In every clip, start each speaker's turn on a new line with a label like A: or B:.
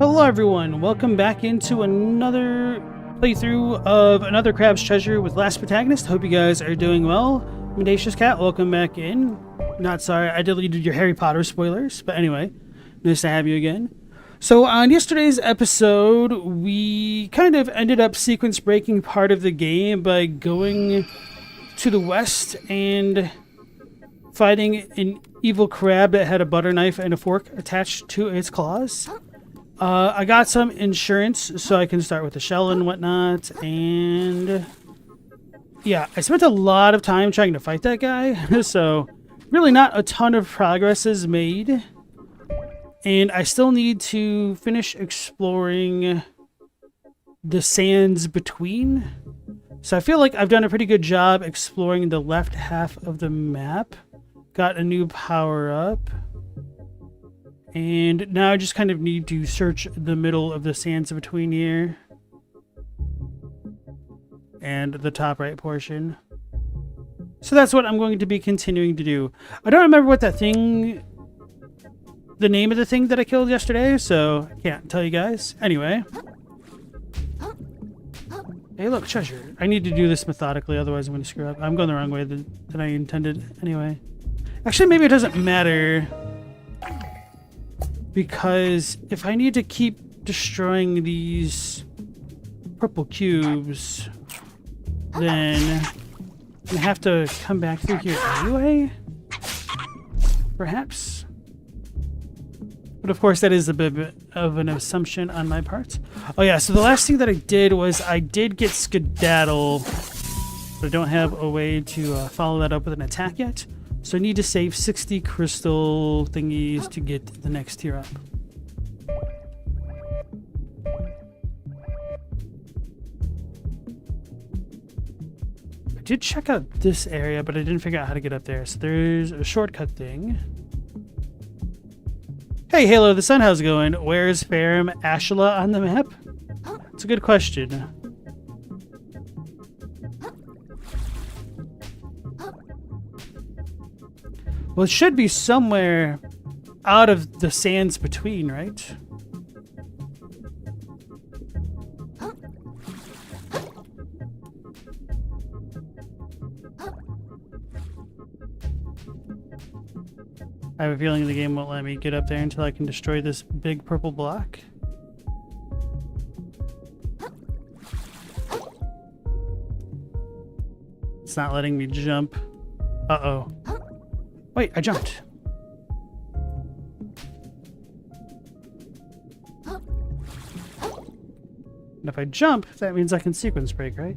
A: Hello everyone, welcome back into another playthrough of another Crab's Treasure with Last Protagonist. Hope you guys are doing well. Mendacious Cat, welcome back in. Not sorry, I deleted your Harry Potter spoilers, but anyway, nice to have you again. So on yesterday's episode, we kind of ended up sequence breaking part of the game by going to the west and fighting an evil crab that had a butter knife and a fork attached to its claws. I got some insurance so I can start with the shell and whatnot, and yeah, I spent a lot of time trying to fight that guy, so really not a ton of progress is made, and I still need to finish exploring the sands between. So I feel like I've done a pretty good job exploring the left half of the map. Got a new power-up. And now I just kind of need to search the middle of the sands between here. And the top right portion. So that's what I'm going to be continuing to do. I don't remember what that thing... the name of the thing that I killed yesterday, so I can't tell you guys. Anyway. Hey look, treasure. I need to do this methodically, otherwise I'm going to screw up. I'm going the wrong way than I intended anyway. Actually, maybe it doesn't matter. Because if I need to keep destroying these purple cubes, then I have to come back through here anyway? Perhaps? But of course that is a bit of an assumption on my part. Oh yeah, so the last thing that I did was I did get skedaddle, but I don't have a way to follow that up with an attack yet. So I need to save 60 crystal thingies to get the next tier up. I did check out this area, but I didn't figure out how to get up there. So there's a shortcut thing. Hey Halo the Sun, how's it going? Where's Farum Ashla on the map? It's a good question. Well, it should be somewhere out of the sands between, right? I have a feeling the game won't let me get up there until I can destroy this big purple block. It's not letting me jump. Uh-oh. Wait, I jumped. And if I jump, that means I can sequence break, right?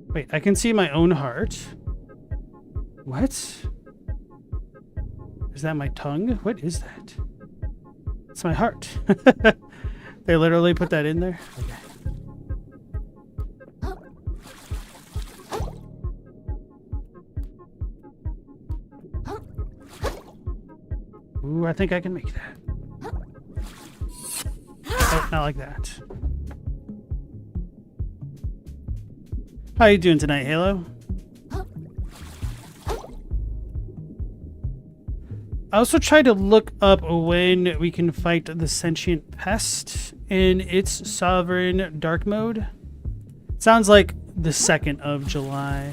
A: Wait, I can see my own heart. What? Is that my tongue? What is that? It's my heart. They literally put that in there? Okay. Ooh, I think I can make that. Oh, not like that. How you doing tonight, Halo? I also tried to look up when we can fight the sentient pest in its sovereign dark mode. Sounds like the 2nd of July.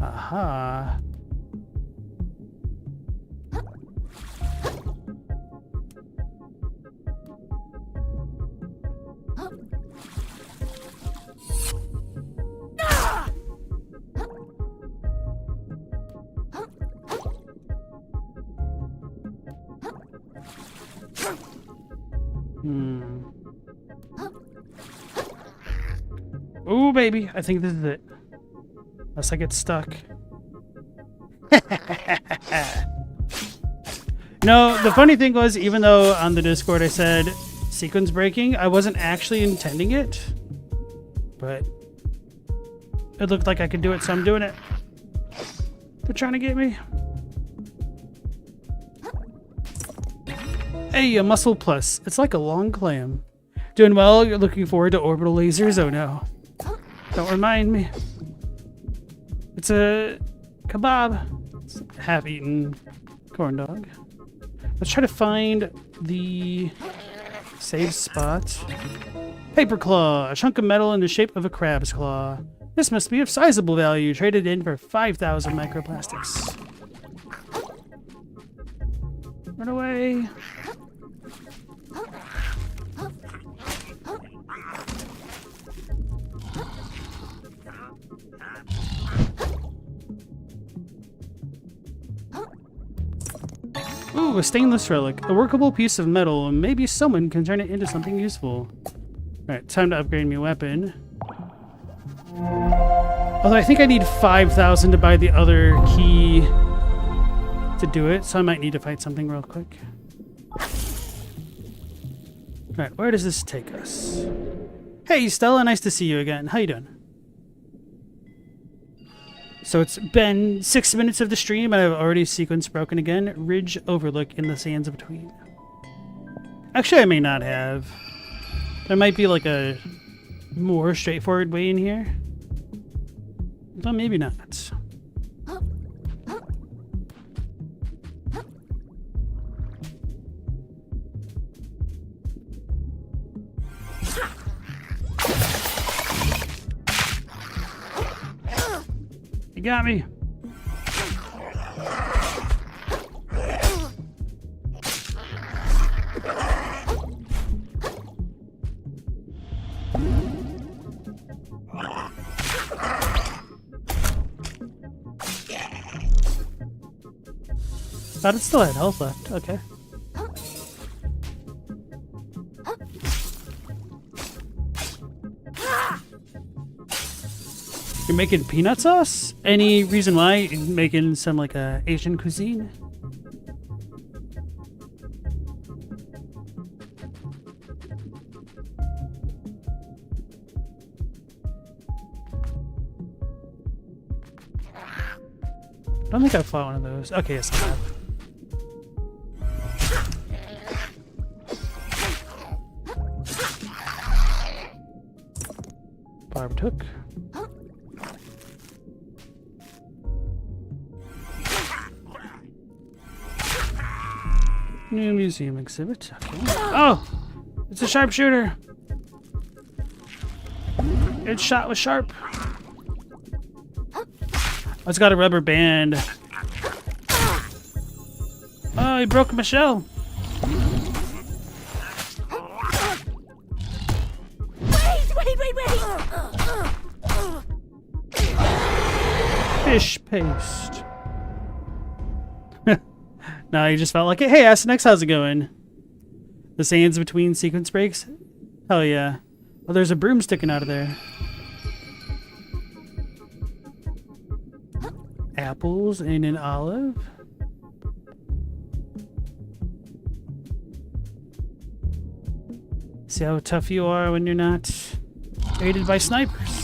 A: Aha. Ooh, baby. I think this is it. Unless I get stuck. No, the funny thing was, even though on the Discord I said sequence breaking, I wasn't actually intending it. But it looked like I could do it, so I'm doing it. They're trying to get me. Hey, a muscle plus. It's like a long clam. Doing well? You're looking forward to orbital lasers? Oh no. Don't remind me. It's a kebab. It's a half-eaten corn dog. Let's try to find the save spot. Paper claw, a chunk of metal in the shape of a crab's claw. This must be of sizable value, traded in for 5,000 microplastics. Run away. Ooh, a stainless relic. A workable piece of metal, and maybe someone can turn it into something useful. Alright, time to upgrade my weapon. Although I think I need 5,000 to buy the other key to do it, so I might need to fight something real quick. Alright, where does this take us? Hey Stella, nice to see you again. How you doing? So it's been 6 minutes of the stream and I've already sequence broken again. Ridge overlook in the sands between. Actually, I may not have. There might be like a more straightforward way in here. But maybe not. You got me. Thought it still had health left. Okay. You're making peanut sauce? Any reason why? You're making some like Asian cuisine? I don't think I fought one of those. Okay, yes, I have. Barb took. New museum exhibit. Okay. Oh! It's a sharpshooter! It's shot with sharp. Oh, it's got a rubber band. Oh, he broke my shell. Wait! Fish paste. No, you just felt like it. Hey, SNX, how's it going? The sands between sequence breaks? Hell yeah. Oh, there's a broom sticking out of there. Apples and an olive. See how tough you are when you're not aided by snipers.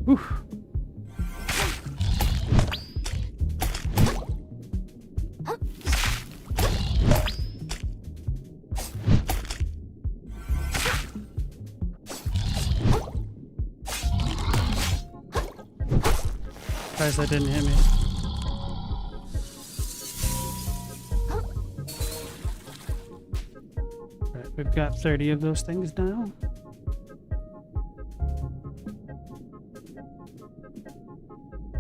A: Whew. Guys, that didn't hit me. Alright, we've got 30 of those things now.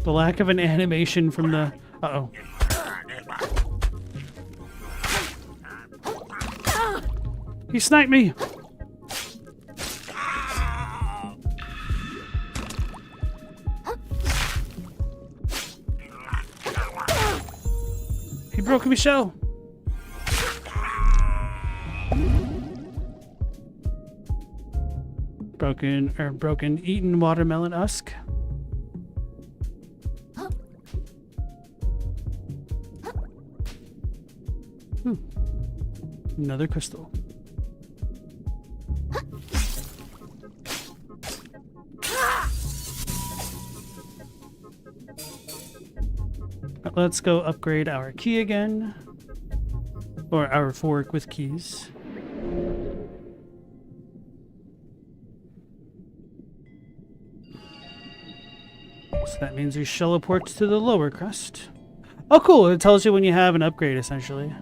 A: The lack of an animation from the... Uh-oh. He sniped me! He broke my shell! Broken eaten watermelon husk. Another crystal. Let's go upgrade our key again. Or our fork with keys. So that means we teleport to the lower crust. Oh, cool. It tells you when you have an upgrade, essentially.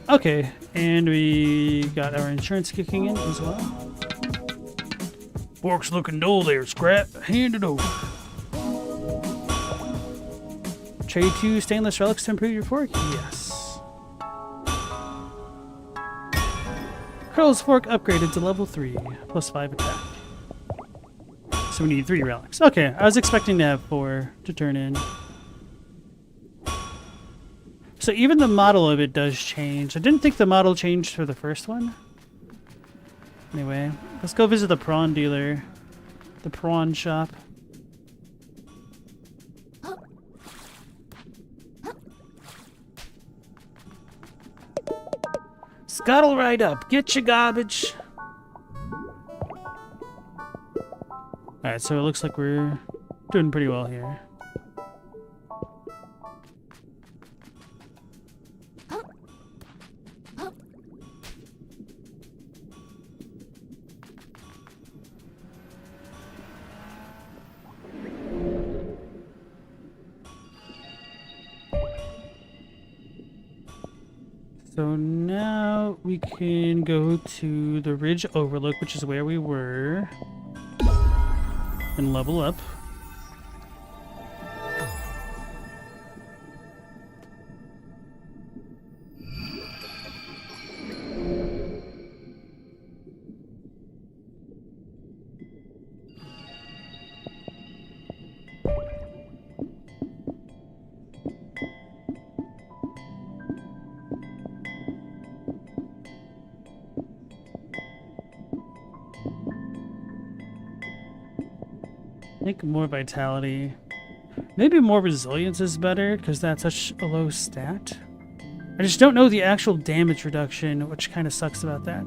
A: Okay, and we got our insurance kicking in as well. Fork's looking dull there, Scrap. Hand it over. Trade 2 stainless relics to improve your fork? Yes. Curl's fork upgraded to level 3, plus 5 attack. So we need 3 relics. Okay, I was expecting to have 4 to turn in. So even the model of it does change. I didn't think the model changed for the first one. Anyway, let's go visit the prawn dealer. The prawn shop. Scuttle right up. Get your garbage. Alright, so it looks like we're doing pretty well here. So now we can go to the Ridge Overlook, which is where we were, and level up. I think more vitality. Maybe more resilience is better, because that's such a low stat. I just don't know the actual damage reduction, which kind of sucks about that.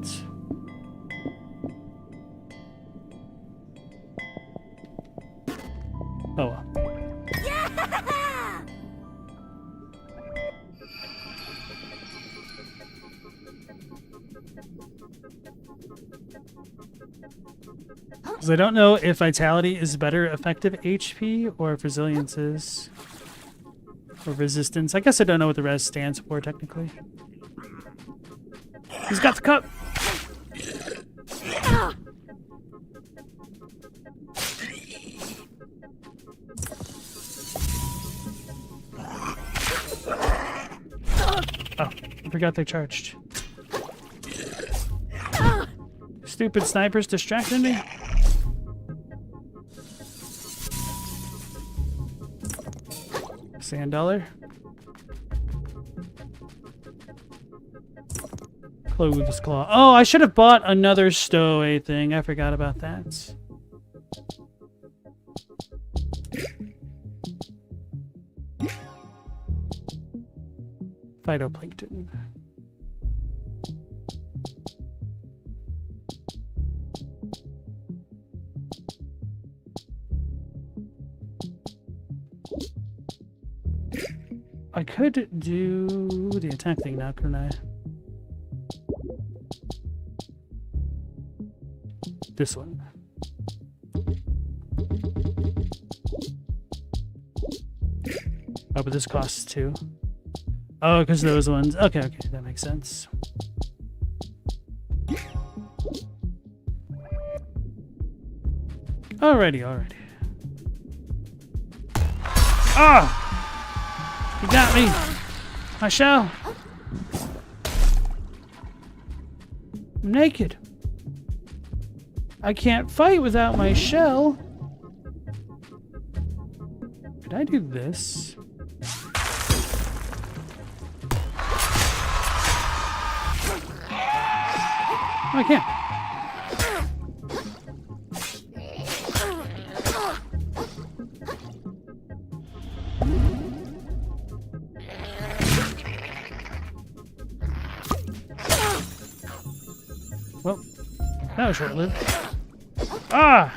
A: Oh well. Because I don't know if vitality is better effective HP or if resilience is. Or resistance. I guess I don't know what the res stands for technically. He's got the cup! Oh, I forgot they charged. Stupid snipers distracting me. Sand dollar. Clothes claw. Oh, I should have bought another stowaway thing. I forgot about that. Phytoplankton. I could do the attack thing now, couldn't I? This one. Oh, but this costs 2. Oh, because those ones. Okay, okay, that makes sense. Alrighty, alrighty. Ah! You got me! My shell! I'm naked. I can't fight without my shell. Could I do this? Oh, I can't. Well, that was short-lived. Ah!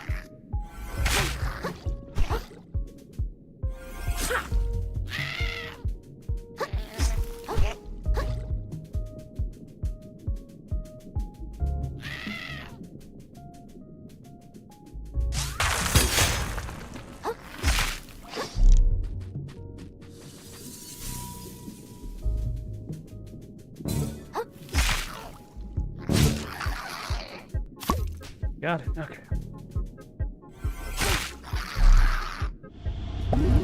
A: got it. Okay.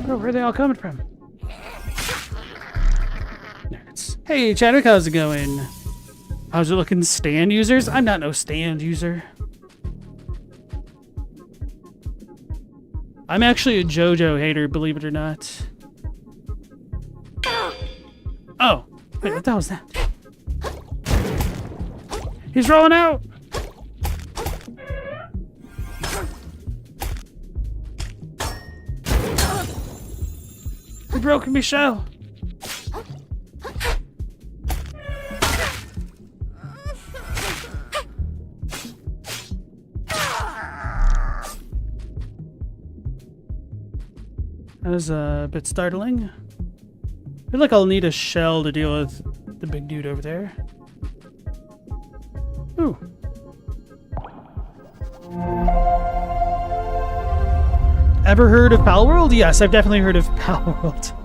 A: Bro, where are they all coming from? Nerds. Hey, Chadwick, how's it going? How's it looking, stand users? I'm not no stand user. I'm actually a JoJo hater, believe it or not. Oh, wait, what the hell was that? He's rolling out! He broke me shell. That was a bit startling. I feel like I'll need a shell to deal with the big dude over there. Ooh. Ever heard of Palworld? Yes, I've definitely heard of Palworld.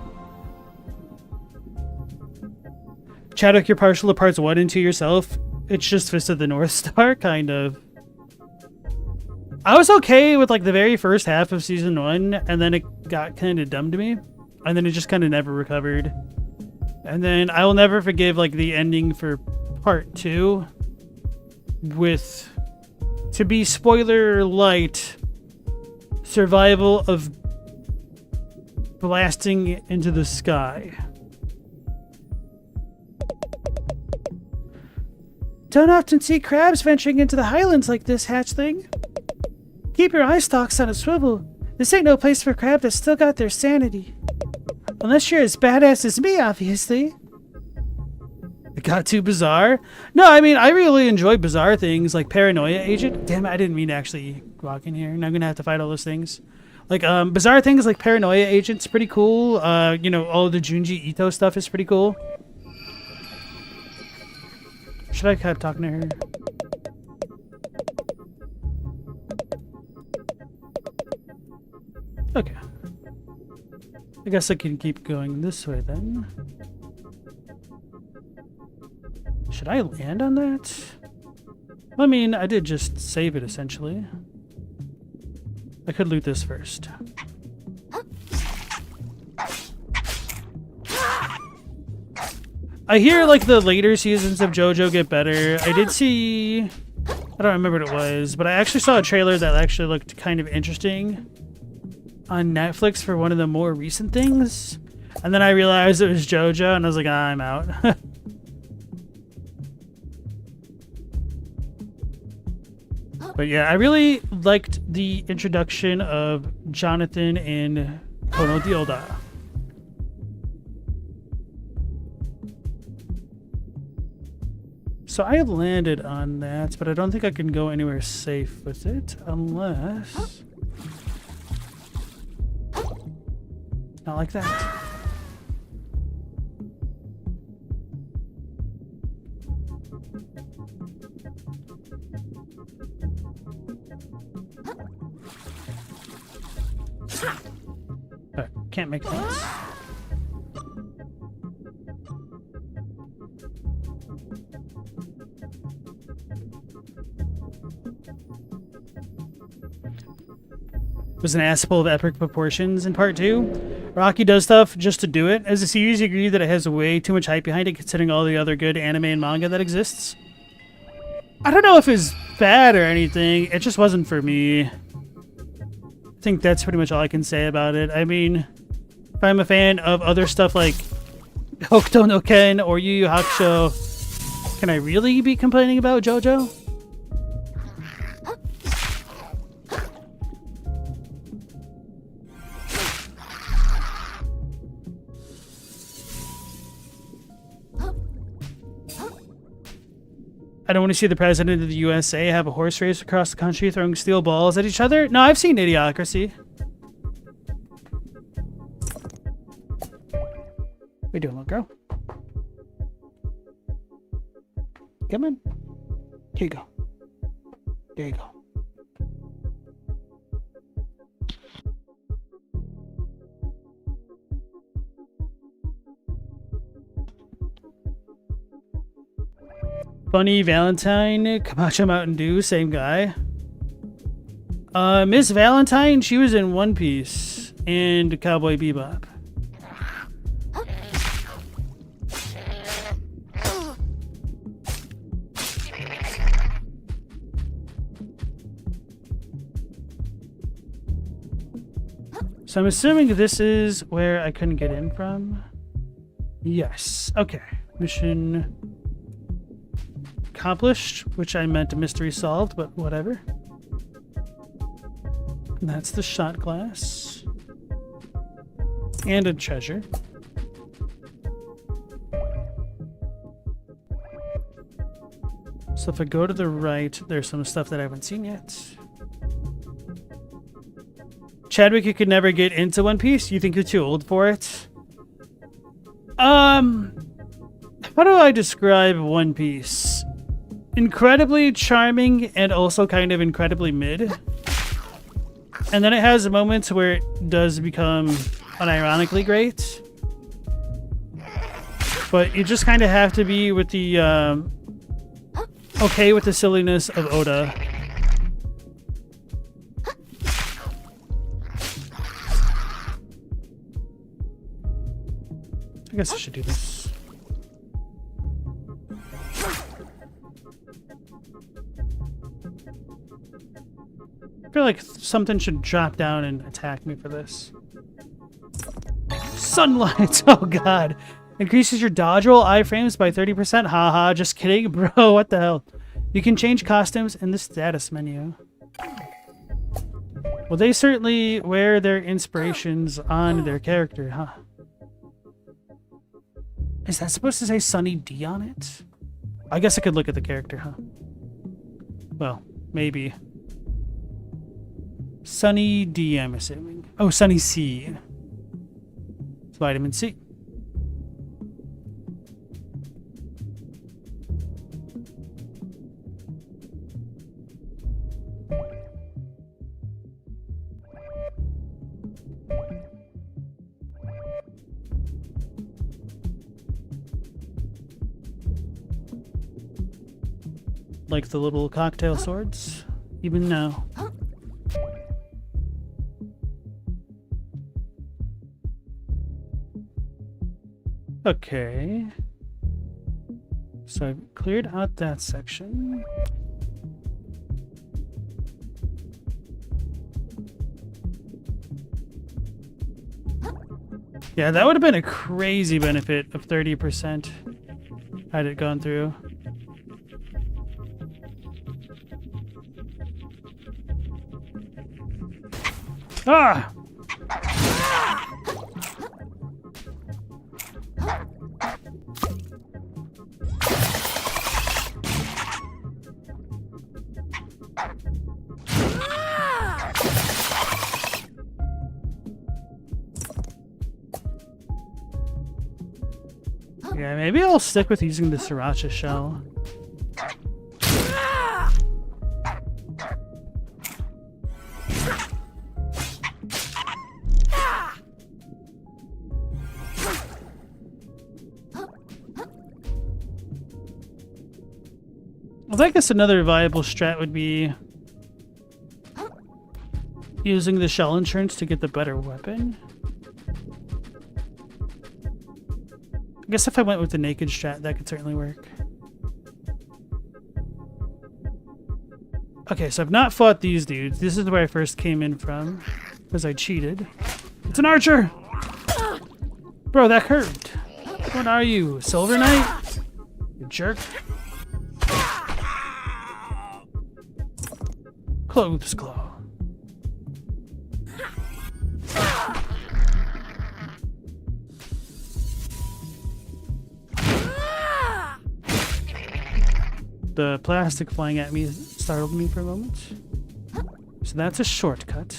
A: Chadwick, you're partial to parts 1 and 2 yourself. It's just Fist of the North Star, kind of. I was okay with like the very first half of season 1, and then it got kind of dumb to me, and then it just kind of never recovered. And then I will never forgive like the ending for part 2 with, to be spoiler light, survival of blasting into the sky. Don't often see crabs venturing into the highlands like this, hatchling. Keep your eye stalks on a swivel. This ain't no place for crab that's still got their sanity. Unless you're as badass as me, obviously. It got too bizarre? No, I mean, I really enjoy bizarre things like Paranoia Agent. Damn it, I didn't mean to actually walk in here, and I'm gonna have to fight all those things. Like, bizarre things like Paranoia Agent's pretty cool. You know, all the Junji Ito stuff is pretty cool. Should I keep talking to her? Okay. I guess I can keep going this way then. Should I land on that? I mean, I did just save it essentially. I could loot this first. I hear like the later seasons of JoJo get better. I did see, I don't remember what it was, but I actually saw a trailer that actually looked kind of interesting on Netflix for one of the more recent things. And then I realized it was JoJo and I was like, ah, I'm out. But yeah, I really liked the introduction of Jonathan in Kono Dioda. So I landed on that, but I don't think I can go anywhere safe with it unless... Not like that. Can't make that. Was an asshole of epic proportions in part 2. Rocky does stuff just to do it. As a series, you agree that it has way too much hype behind it considering all the other good anime and manga that exists? I don't know if it's bad or anything. It just wasn't for me. I think that's pretty much all I can say about it. I mean, if I'm a fan of other stuff like Hokuto no Ken or Yu Yu Hakusho, can I really be complaining about JoJo? I don't want to see the president of the USA have a horse race across the country throwing steel balls at each other. No, I've seen Idiocracy. What you doing, little girl? Come on. Here you go. There you go. Funny Valentine, Camacho Mountain Dew, same guy. Miss Valentine, she was in One Piece and Cowboy Bebop. So I'm assuming this is where I couldn't get in from. Yes. Okay. Mission accomplished, which I meant a mystery solved, but whatever. And that's the shot glass. And a treasure. So if I go to the right, there's some stuff that I haven't seen yet. Chadwick, you could never get into One Piece? You think you're too old for it? How do I describe One Piece? Incredibly charming and also kind of incredibly mid. And then it has moments where it does become unironically great. But you just kind of have to be with the, okay with the silliness of Oda. I guess I should do this. I feel like something should drop down and attack me for this. Sunlight! Oh god. Increases your dodge roll iframes by 30%? Haha, just kidding, bro. What the hell? You can change costumes in the status menu. Well, they certainly wear their inspirations on their character, huh? Is that supposed to say Sunny D on it? I guess I could look at the character, huh? Well, maybe. Sunny D, I'm assuming. Oh, Sunny C. It's vitamin C. Like the little cocktail swords, even now. Okay. So I've cleared out that section. Yeah, that would have been a crazy benefit of 30% had it gone through. Ah! Yeah, maybe I'll stick with using the Sriracha shell. I guess another viable strat would be using the shell insurance to get the better weapon. I guess if I went with the naked strat, that could certainly work. Okay, so I've not fought these dudes. This is where I first came in from, because I cheated. It's an archer! Bro, that hurt. What are you, Silver Knight? You jerk. Clothes claw. The plastic flying at me startled me for a moment. So that's a shortcut.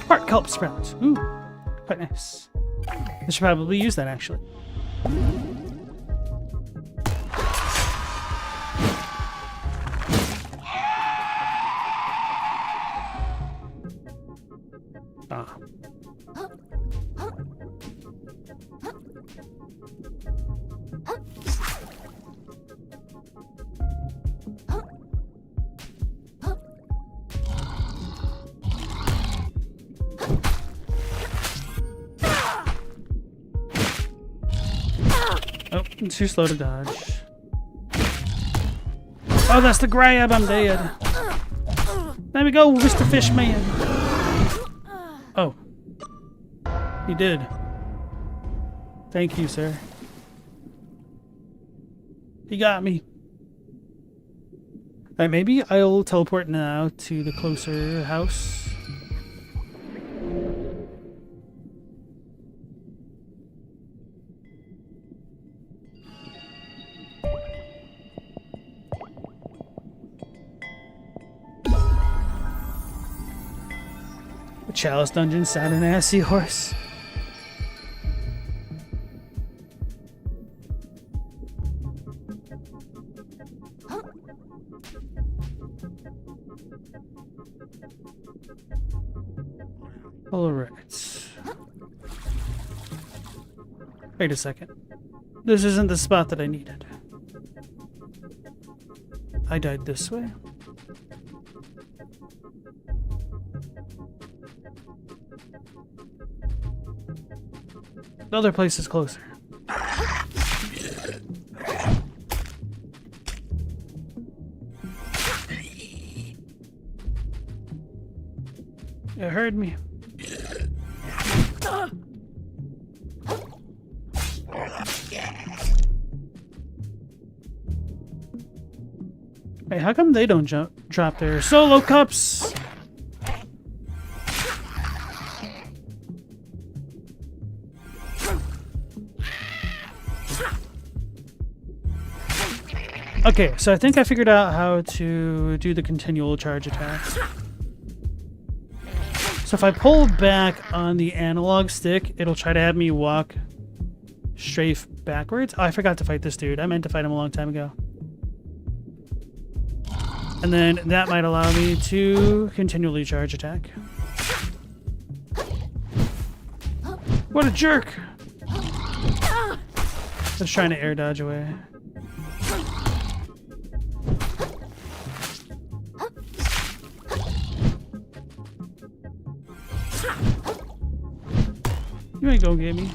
A: Heart kelp sprout. Ooh, quite nice. I should probably use that actually. Ah. Oh, I'm too slow to dodge. Oh, that's the grab. I'm dead. There we go, Mr. Fishman. Oh. He did. Thank you, sir. He got me. Alright, maybe I'll teleport now to the closer house. The Chalice Dungeon sound an assy horse. Alright. Wait a second. This isn't the spot that I needed. I died this way. The other place is closer. It heard me. Hey, how come they don't drop their solo cups? Okay, so I think I figured out how to do the continual charge attack. So if I pull back on the analog stick, it'll try to have me walk strafe backwards. Oh, I forgot to fight this dude. I meant to fight him a long time ago. And then that might allow me to continually charge attack. What a jerk! I was trying to air dodge away. You ain't gonna get me.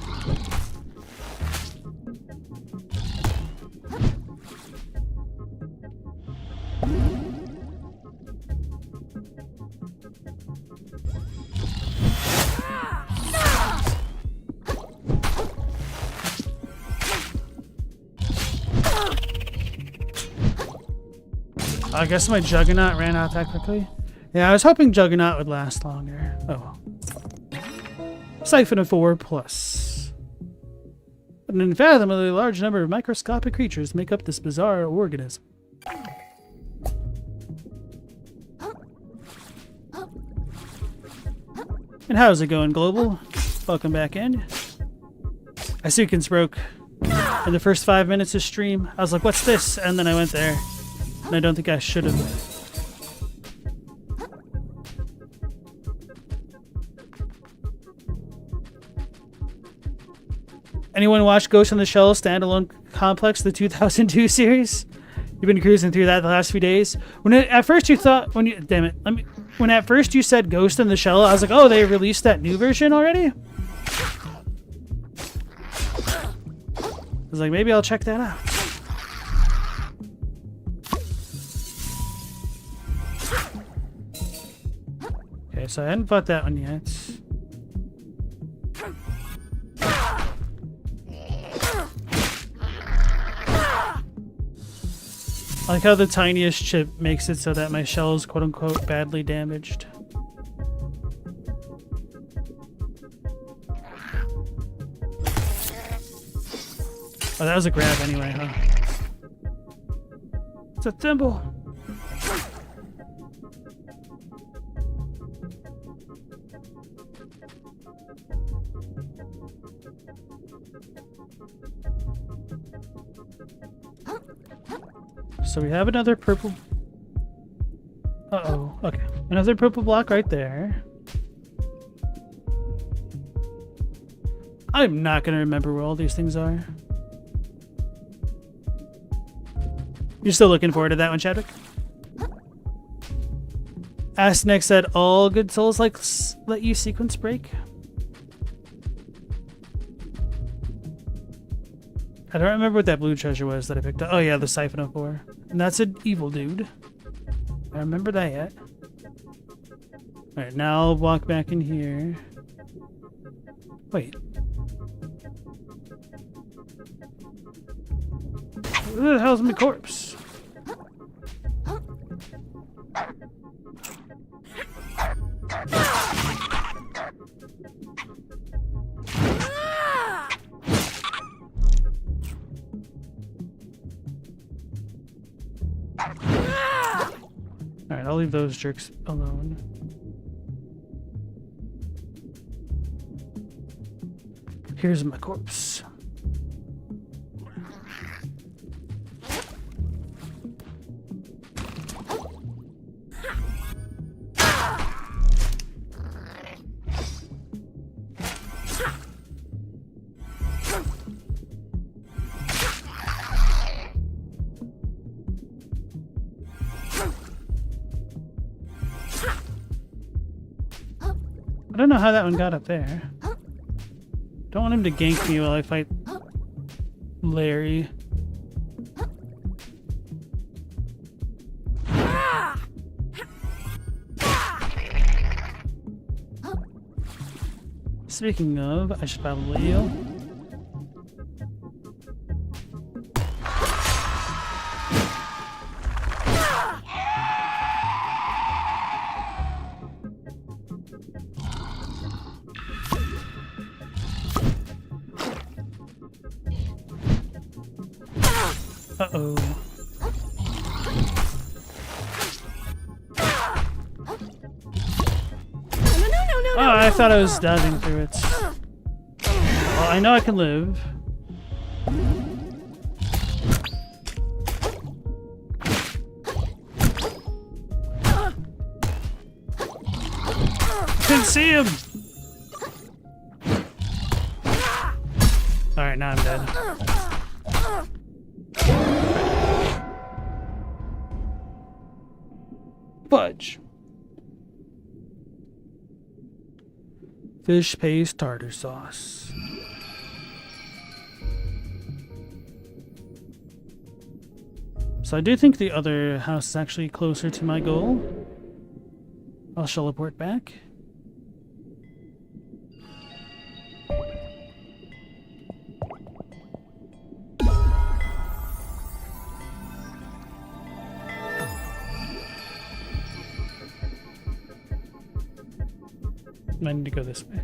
A: I guess my Juggernaut ran out that quickly. Yeah, I was hoping Juggernaut would last longer. Oh well. Siphon of 4 plus. An unfathomably large number of microscopic creatures make up this bizarre organism. And how's it going, Global? Welcome back in. I sequence broke in the first 5 minutes of stream. I was like, what's this? And then I went there. And I don't think I should have. Anyone watch Ghost in the Shell Standalone Complex, the 2002 series? You've been cruising through that the last few days. When at first you thought, damn it, when at first you said Ghost in the Shell, I was like, oh, they released that new version already? I was like, maybe I'll check that out. Okay, so I hadn't fought that one yet. I like how the tiniest chip makes it so that my shell is quote-unquote badly damaged. Oh, that was a grab anyway, huh? It's a thimble! So we have another purple... Uh-oh. Okay. Another purple block right there. I'm not gonna remember where all these things are. You're still looking forward to that one, Chadwick? Ask next said all good souls like let you sequence break. I don't remember what that blue treasure was that I picked up. Oh yeah, the Siphon of Four. And that's an evil dude. I remember that yet. Alright, now I'll walk back in here. Wait. Where the hell's my corpse? Alright, I'll leave those jerks alone. Here's my corpse. I don't know how that one got up there. Don't want him to gank me while I fight Larry. Speaking of, I should probably heal. Uh-oh. Oh, I thought I was diving through it. Well, I know I can live. Couldn't see him! Alright, now I'm dead. Fudge. Fish paste tartar sauce. So I do think the other house is actually closer to my goal. I'll teleport back. I need to go this way.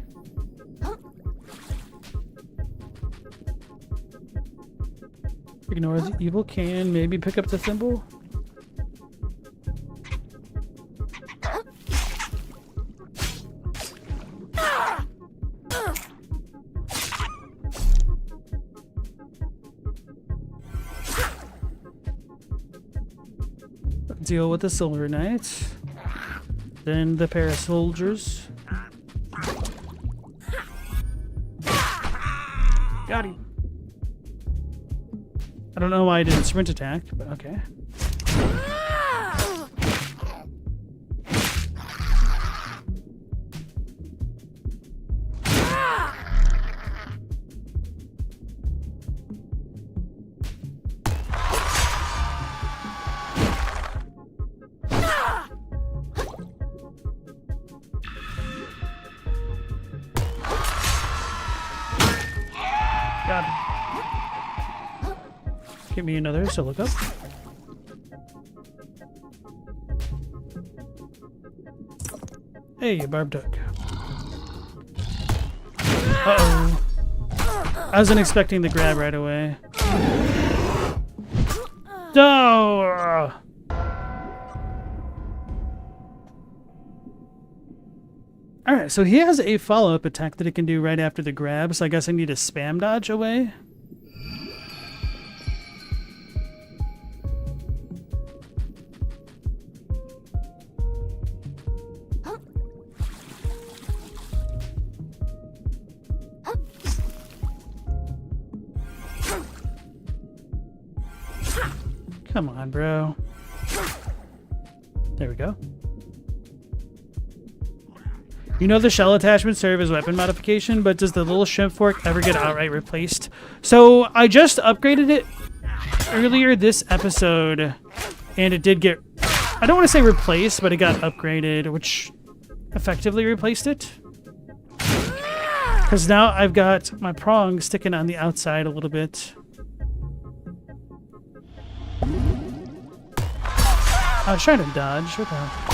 A: Ignore the evil can. Maybe pick up the thimble. Deal with the Silver Knight. Then the pair of soldiers. Got him. I don't know why I didn't sprint attack, but okay. Got it. Give me another, so look up. Hey, barbed hook. Uh-oh. I wasn't expecting the grab right away. No! Alright, so he has a follow-up attack that he can do right after the grab, so I guess I need to spam dodge away. Come on, bro. There we go. You know the shell attachments serve as weapon modification, but does the little shrimp fork ever get outright replaced? So I just upgraded it earlier this episode, and it did get, I don't want to say replaced, but it got upgraded, which effectively replaced it. Because now I've got my prong sticking on the outside a little bit. I was trying to dodge. What the hell?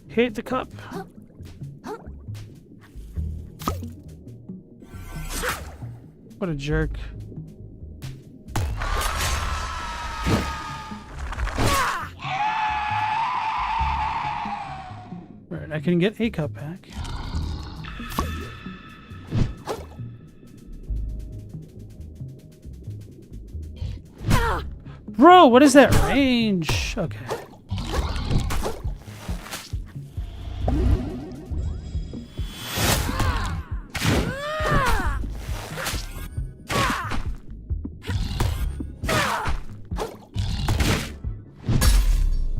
A: Hit the cup. What a jerk. Right, I can get a cup back. Bro, what is that range? Okay.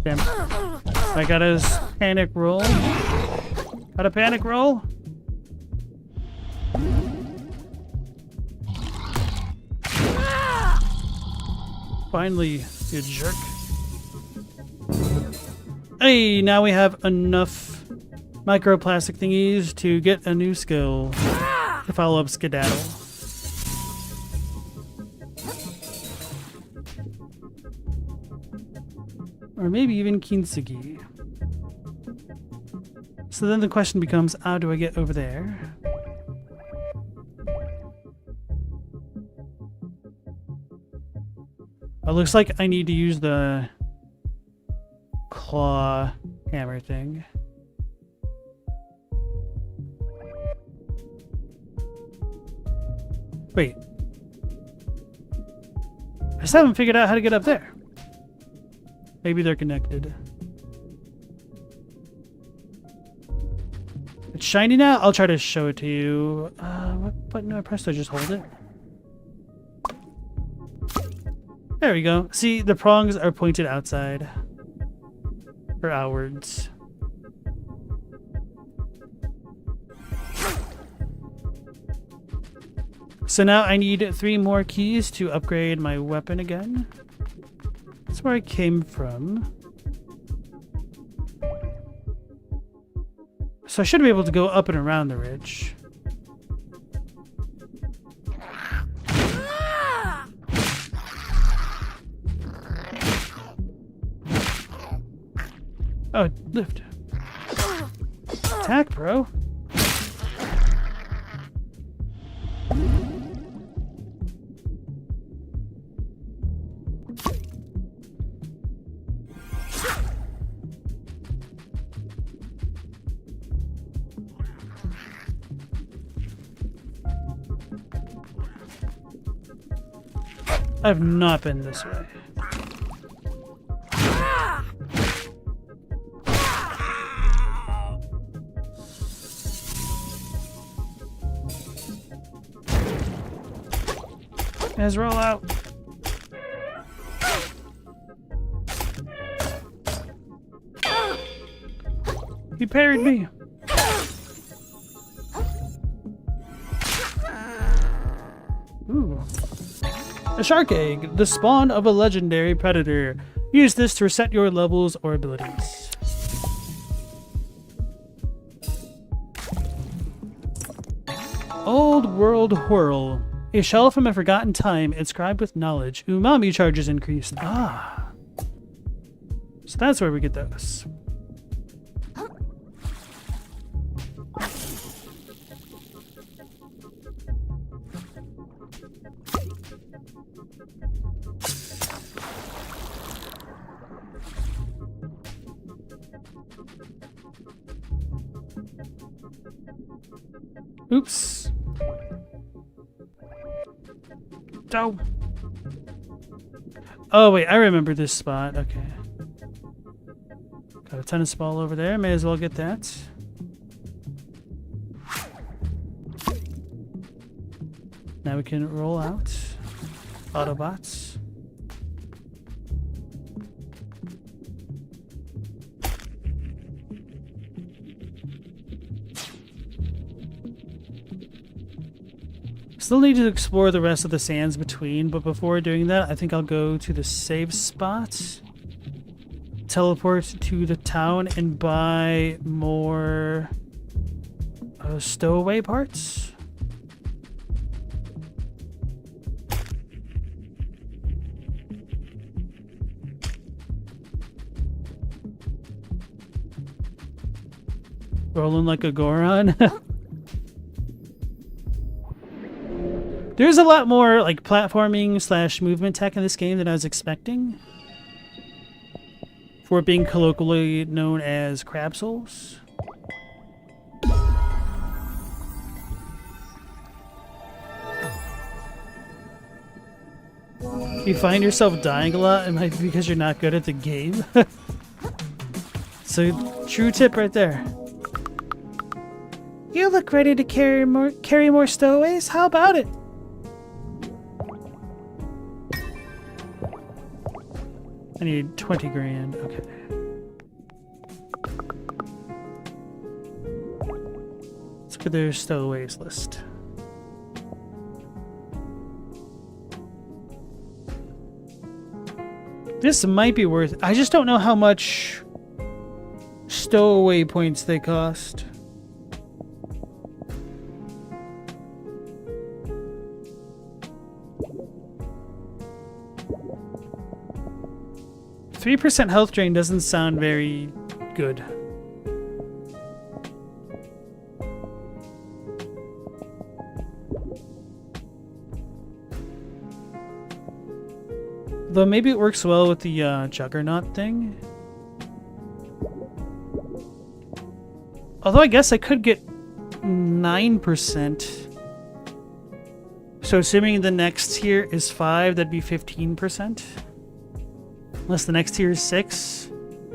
A: Damn. I got his panic roll. Got a panic roll? Finally, you jerk. Hey, now we have enough microplastic thingies to get a new skill to follow up Skedaddle. Or maybe even Kintsugi. So then the question becomes, how do I get over there? It looks like I need to use the claw hammer thing. Wait. I still haven't figured out how to get up there. Maybe they're connected. It's shiny now? I'll try to show it to you. What button do I press? Do I just hold it? There we go. See, the prongs are pointed outside. Or outwards. So now I need 3 more keys to upgrade my weapon again. That's where I came from. So I should be able to go up and around the ridge. Oh, lift. Attack, bro. I've not been this way. Guys, roll out. He parried me. Ooh. A shark egg, the spawn of a legendary predator. Use this to reset your levels or abilities. Old World Whirl. A shell from a forgotten time, inscribed with knowledge. Umami charges increased. Ah. So that's where we get those. Oops. Oh. Oh, wait, I remember this spot. Okay. Got a tennis ball over there. May as well get that. Now we can roll out. Autobots. Still need to explore the rest of the sands between, but before doing that, I think I'll go to the save spot, teleport to the town, and buy more stowaway parts. Rolling like a Goron. There's a lot more like platforming / movement tech in this game than I was expecting. For it being colloquially known as Crab Souls. If you find yourself dying a lot, it might be because you're not good at the game. So, true tip right there. You look ready to carry more stowaways? How about it? I need 20 grand. Okay. Let's look at their stowaways list. This might be worth it. I just don't know how much stowaway points they cost. %3 health drain doesn't sound very good. Though maybe it works well with the Juggernaut thing. Although I guess I could get 9%. So assuming the next tier is 5, that'd be 15%. Unless the next tier is 6,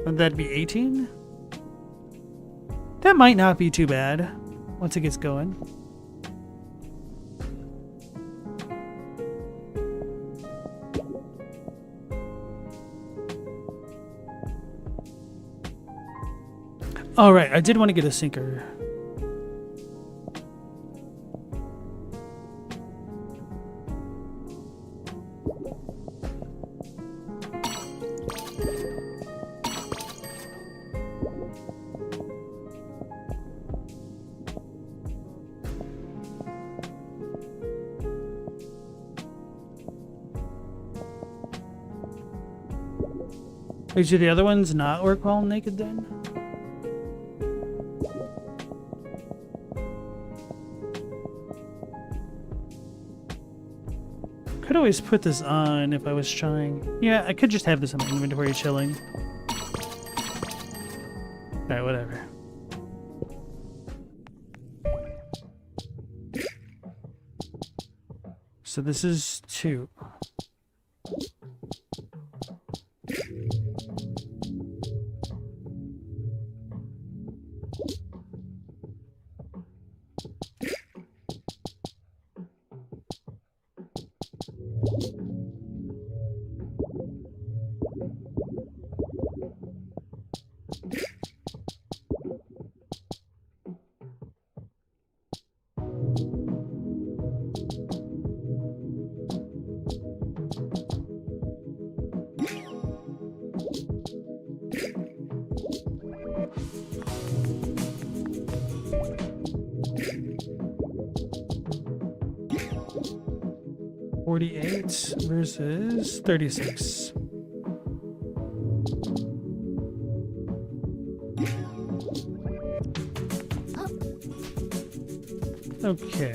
A: then that'd be 18. That might not be too bad once it gets going. All right, I did want to get a sinker. Wait, do the other ones not work while naked then? Could always put this on if I was trying. Yeah, I could just have this in my inventory chilling. Alright, whatever. So this is 2. $48 versus $36. Okay.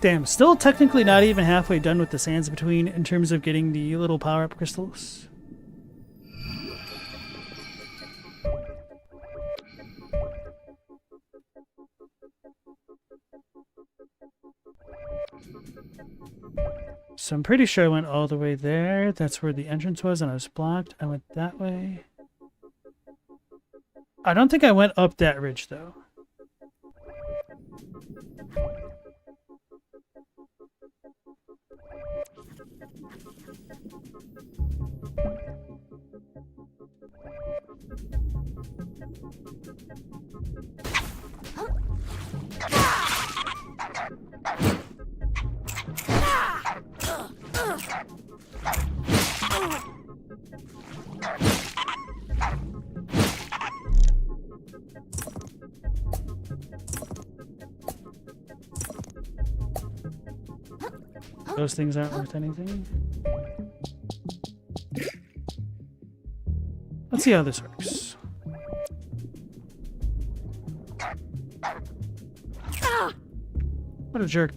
A: Damn, still technically not even halfway done with the sands between in terms of getting the little power-up crystals. So I'm pretty sure I went all the way there. That's where the entrance was, and I was blocked. I went that way. I don't think I went up that ridge, though. Those things aren't worth anything. Let's see how this works. What a jerk.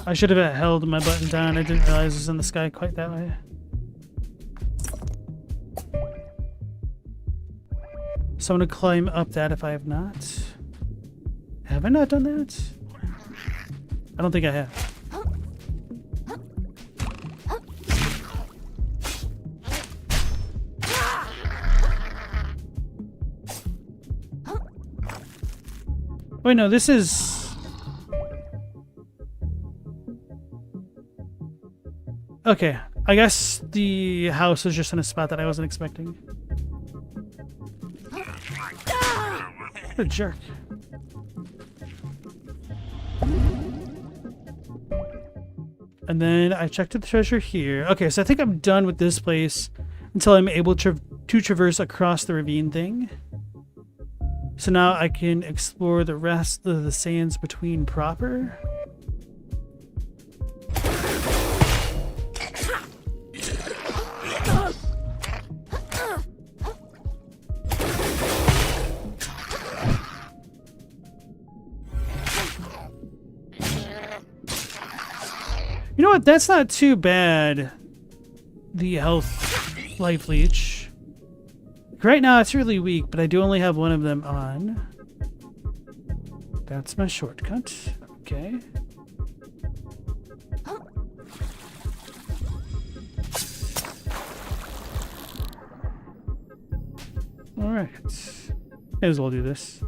A: I should have held my button down. I didn't realize it was in the sky quite that way. So I'm going to climb up that if I have not. Have I not done that? I don't think I have. Wait, no, this is... Okay, I guess the house was just in a spot that I wasn't expecting. What a jerk. And then I checked the treasure here. Okay, so I think I'm done with this place until I'm able to traverse across the ravine thing. So now I can explore the rest of the sands between proper. You know what? That's not too bad. The health life leech. Right now it's really weak, but I do only have one of them on. That's my shortcut. Okay. Alright. May as well do this.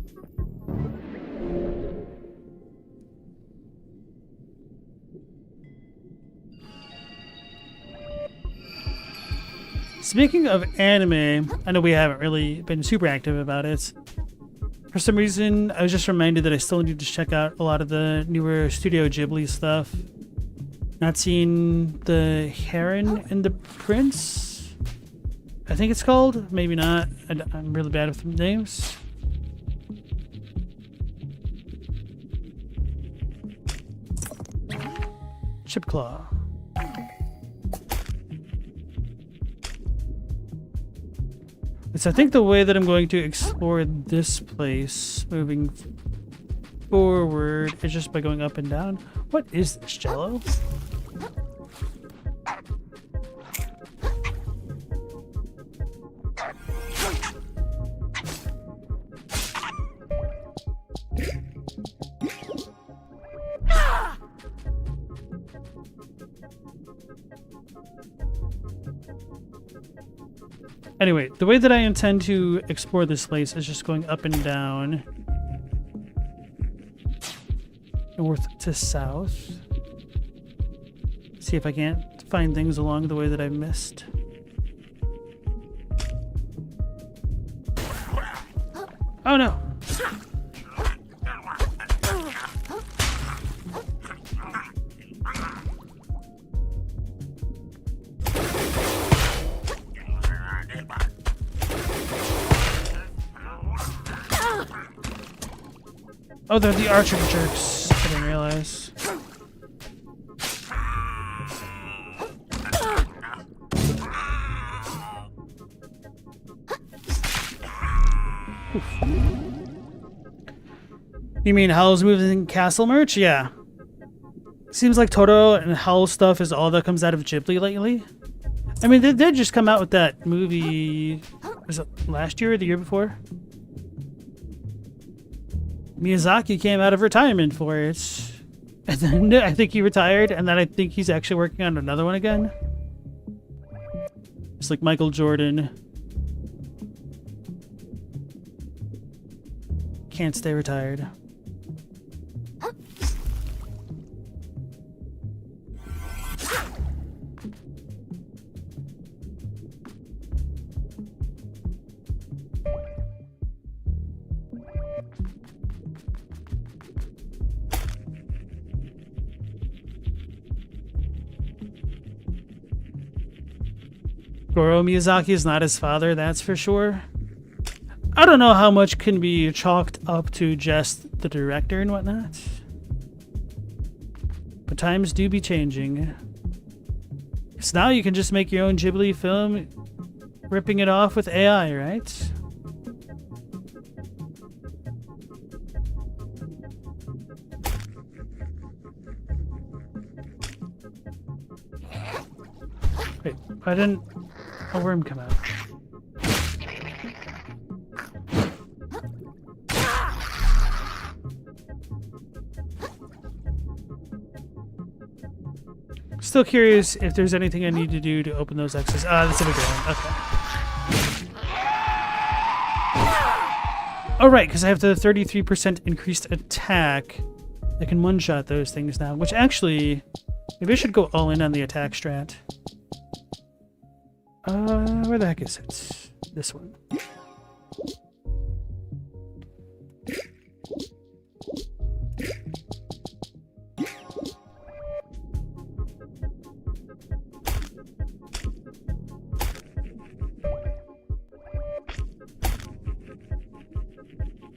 A: Speaking of anime, I know we haven't really been super active about it. For some reason, I was just reminded that I still need to check out a lot of the newer Studio Ghibli stuff. Not seen the Heron and the Prince, I think it's called. Maybe not. I'm really bad with names. Chipclaw. So I think the way that I'm going to explore this place moving forward is just by going up and down. What is this, Jello? Anyway, the way that I intend to explore this place is just going up and down. North to south. See if I can't find things along the way that I've missed. Oh no! Oh, they're the archer jerks. I didn't realize. Oof. You mean Howl's Moving Castle merch? Yeah. Seems like Totoro and Howl stuff is all that comes out of Ghibli lately. I mean, they did just come out with that movie, was it last year or the year before? Miyazaki came out of retirement for it. And then I think he retired, and then I think he's actually working on another one again. It's like Michael Jordan. Can't stay retired. Goro Miyazaki is not his father, that's for sure. I don't know how much can be chalked up to just the director and whatnot. But times do be changing. So now you can just make your own Ghibli film, ripping it off with AI, right? Wait, why didn't a worm come out? Still curious if there's anything I need to do to open those X's. Ah, that's a big one. Okay. Oh, right, because I have the 33% increased attack. I can one-shot those things now, which actually, maybe I should go all in on the attack strat. Where the heck is it? This one.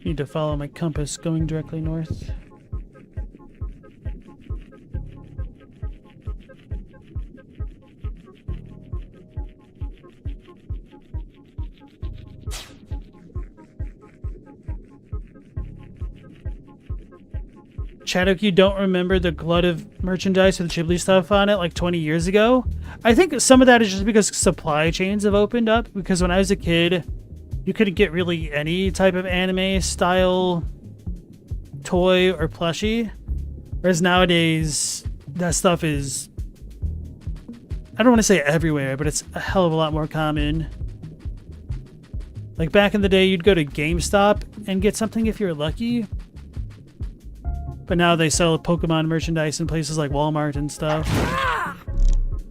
A: Need to follow my compass going directly north. Chaddock, you don't remember the glut of merchandise with Ghibli stuff on it like 20 years ago? I think some of that is just because supply chains have opened up, because when I was a kid, you couldn't get really any type of anime style toy or plushie. Whereas nowadays, that stuff is, I don't want to say everywhere, but it's a hell of a lot more common. Like back in the day, you'd go to GameStop and get something if you're lucky. But now they sell Pokemon merchandise in places like Walmart and stuff.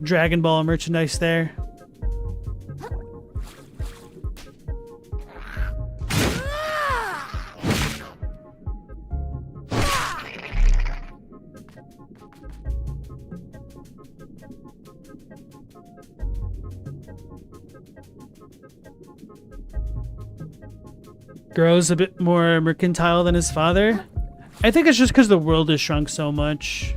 A: Dragon Ball merchandise there. Grows a bit more mercantile than his father. I think it's just because the world has shrunk so much.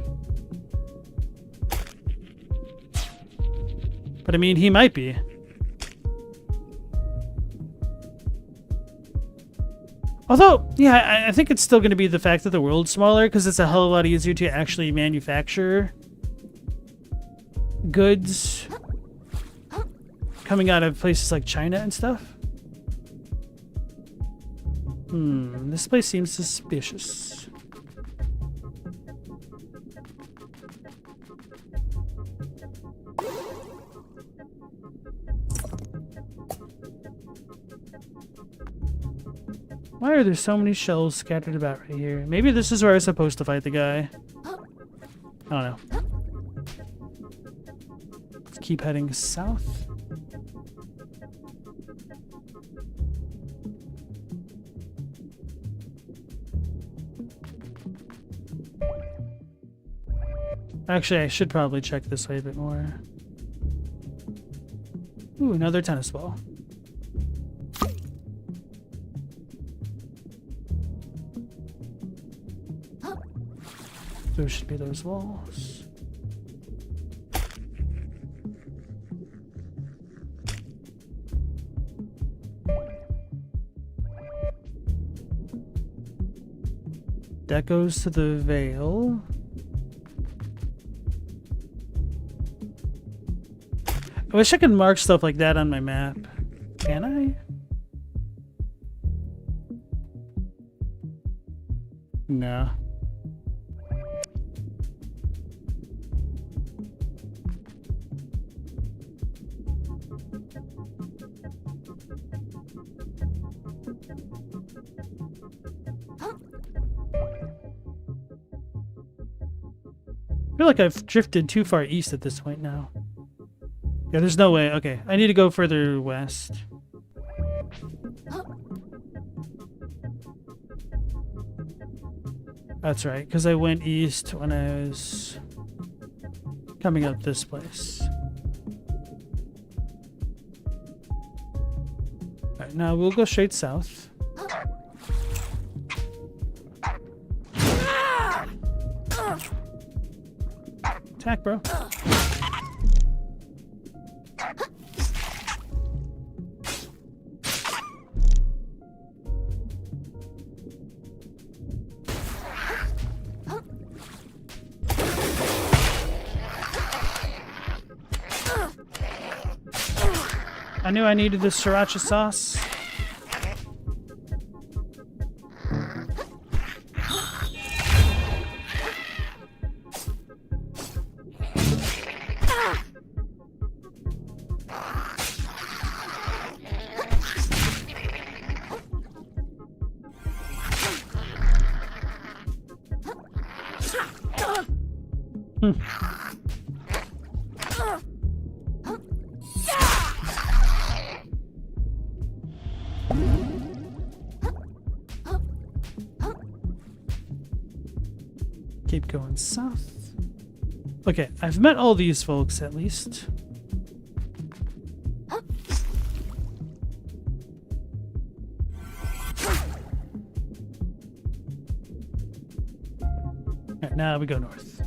A: But I mean, he might be. Although, yeah, I think it's still going to be the fact that the world's smaller, because it's a hell of a lot easier to actually manufacture goods coming out of places like China and stuff. This place seems suspicious. Why are there so many shells scattered about right here? Maybe this is where I was supposed to fight the guy. I don't know. Let's keep heading south. Actually, I should probably check this way a bit more. Ooh, another tennis ball. There should be those walls. That goes to the Veil. I wish I could mark stuff like that on my map. Can I? No. I feel like I've drifted too far east at this point now. Yeah, there's no way. Okay, I need to go further west. That's right, because I went east when I was coming up this place. Alright, now we'll go straight south. Attack, bro. I knew I needed the sriracha sauce. Keep going south. Okay, I've met all these folks at least. Alright, now we go north.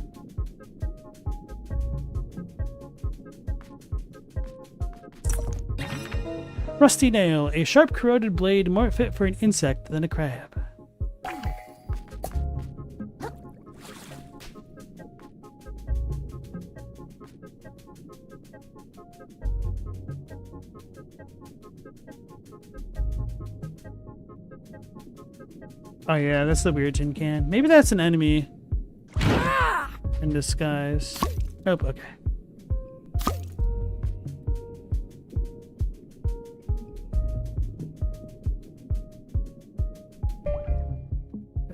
A: Rusty nail, a sharp corroded blade more fit for an insect than a crab. Oh yeah, that's the weird tin can. Maybe that's an enemy in disguise. Nope, okay.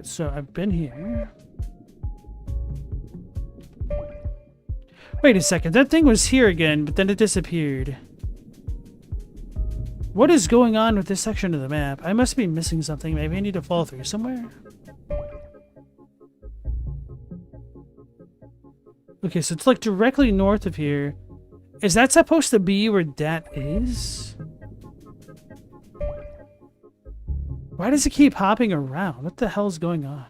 A: So I've been here. Wait a second, that thing was here again, but then it disappeared. What is going on with this section of the map? I must be missing something. Maybe I need to fall through somewhere. Okay, so it's like directly north of here. Is that supposed to be where that is? Why does it keep hopping around? What the hell is going on?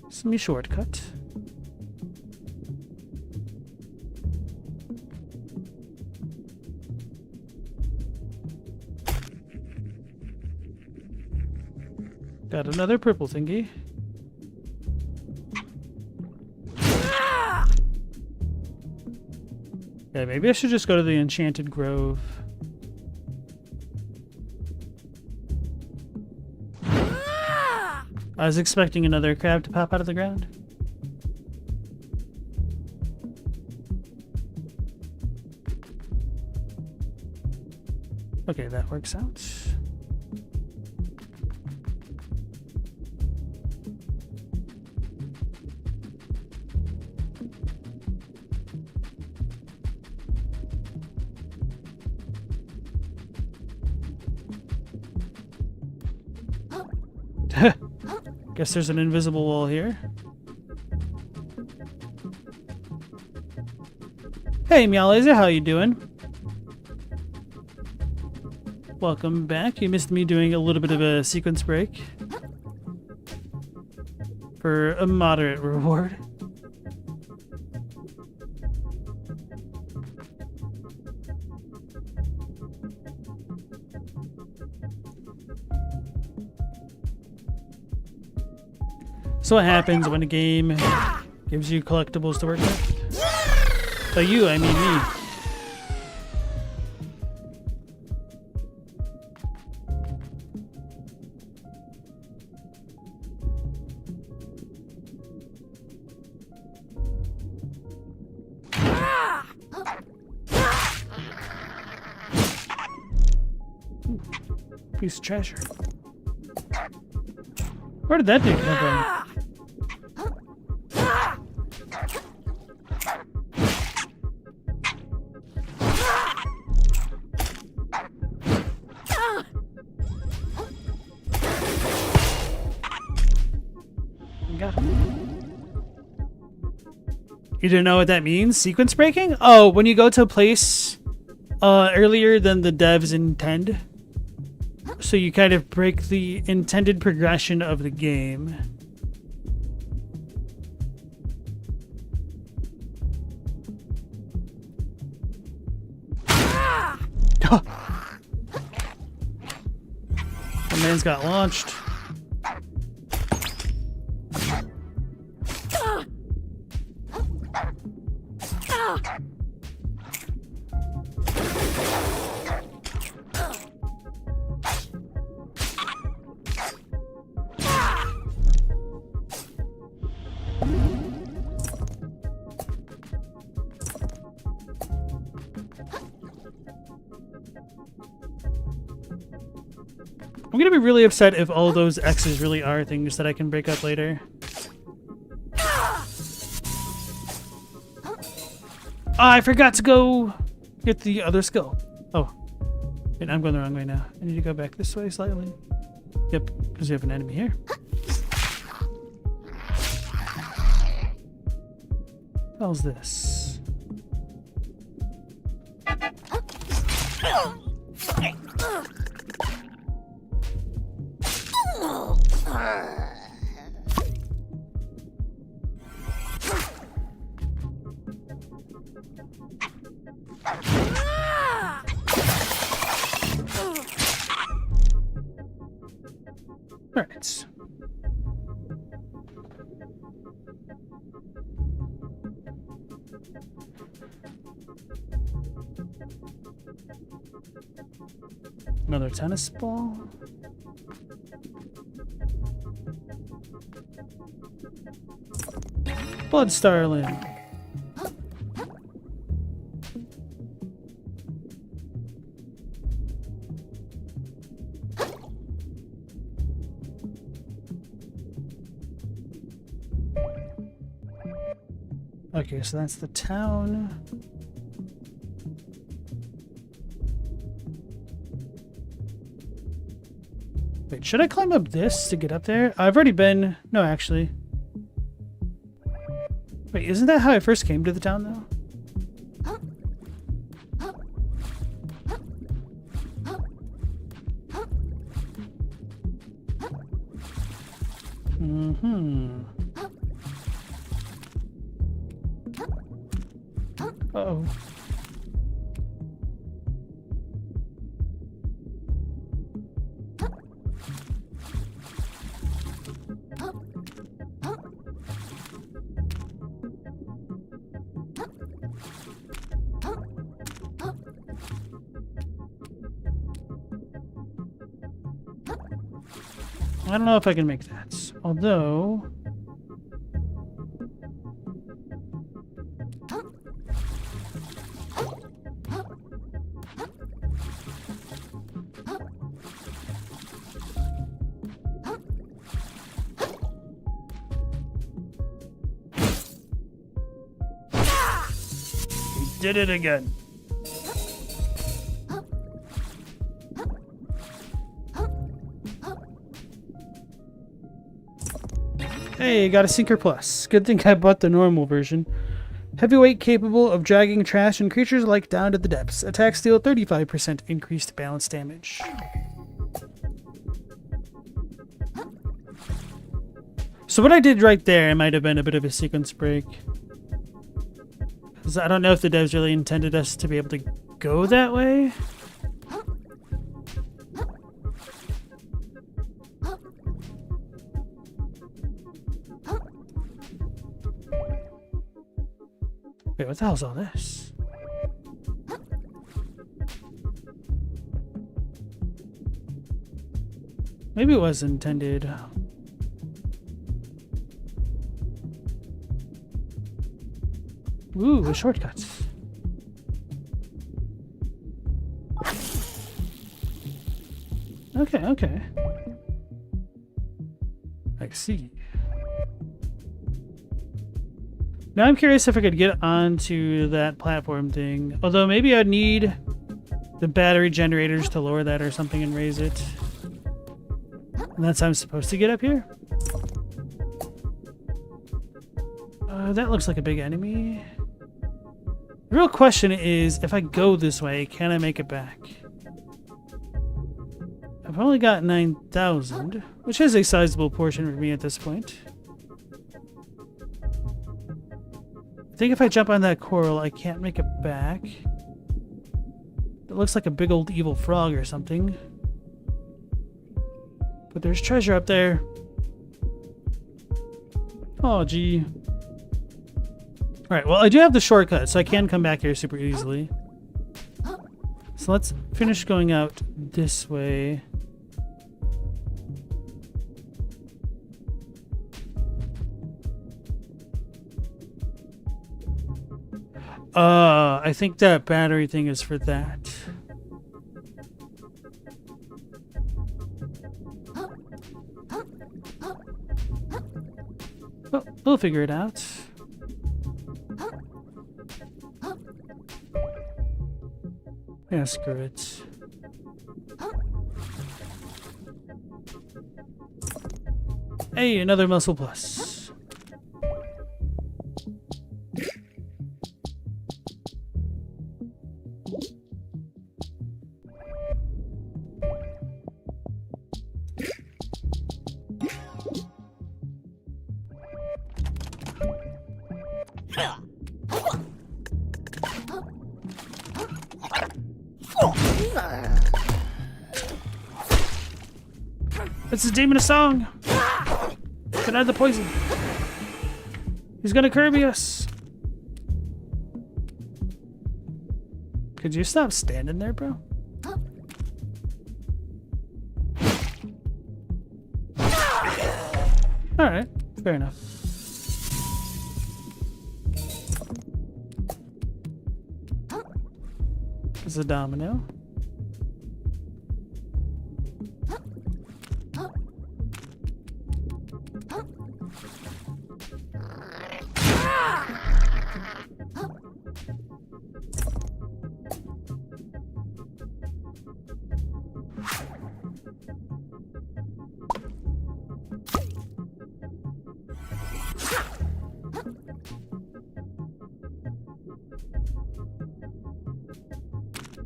A: Some shortcut. Got another purple thingy. Yeah, maybe I should just go to the Enchanted Grove. I was expecting another crab to pop out of the ground. Okay, that works out. Guess there's an invisible wall here. Hey, Meowlaser, how you doing? Welcome back. You missed me doing a little bit of a sequence break for a moderate reward. So what happens when a game gives you collectibles to work with? By you, I mean me. Piece of treasure. Where did that thing come from? Got him. You didn't know what that means? Sequence breaking? Oh, when you go to a place earlier than the devs intend. So you kind of break the intended progression of the game. The man's got launched. I'm gonna be really upset if all those X's really are things that I can break up later. I forgot to go get the other skill. Oh. Wait, I'm going the wrong way now. I need to go back this way slightly. Yep, because we have an enemy here. What the hell's this? Alright. Another tennis ball. Blood Starling. Okay, so that's the town. Wait, should I climb up this to get up there? I've already been... No, actually. Wait, isn't that how I first came to the town, though? Mm-hmm. Uh-oh. I don't know if I can make that. Although... Did it again. Hey, got a Sinker Plus. Good thing I bought the normal version. Heavyweight capable of dragging trash and creatures alike down to the depths. Attacks deal 35% increased balance damage. So what I did right there might have been a bit of a sequence break. I don't know if the devs really intended us to be able to go that way. Wait, what the hell's all this? Maybe it was intended. Ooh, shortcuts. Okay, okay. I see. Now I'm curious if I could get onto that platform thing. Although maybe I'd need the battery generators to lower that or something and raise it. And that's how I'm supposed to get up here? That looks like a big enemy. The real question is, if I go this way, can I make it back? I've only got 9,000, which is a sizable portion for me at this point. I think if I jump on that coral, I can't make it back. It looks like a big old evil frog or something. But there's treasure up there. Oh, gee. Alright, well, I do have the shortcut, so I can come back here super easily. So let's finish going out this way. I think that battery thing is for that. Well, we'll figure it out. Yeah, screw it. Hey, another muscle plus. It's a demon of song. Can add the poison. He's gonna Kirby us. Could you stop standing there, bro? Alright, fair enough. It's a domino.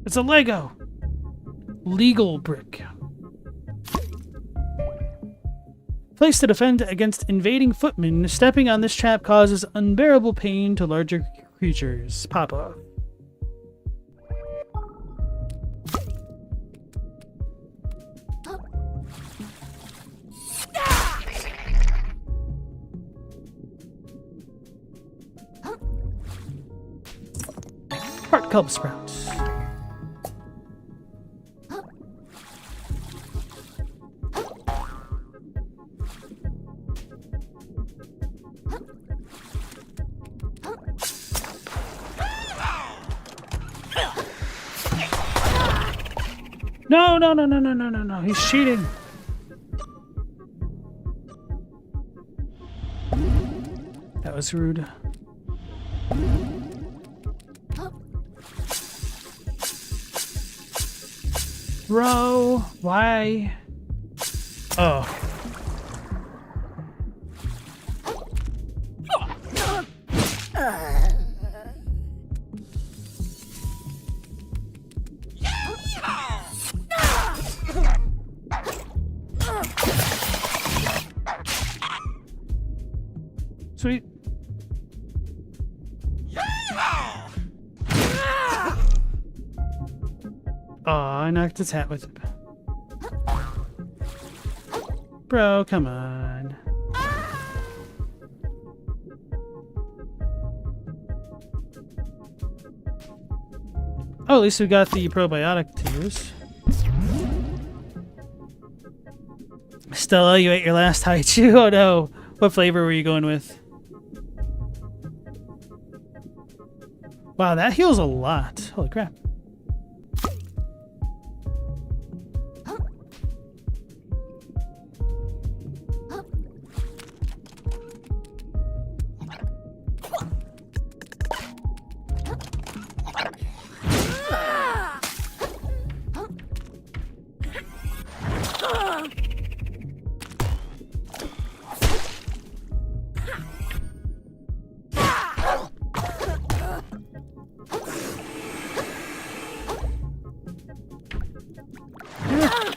A: It's a Lego! Legal brick. Placed to defend against invading footmen, stepping on this trap causes unbearable pain to larger creatures. Papa. Heart Cub Sprout. No, no, no, no, no, no, no, no. He's cheating. That was rude. Bro, why? Oh. Sweet. Oh, I knocked his hat with it. Bro, come on. Oh, at least we got the probiotic to use. Stella, you ate your last Haichu? Oh no. What flavor were you going with? Wow, that heals a lot. Holy crap.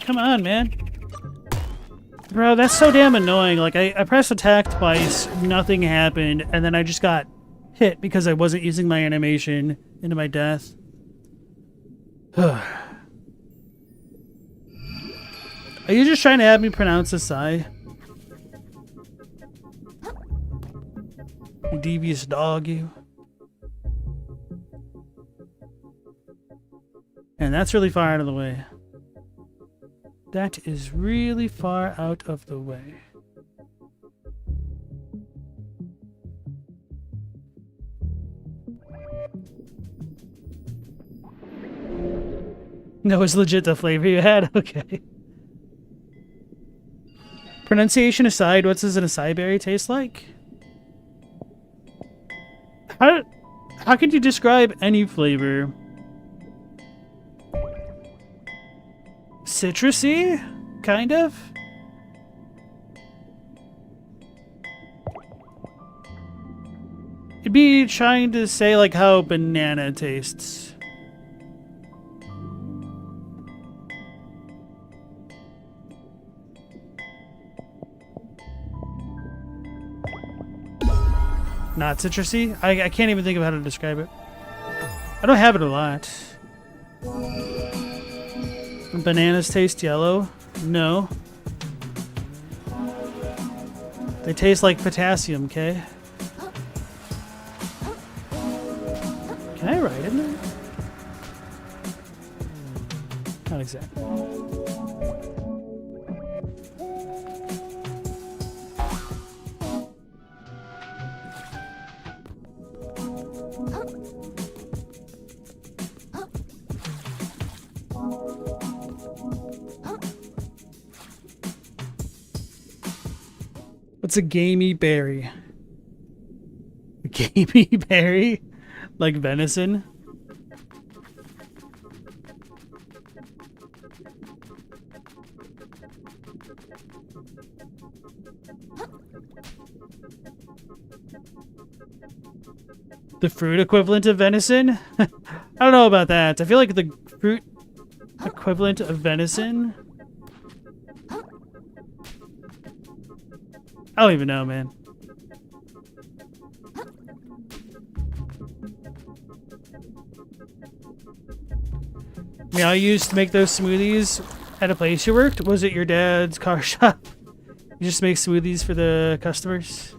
A: Come on, man. Bro, that's so damn annoying. Like, I pressed attack twice, nothing happened, and then I just got hit because I wasn't using my animation into my death. Are you just trying to have me pronounce a sigh? You devious dog, you. And that's really far out of the way. That is really far out of the way. No, it's legit the flavor you had? Okay. Pronunciation aside, what does an acai berry taste like? How could you describe any flavor? Citrusy? Kind of? It'd be trying to say like how banana tastes. Not citrusy? I can't even think of how to describe it. I don't have it a lot. Bananas taste yellow? No. They taste like potassium, okay? Can I write in there? Not exactly. What's a gamey berry? A gamey berry? Like venison? The fruit equivalent of venison? I don't know about that. I feel like the fruit equivalent of venison? I don't even know, man. Yeah, I used to make those smoothies at a place you worked. Was it your dad's car shop? You just make smoothies for the customers?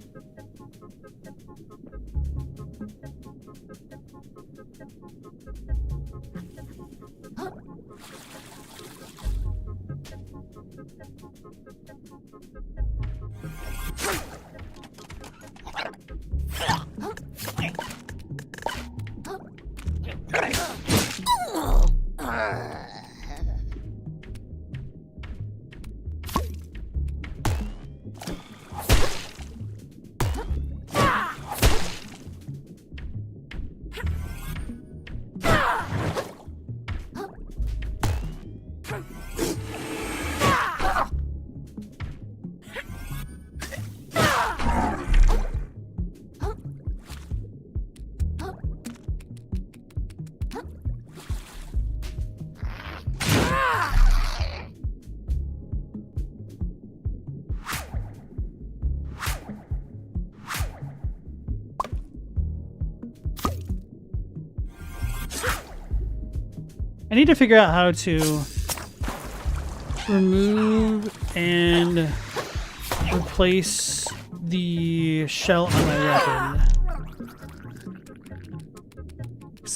A: I need to figure out how to remove and replace the shell on my weapon.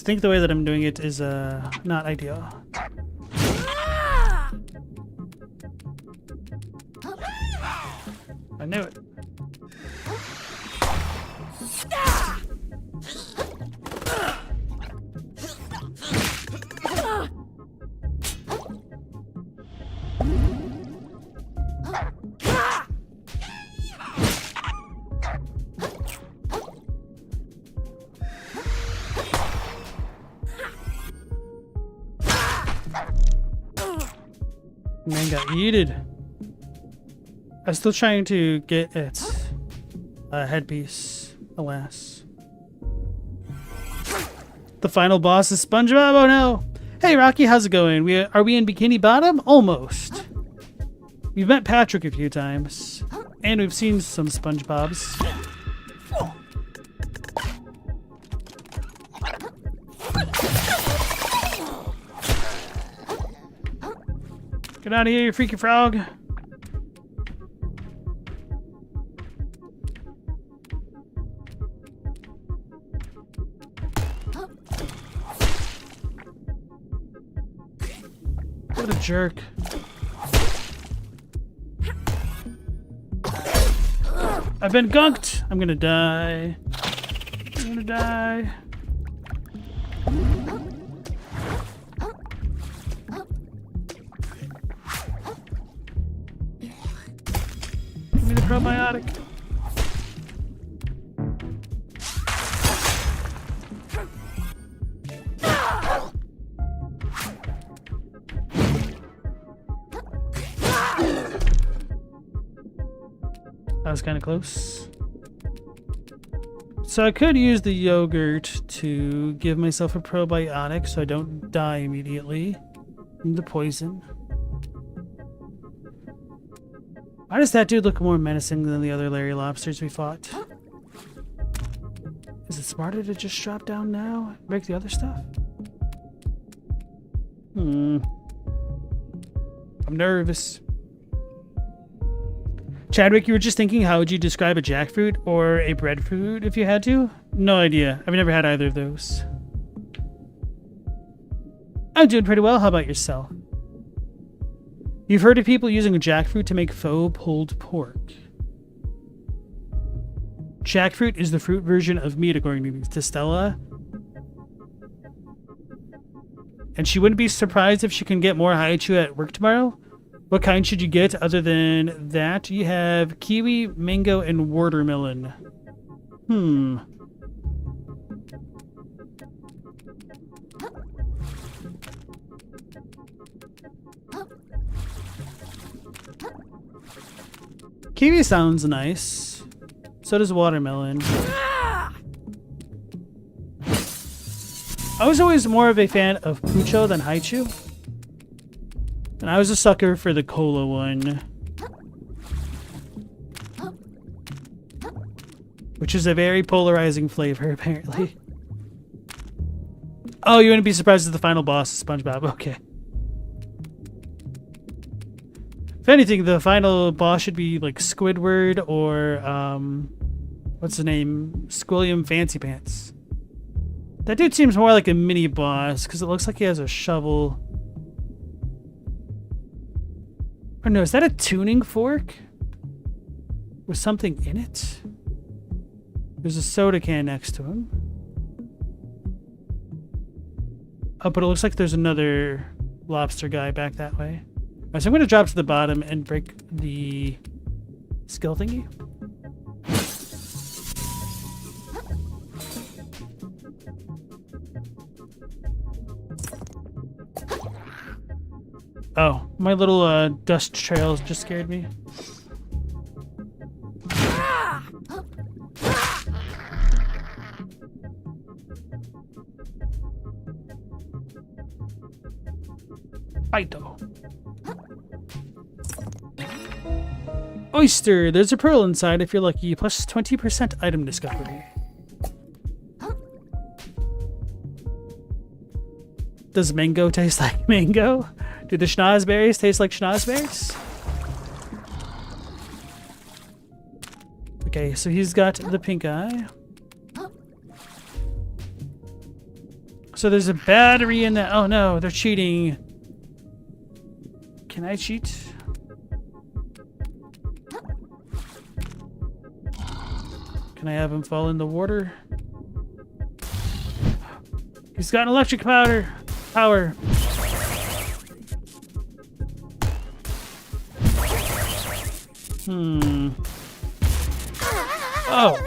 A: think the way that I'm doing it is not ideal. I knew it. Man got yeeted. I'm still trying to get it. A headpiece, alas. The final boss is SpongeBob. Oh no! Hey Rocky, how's it going? Are we in Bikini Bottom? Almost. We've met Patrick a few times, and we've seen some SpongeBobs. Get out of here, you freaky frog! What a jerk. I've been gunked! I'm gonna die. I'm gonna die. Give me the probiotic. That was kind of close. So I could use the yogurt to give myself a probiotic so I don't die immediately from the poison. Why does that dude look more menacing than the other Larry Lobsters we fought? Is it smarter to just drop down now and break the other stuff? I'm nervous. Chadwick, you were just thinking, how would you describe a jackfruit or a breadfruit if you had to? No idea. I've never had either of those. I'm doing pretty well. How about yourself? You've heard of people using a jackfruit to make faux pulled pork. Jackfruit is the fruit version of meat, according to Stella. And she wouldn't be surprised if she can get more haichu at work tomorrow. What kind should you get other than that? You have kiwi, mango, and watermelon. Kiwi sounds nice. So does watermelon. I was always more of a fan of Pucho than Haichu. And I was a sucker for the cola one. Which is a very polarizing flavor, apparently. Oh, you wouldn't be surprised at the final boss is SpongeBob. Okay. If anything, the final boss should be like Squidward or, what's his name? Squilliam Fancy Pants. That dude seems more like a mini boss because it looks like he has a shovel. Or no, is that a tuning fork? With something in it? There's a soda can next to him. Oh, but it looks like there's another lobster guy back that way. Alright, so I'm going to drop to the bottom and break the skill thingy. Oh, my little dust trails just scared me. Fighto. Oyster, there's a pearl inside if you're lucky, plus 20% item discovery. Does mango taste like mango? Do the schnozberries taste like schnozberries? Okay, so he's got the pink eye. So So there's a battery in that. Oh no, they're cheating. Can I cheat? Can I have him fall in the water? He's got an electric power. Oh.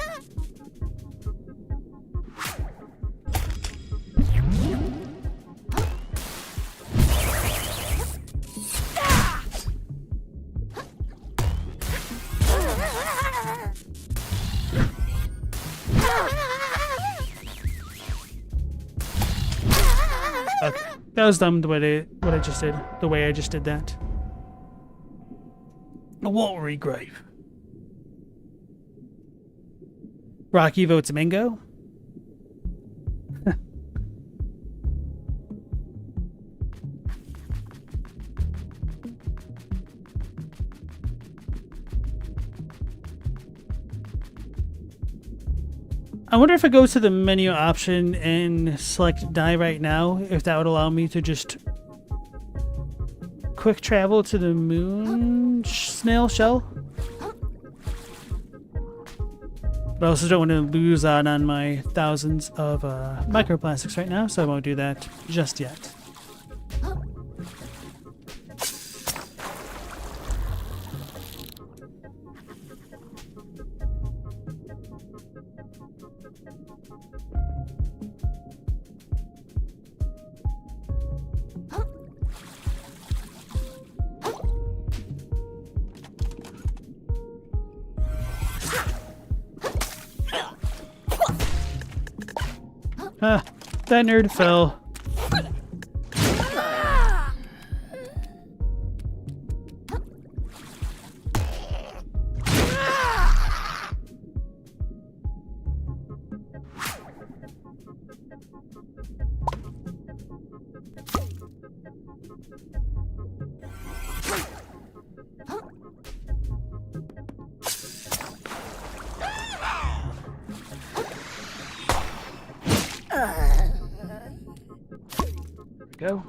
A: Okay. That was dumb the way what I just did. The way I just did that. A watery grave. Rocky votes Mingo. I wonder if I go to the menu option and select die right now, if that would allow me to just quick travel to the moon snail shell. But I also don't want to lose out on my thousands of microplastics right now, so I won't do that just yet. Ah, that nerd fell. Go.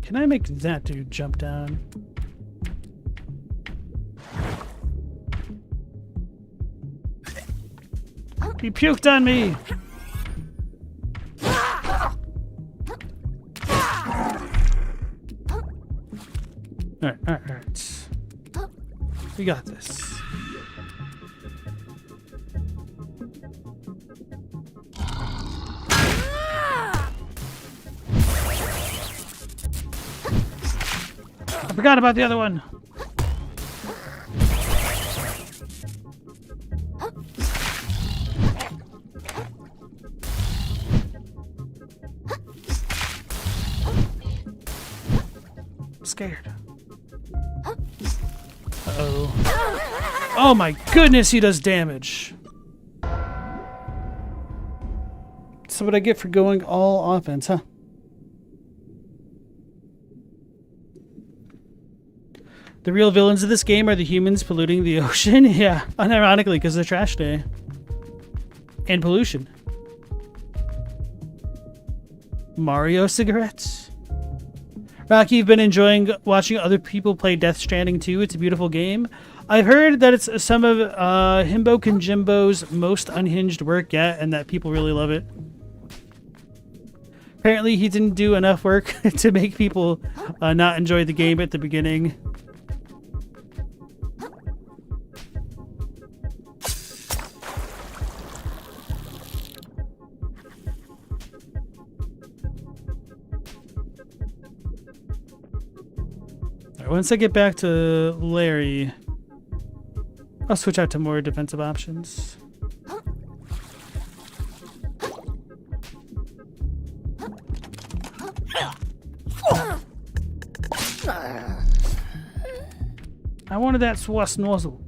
A: Can I make that dude jump down? He puked on me! Alright. We got this. I forgot about the other one. I'm scared. Uh-oh. Oh my goodness, he does damage. That's what I get for going all offense, huh? The real villains of this game are the humans polluting the ocean. Yeah, unironically, because they're trash day. And pollution. Mario cigarettes. Rocky, you've been enjoying watching other people play Death Stranding 2. It's a beautiful game. I've heard that it's some of Himbo Kojimbo's most unhinged work yet, and that people really love it. Apparently, he didn't do enough work to make people not enjoy the game at the beginning. once I get back to Larry, I'll switch out to more defensive options. I wanted that swass nozzle.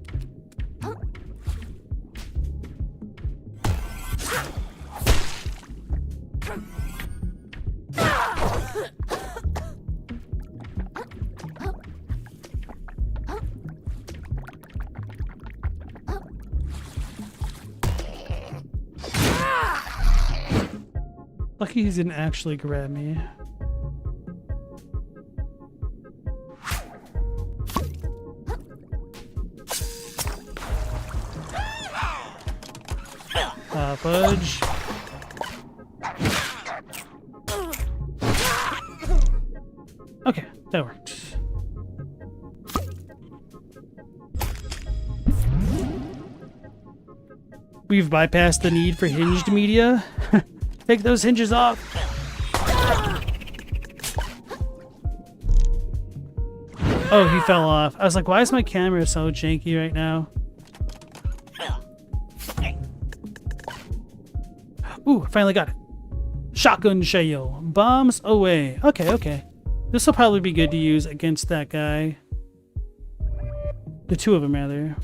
A: Lucky he didn't actually grab me. Fudge. Okay, that worked. We've bypassed the need for hinged media. Take those hinges off. Oh, he fell off. I was like, why is my camera so janky right now? Ooh, finally got it. Shotgun shell. Bombs away. Okay, okay. This will probably be good to use against that guy. The two of them, rather.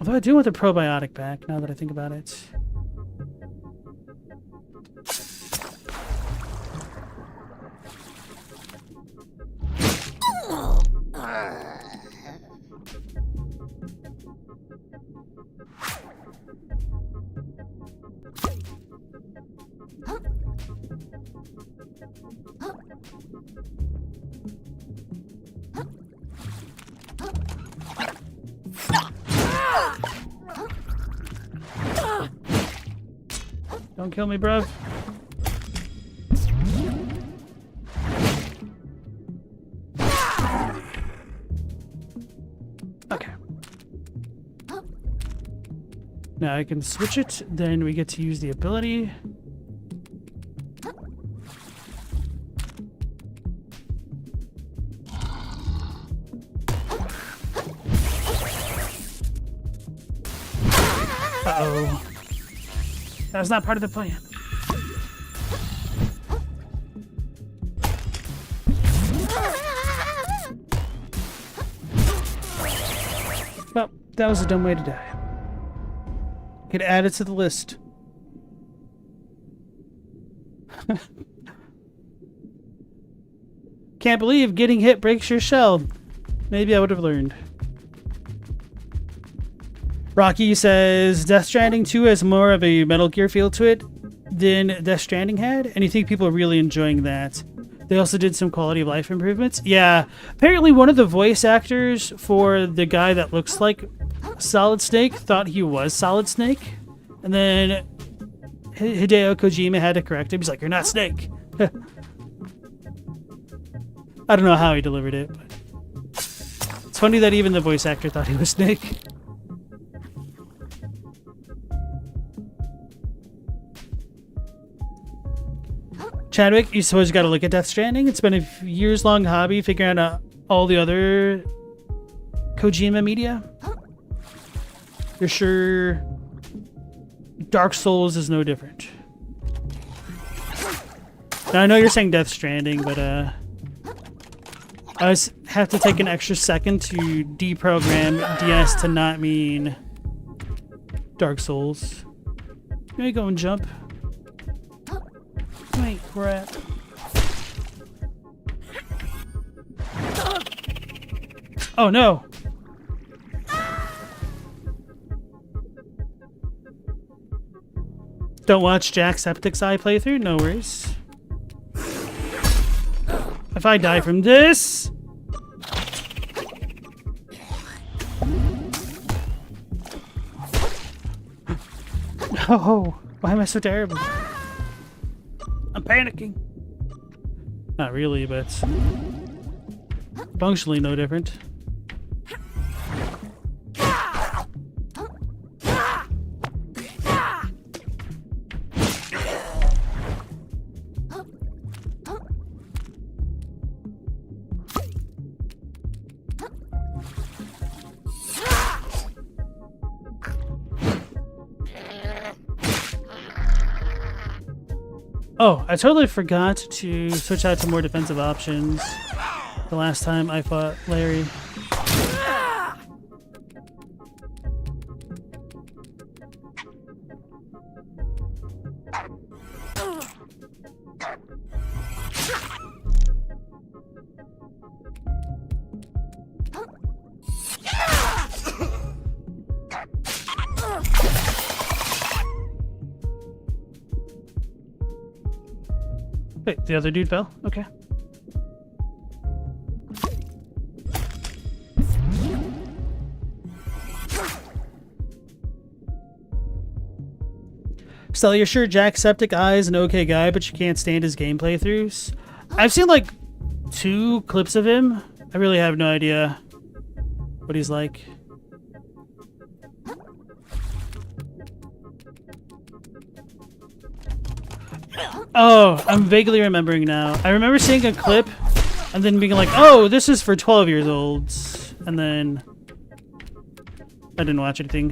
A: Although I do want the probiotic back, now that I think about it. Don't kill me, bruv. Okay. Now I can switch it, then we get to use the ability. Uh-oh. That was not part of the plan. Well, that was a dumb way to die. Could add it to the list. Can't believe getting hit breaks your shell. Maybe I would have learned. Rocky says Death Stranding 2 has more of a Metal Gear feel to it than Death Stranding had, and you think people are really enjoying that. They also did some quality of life improvements. Yeah, apparently one of the voice actors for the guy that looks like Solid Snake thought he was Solid Snake, and then Hideo Kojima had to correct him. He's like, "You're not Snake." I don't know how he delivered it, but it's funny that even the voice actor thought he was Snake. Chadwick, you suppose you gotta look at Death Stranding? It's been a years-long hobby figuring out all the other Kojima media. You're sure Dark Souls is no different? Now, I know you're saying Death Stranding, but I have to take an extra second to deprogram DS to not mean Dark Souls. Let me go and jump. Wait, crap. Oh no! Don't watch Jacksepticeye's eye playthrough? No worries. If I die from this... Oh, why am I so terrible? I'm panicking. Not really, but functionally no different. Oh, I totally forgot to switch out to more defensive options the last time I fought Larry. Wait, the other dude fell? Okay. Stella, you're sure Jacksepticeye is an okay guy, but you can't stand his game playthroughs? I've seen like 2 clips of him. I really have no idea what he's like. Oh, I'm vaguely remembering now. I remember seeing a clip and then being like, oh, this is for 12-year-olds. And then I didn't watch anything.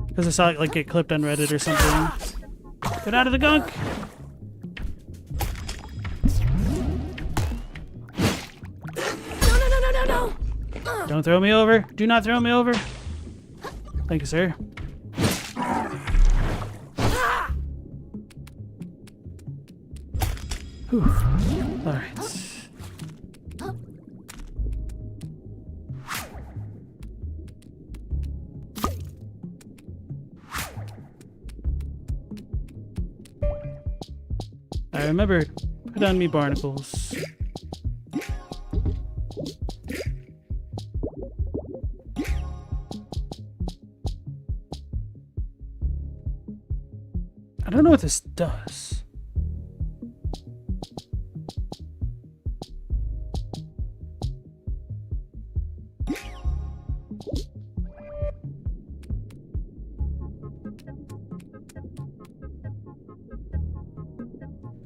A: Because I saw it like get clipped on Reddit or something. Get out of the gunk! No. Don't throw me over. Do not throw me over. Thank you, sir. Whew. All right. I remember, put on me barnacles. I don't know what this does.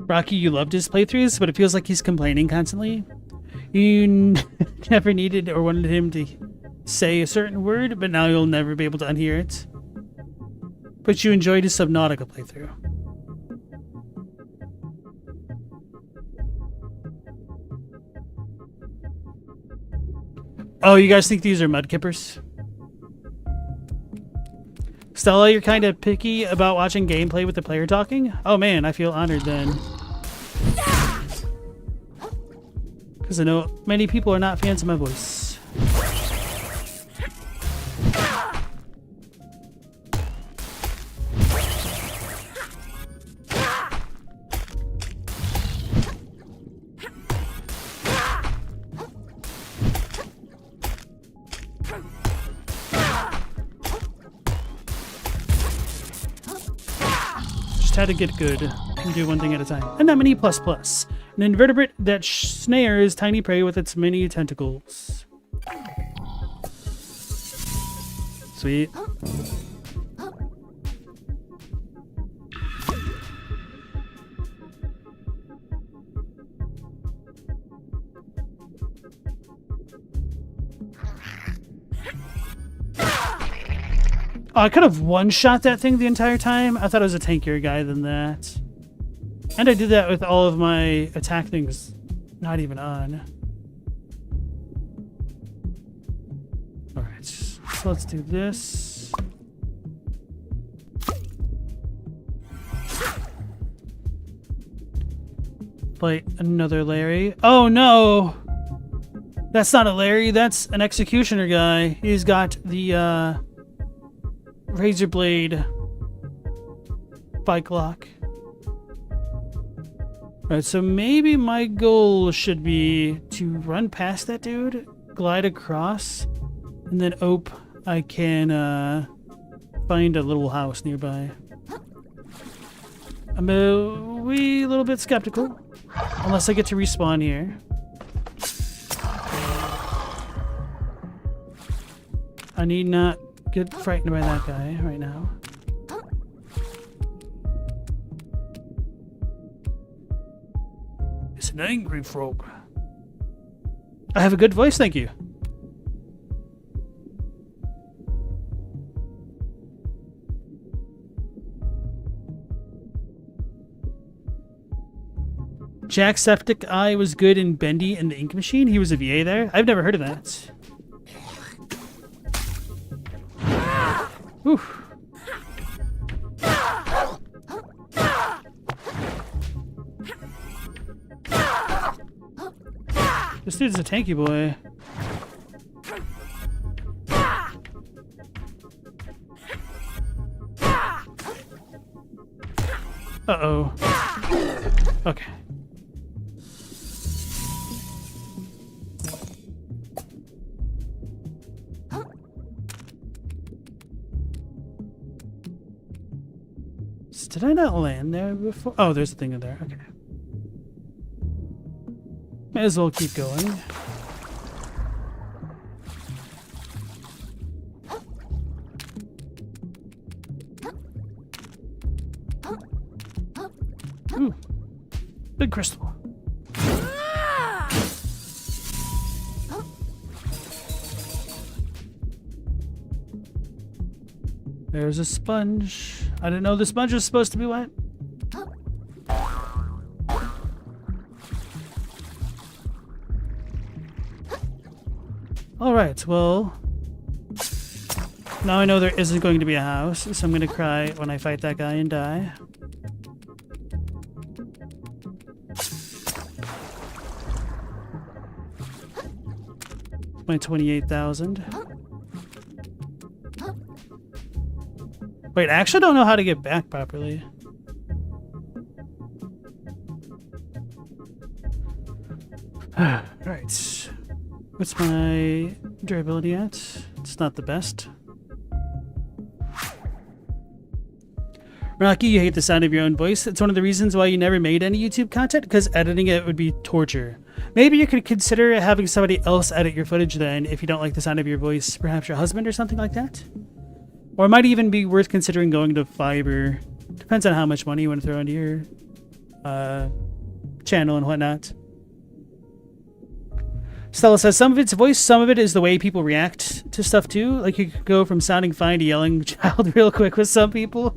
A: Rocky, you loved his playthroughs, but it feels like he's complaining constantly. You never needed or wanted him to say a certain word, but now you'll never be able to unhear it. But you enjoyed his Subnautica playthrough. Oh, you guys think these are mudkippers? Stella, you're kind of picky about watching gameplay with the player talking? Oh man, I feel honored then. Because I know many people are not fans of my voice. Just had to get good and do one thing at a time. Anemone plus plus. An invertebrate that snares tiny prey with its many tentacles. Sweet. Oh, I could have one-shot that thing the entire time. I thought it was a tankier guy than that. And I did that with all of my attack things not even on. Alright, so let's do this. Fight another Larry. Oh no! That's not a Larry, that's an executioner guy. He's got the razor blade bike lock. Alright, so maybe my goal should be to run past that dude, glide across, and then hope I can find a little house nearby. I'm a wee little bit skeptical, unless I get to respawn here. I need not get frightened by that guy right now. It's an angry frog. I have a good voice, thank you. Jacksepticeye was good in Bendy and the Ink Machine. He was a VA there. I've never heard of that. Whew. This dude's a tanky boy. Uh-oh. Okay. Did I not land there before? Oh, there's a thing in there. Okay. May as well keep going. Ooh. Big crystal. There's a sponge. I didn't know the sponge was supposed to be wet. Alright, well... now I know there isn't going to be a house, so I'm going to cry when I fight that guy and die. My 28,000. Wait, I actually don't know how to get back properly. Right. What's my durability at? It's not the best. Rocky, you hate the sound of your own voice. It's one of the reasons why you never made any YouTube content, because editing it would be torture. Maybe you could consider having somebody else edit your footage then, if you don't like the sound of your voice. Perhaps your husband or something like that? Or it might even be worth considering going to fiber. Depends on how much money you want to throw into your channel and whatnot. Stella says, some of it's voice, some of it is the way people react to stuff too. Like you could go from sounding fine to yelling child real quick with some people.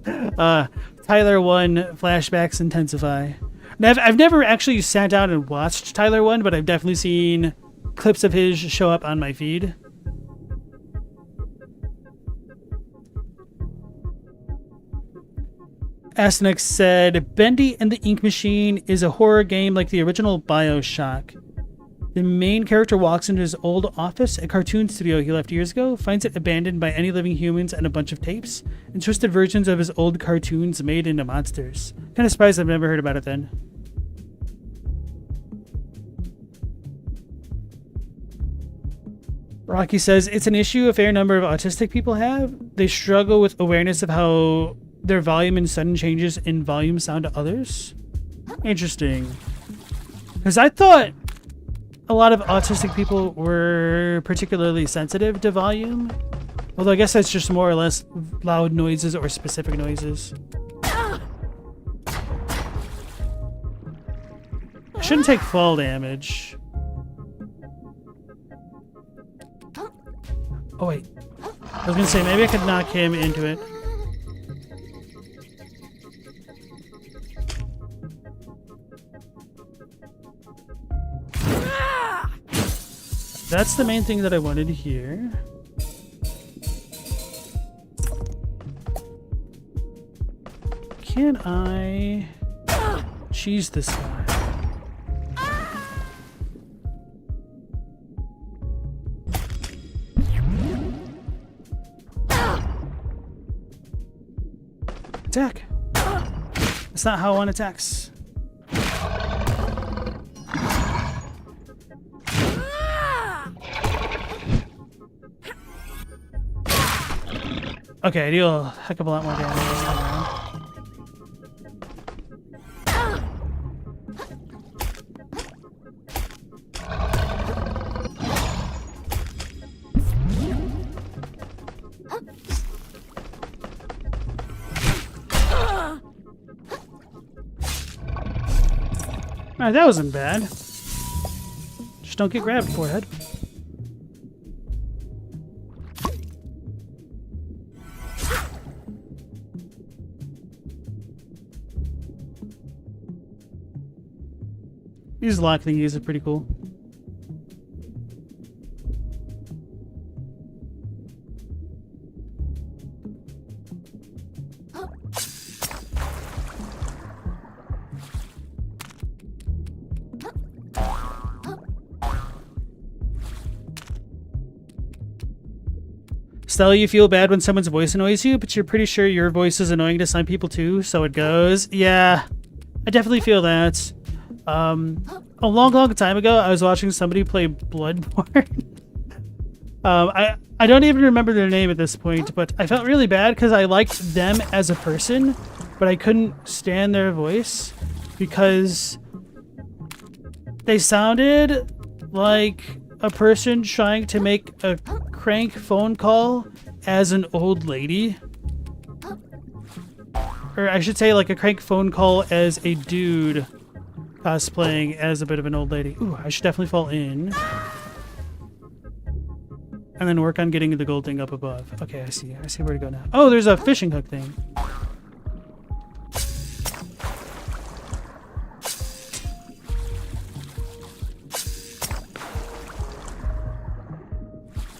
A: Tyler 1 flashbacks intensify. Now, I've never actually sat down and watched Tyler 1, but I've definitely seen clips of his show up on my feed. Astanex said, Bendy and the Ink Machine is a horror game like the original BioShock. The main character walks into his old office, a cartoon studio he left years ago, finds it abandoned by any living humans and a bunch of tapes, and twisted versions of his old cartoons made into monsters. Kind of surprised I've never heard about it then. Rocky says, it's an issue a fair number of autistic people have. They struggle with awareness of how their volume and sudden changes in volume sound to others. Interesting. Because I thought a lot of autistic people were particularly sensitive to volume. Although I guess that's just more or less loud noises or specific noises. I shouldn't take fall damage. Oh wait. I was gonna say, maybe I could knock him into it. That's the main thing that I wanted to hear. Can I cheese this guy? Attack! That's not how one attacks. Okay, I deal a heck of a lot more damage this time around. Alright, that wasn't bad. Just don't get grabbed, forehead. These lock thingies are pretty cool. Stella, you feel bad when someone's voice annoys you, but you're pretty sure your voice is annoying to some people too, so it goes. Yeah, I definitely feel that. A long time ago, I was watching somebody play Bloodborne. I don't even remember their name at this point, but I felt really bad because I liked them as a person, but I couldn't stand their voice because they sounded like a person trying to make a crank phone call as an old lady. Or I should say like a crank phone call as a dude cosplaying as a bit of an old lady. Ooh, I should definitely fall in. And then work on getting the gold thing up above. Okay, I see where to go now. Oh, there's a fishing hook thing.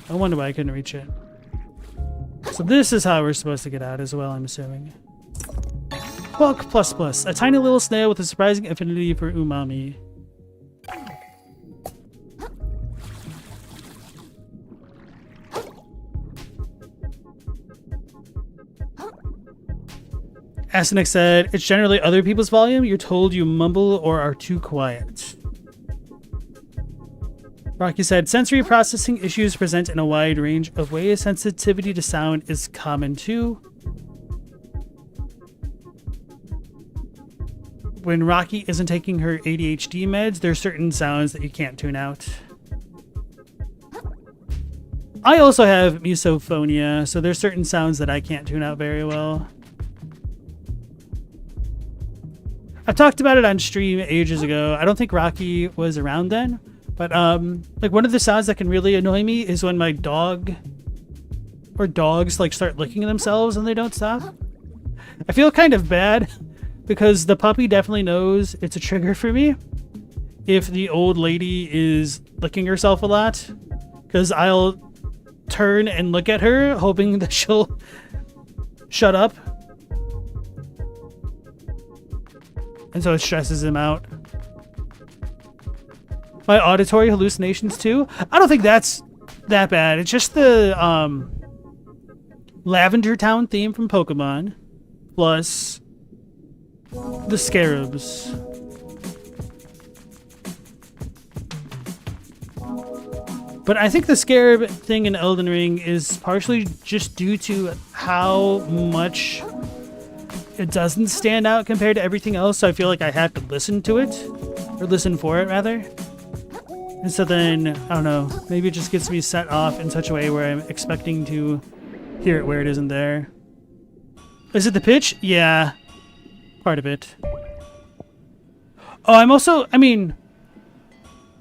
A: I wonder why I couldn't reach it. So this is how we're supposed to get out as well, I'm assuming. Bulk plus plus. A tiny little snail with a surprising affinity for umami. Asenik said, it's generally other people's volume. You're told you mumble or are too quiet. Rocky said, sensory processing issues present in a wide range of ways. Sensitivity to sound is common too. When Rocky isn't taking her ADHD meds, there are certain sounds that you can't tune out. I also have misophonia, so there's certain sounds that I can't tune out very well. I've talked about it on stream ages ago. I don't think Rocky was around then. But, like, one of the sounds that can really annoy me is when my dog or dogs, like, start licking themselves and they don't stop. I feel kind of bad because the puppy definitely knows it's a trigger for me if the old lady is licking herself a lot. Because I'll turn and look at her hoping that she'll shut up. And so it stresses him out. My auditory hallucinations too? I don't think that's that bad. It's just the Lavender Town theme from Pokemon plus the scarabs. But I think the scarab thing in Elden Ring is partially just due to how much it doesn't stand out compared to everything else, so I feel like I have to listen to it, or listen for it rather. And so then, I don't know, maybe it just gets me set off in such a way where I'm expecting to hear it where it isn't there. Is it the pitch? Yeah, part of it. Oh, I'm also, I mean,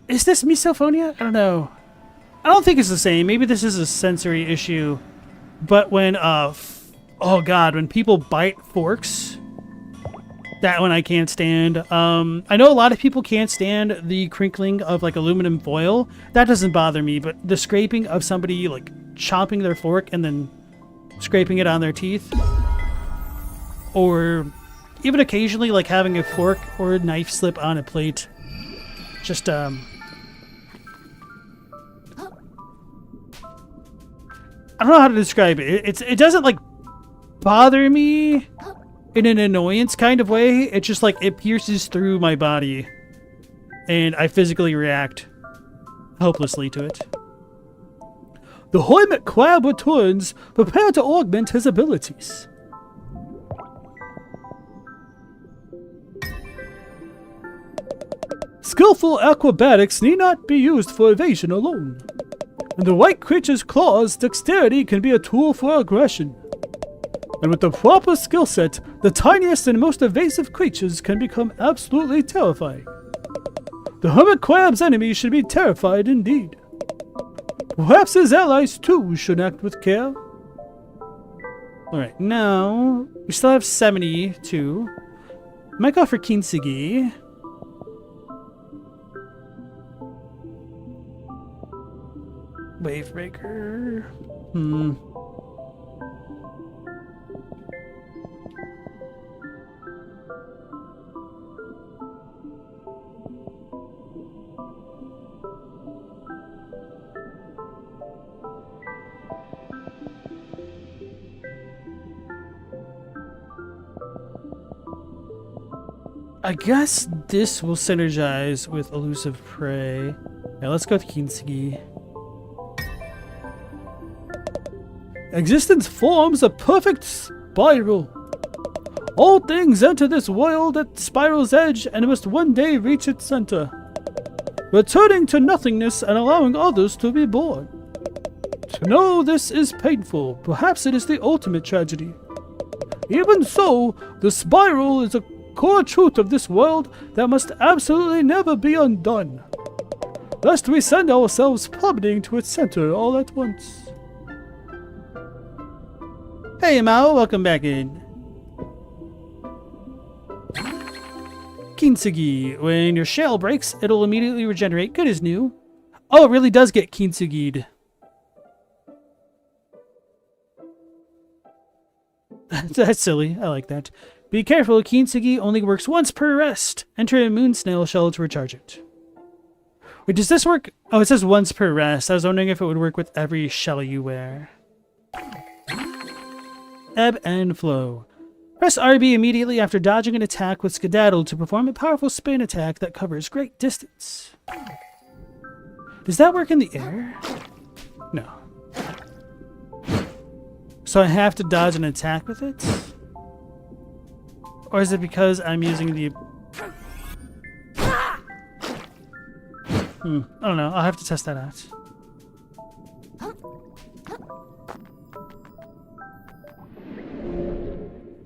A: is this misophonia? I don't know. I don't think it's the same. Maybe this is a sensory issue. But when, oh god, when people bite forks, that one I can't stand. I know a lot of people can't stand the crinkling of like aluminum foil. That doesn't bother me, but the scraping of somebody like chomping their fork and then scraping it on their teeth, or even occasionally like having a fork or a knife slip on a plate, just I don't know how to describe it. It doesn't like bother me in an annoyance kind of way. It's just like it pierces through my body and I physically react hopelessly to it. The hermit crab returns, prepare to augment his abilities. Skillful acrobatics need not be used for evasion alone. In the right creature's claws, dexterity can be a tool for aggression. And with the proper skill set, the tiniest and most evasive creatures can become absolutely terrifying. The hermit crab's enemies should be terrified indeed. Perhaps his allies too should act with care. Alright, now we still have 72. Might go for Kinsigi. Wavebreaker. I guess this will synergize with Elusive Prey. Yeah, let's go with Kintsugi. Existence forms a perfect spiral. All things enter this world at spiral's edge and must one day reach its center, returning to nothingness and allowing others to be born. To know this is painful. Perhaps it is the ultimate tragedy. Even so, the spiral is a core truth of this world that must absolutely never be undone, lest we send ourselves plummeting to its center all at once. Hey Mao, welcome back in. Kintsugi. When your shell breaks, it'll immediately regenerate. Good as new. Oh, it really does get Kintsugi'd. That's silly. I like that. Be careful, Kintsugi only works once per rest. Enter a moon snail shell to recharge it. Wait, does this work? Oh, it says once per rest. I was wondering if it would work with every shell you wear. Ebb and flow. Press RB immediately after dodging an attack with Skedaddle to perform a powerful spin attack that covers great distance. Does that work in the air? No. So I have to dodge an attack with it? Or is it because I'm using the... I don't know. I'll have to test that out.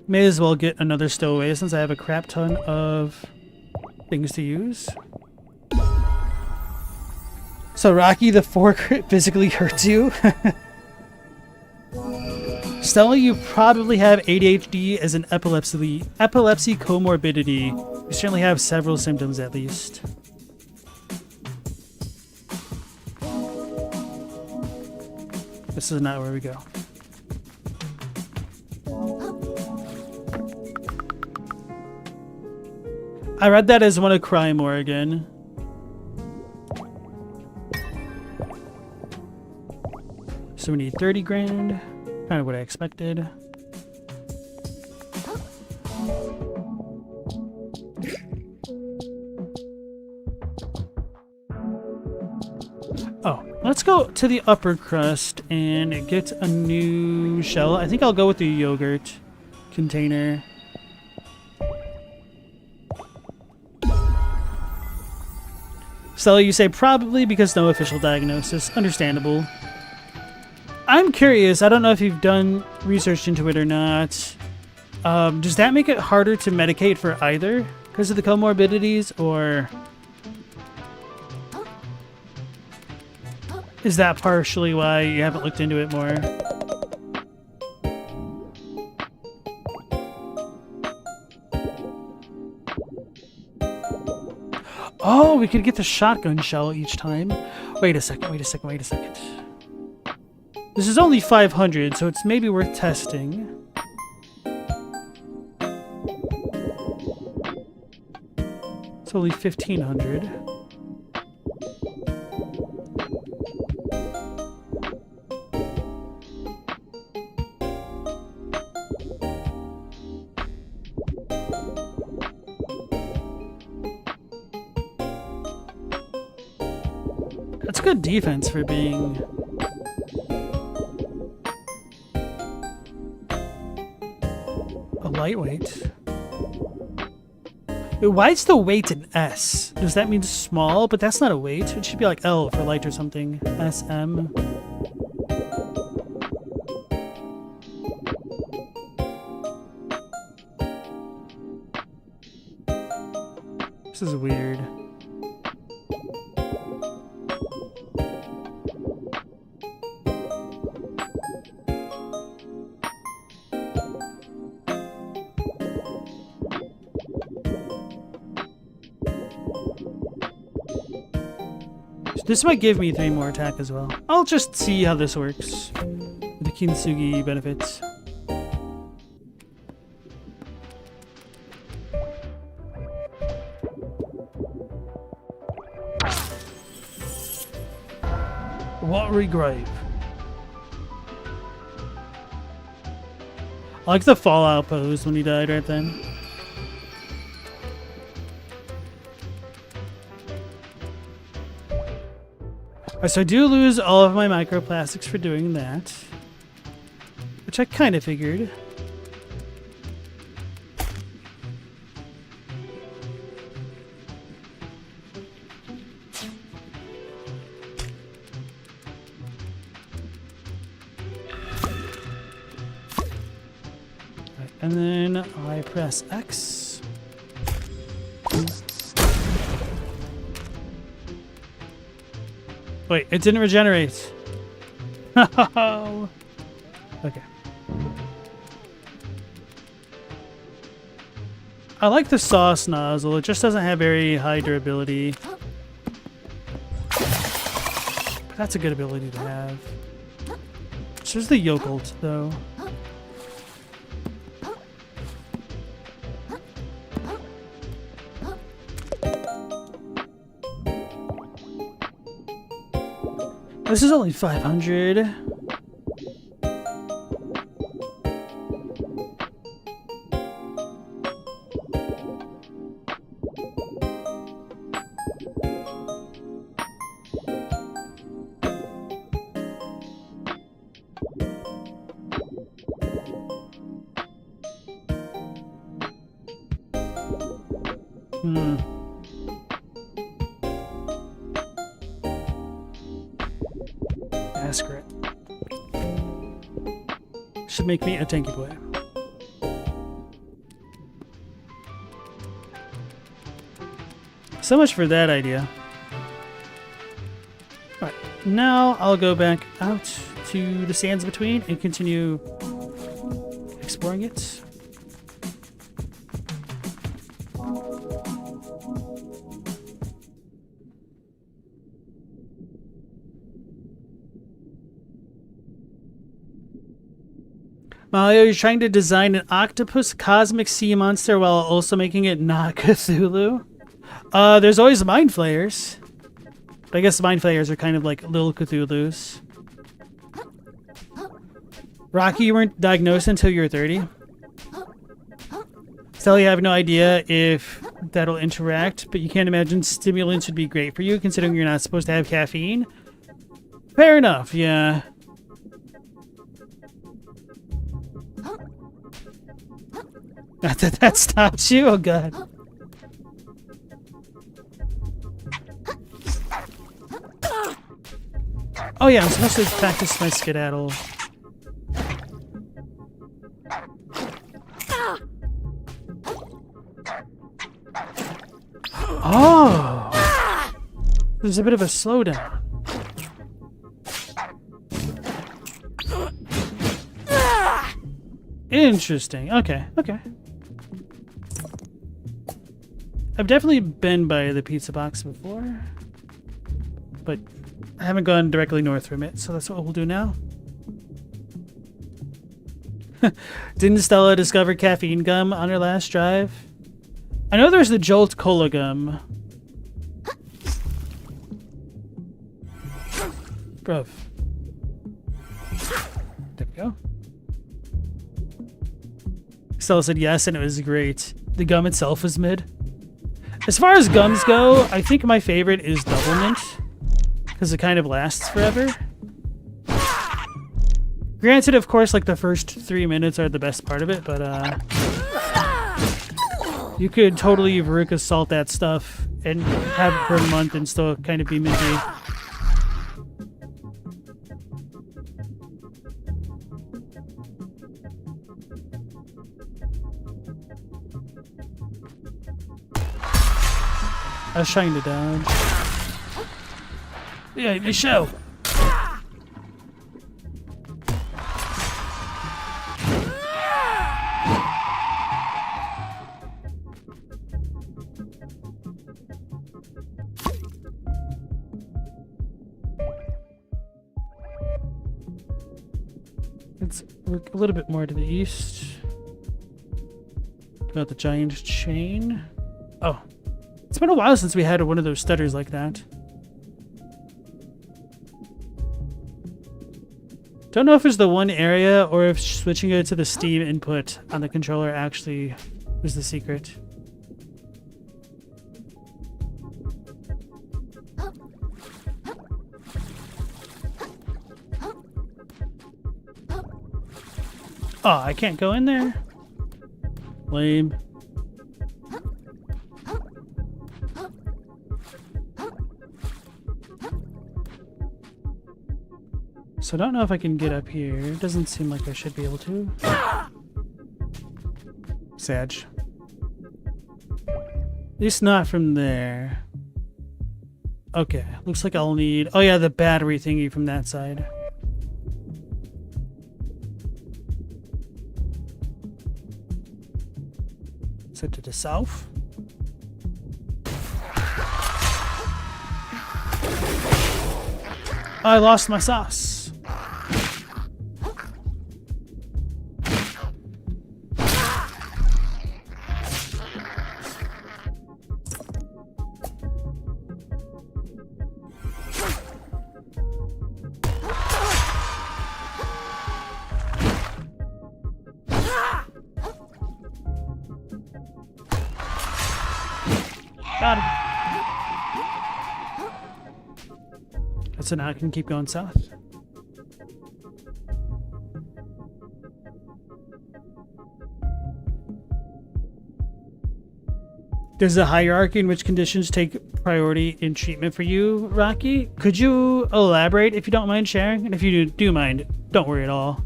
A: May as well get another stowaway since I have a crap ton of things to use. So Rocky, the 4 crit physically hurts you? Stella, you probably have ADHD as an epilepsy comorbidity. You certainly have several symptoms at least. This is not where we go. I read that as want to cry more again. So we need 30 grand. Kind of what I expected. Oh, let's go to the upper crust and get a new shell. I think I'll go with the yogurt container. Stella, you say probably because no official diagnosis. Understandable. I'm curious, I don't know if you've done research into it or not. Does that make it harder to medicate for either because of the comorbidities, or is that partially why you haven't looked into it more? Oh, we could get the shotgun shell each time. Wait a second. This is only 500, so it's maybe worth testing. It's only 1500. That's good defense for being... lightweight. Why is the weight an S? Does that mean small? But that's not a weight. It should be like L for light or something. SM. This is weird. So this might give me 3 more attack as well. I'll just see how this works. The Kintsugi benefits. Watery Grave. I like the fallout pose when he died right then. Alright, so I do lose all of my microplastics for doing that. Which I kind of figured. And then I press X. Wait, it didn't regenerate. Okay. I like the sauce nozzle. It just doesn't have very high durability. But that's a good ability to have. So there's the Yokelt, though. This is only 500. Masquerade. Should make me a tanky boy. So much for that idea. Alright, now I'll go back out to the sands between and continue exploring it. Mario, you're trying to design an octopus cosmic sea monster while also making it not Cthulhu? There's always mind flayers. But I guess mind flayers are kind of like little Cthulhus. Rocky, you weren't diagnosed until you were 30. Still, you have no idea if that'll interact, but you can't imagine stimulants would be great for you considering you're not supposed to have caffeine. Fair enough, yeah. Not that that stops you? Oh god. Oh yeah, I'm supposed to practice my skedaddle. Oh! There's a bit of a slowdown. Interesting. Okay, okay. I've definitely been by the pizza box before, but I haven't gone directly north from it, so that's what we'll do now. Didn't Stella discover caffeine gum on her last drive? I know there's the Jolt Cola gum. Bruv. There we go. Stella said yes, and it was great. The gum itself was mid. As far as gums go, I think my favorite is Double Mint, because it kind of lasts forever. Granted, of course, like the first 3 minutes are the best part of it, but you could totally Veruca salt that stuff and have it for a month and still kind of be minty. I was trying to dodge. Yeah, Michelle. Let's look a little bit more to the east. Got the giant chain. Oh, it's been a while since we had one of those stutters like that. Don't know if it's the one area or if switching it to the Steam input on the controller actually was the secret. Oh, I can't go in there? Lame. So I don't know if I can get up here. It doesn't seem like I should be able to. Sag. At least not from there. Okay, looks like I'll need... Oh yeah, the battery thingy from that side. So to the south. I lost my sauce. Got him. So now I can keep going south. There's a hierarchy in which conditions take priority in treatment for you, Rocky. Could you elaborate if you don't mind sharing? And if you do mind, don't worry at all.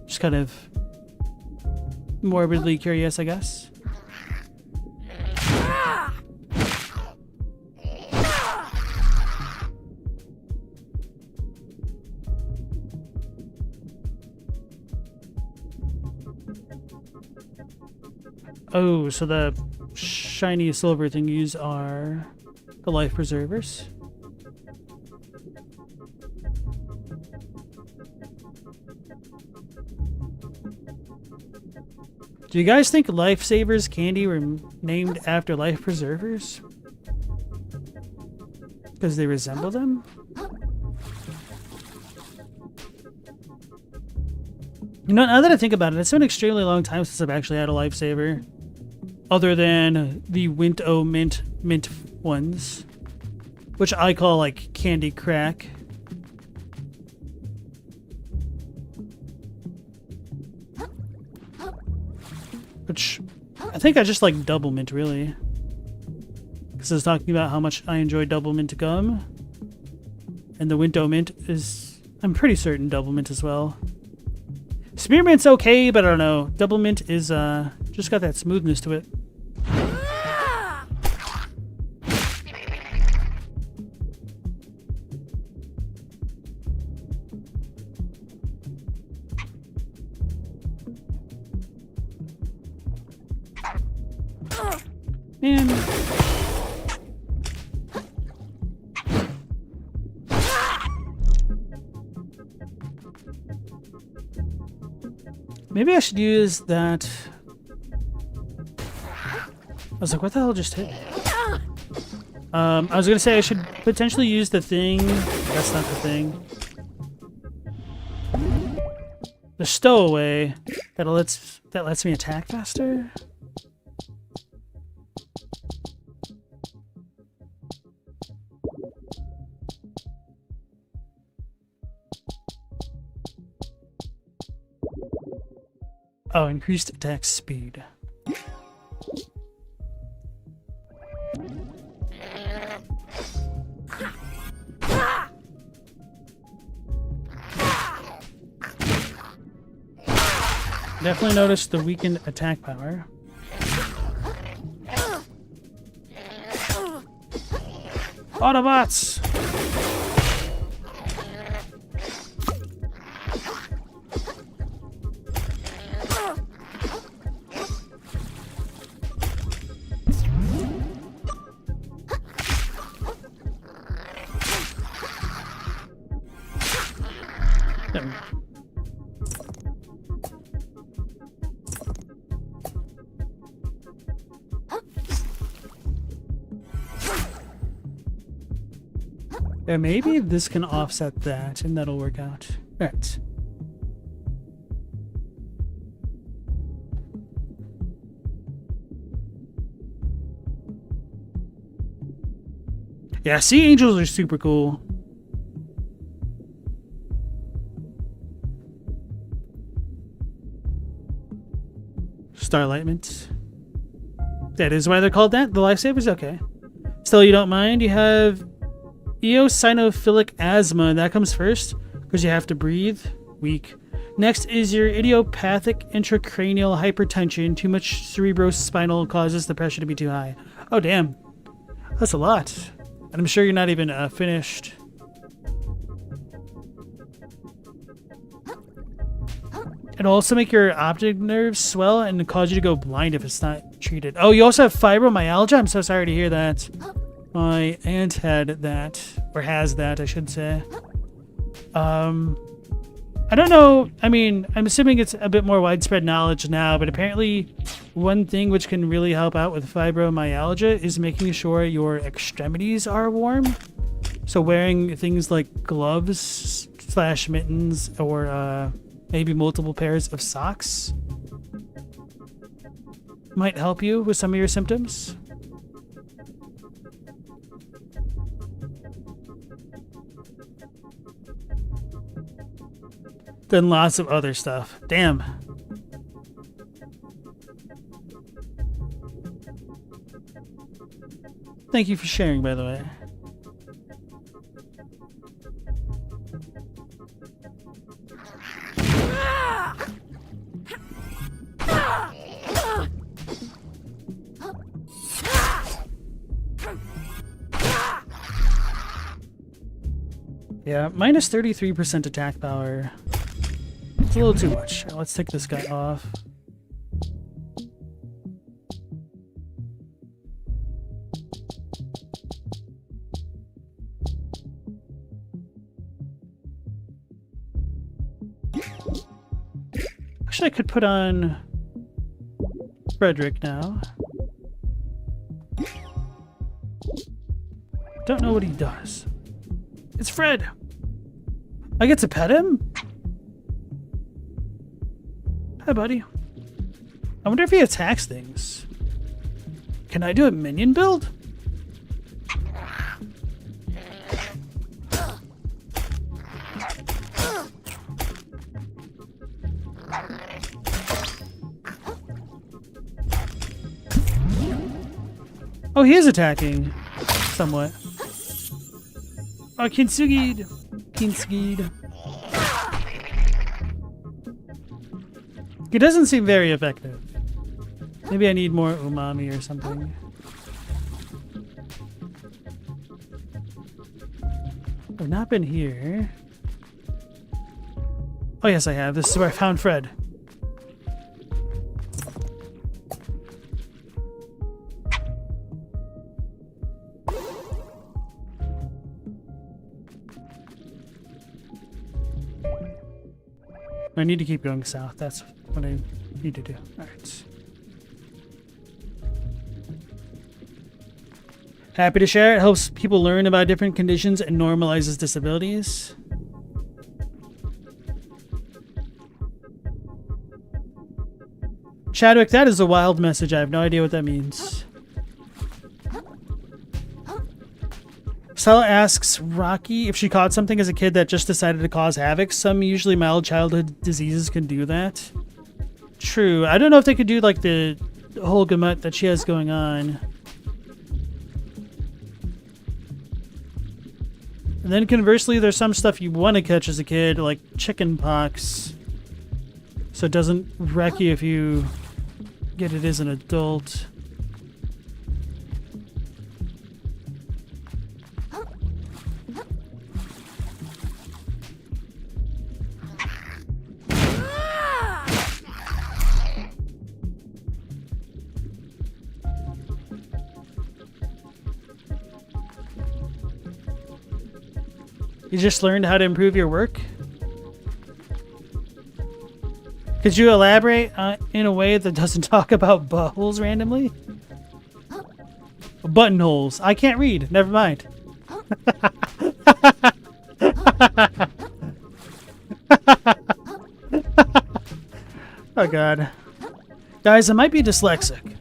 A: Just kind of morbidly curious, I guess. Oh, so the shiny silver thingies are the life preservers. Do you guys think Lifesavers candy were named after life preservers? Because they resemble them? You know, now that I think about it, it's been an extremely long time since I've actually had a lifesaver. Other than the Winto mint ones. Which I call like candy crack. Which I think I just like double mint really. Because I was talking about how much I enjoy double mint gum. And the Winto mint is, I'm pretty certain, double mint as well. Spearmint's okay, but I don't know. Double mint is just got that smoothness to it. Man. Maybe I should use that. I was like, what the hell just hit me? I was gonna say I should potentially use the thing. That's not the thing. The stowaway that lets me attack faster. Oh, increased attack speed. Definitely noticed the weakened attack power. Autobots! Yeah, maybe this can offset that, and that'll work out. Alright. Yeah, sea angels are super cool. Starlightment. That is why they're called that? The lifesavers? Okay. Still, you don't mind? You have eosinophilic asthma. That comes first because you have to breathe. Weak. Next is your idiopathic intracranial hypertension. Too much cerebrospinal causes the pressure to be too high. Oh, damn. That's a lot. And I'm sure you're not even finished. It'll also make your optic nerves swell and cause you to go blind if it's not treated. Oh, you also have fibromyalgia? I'm so sorry to hear that. My aunt had that. Or has that, I should say. I don't know. I mean, I'm assuming it's a bit more widespread knowledge now, but apparently one thing which can really help out with fibromyalgia is making sure your extremities are warm. So wearing things like gloves / mittens or maybe multiple pairs of socks might help you with some of your symptoms. Then lots of other stuff. Damn. Thank you for sharing, by the way. Yeah, minus 33% attack power. It's a little too much. Let's take this guy off. Actually, I could put on Frederick now. Don't know what he does. It's Fred! I get to pet him? Hi, buddy. I wonder if he attacks things. Can I do a minion build? Oh, he is attacking. Somewhat. Oh, Kintsugi'd. Kintsugi'd. It doesn't seem very effective. Maybe I need more umami or something. I've not been here. Oh yes, I have. This is where I found Fred. I need to keep going south. That's what I need to do. Alright. Happy to share. It helps people learn about different conditions and normalizes disabilities. Chadwick, that is a wild message. I have no idea what that means. Stella asks Rocky if she caught something as a kid that just decided to cause havoc. Some usually mild childhood diseases can do that. True. I don't know if they could do like the whole gamut that she has going on. And then conversely, there's some stuff you want to catch as a kid, like chicken pox. So it doesn't wreck you if you get it as an adult. You just learned how to improve your work? Could you elaborate in a way that doesn't talk about buttholes randomly? Buttonholes. I can't read. Never mind. Oh god. Guys, I might be dyslexic.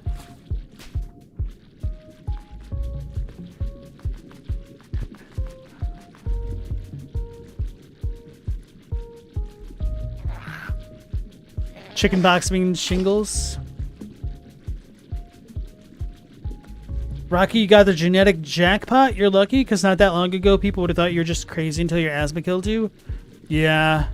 A: Chicken box means shingles. Rocky, you got the genetic jackpot? You're lucky, because not that long ago, people would have thought you were just crazy until your asthma killed you. Yeah.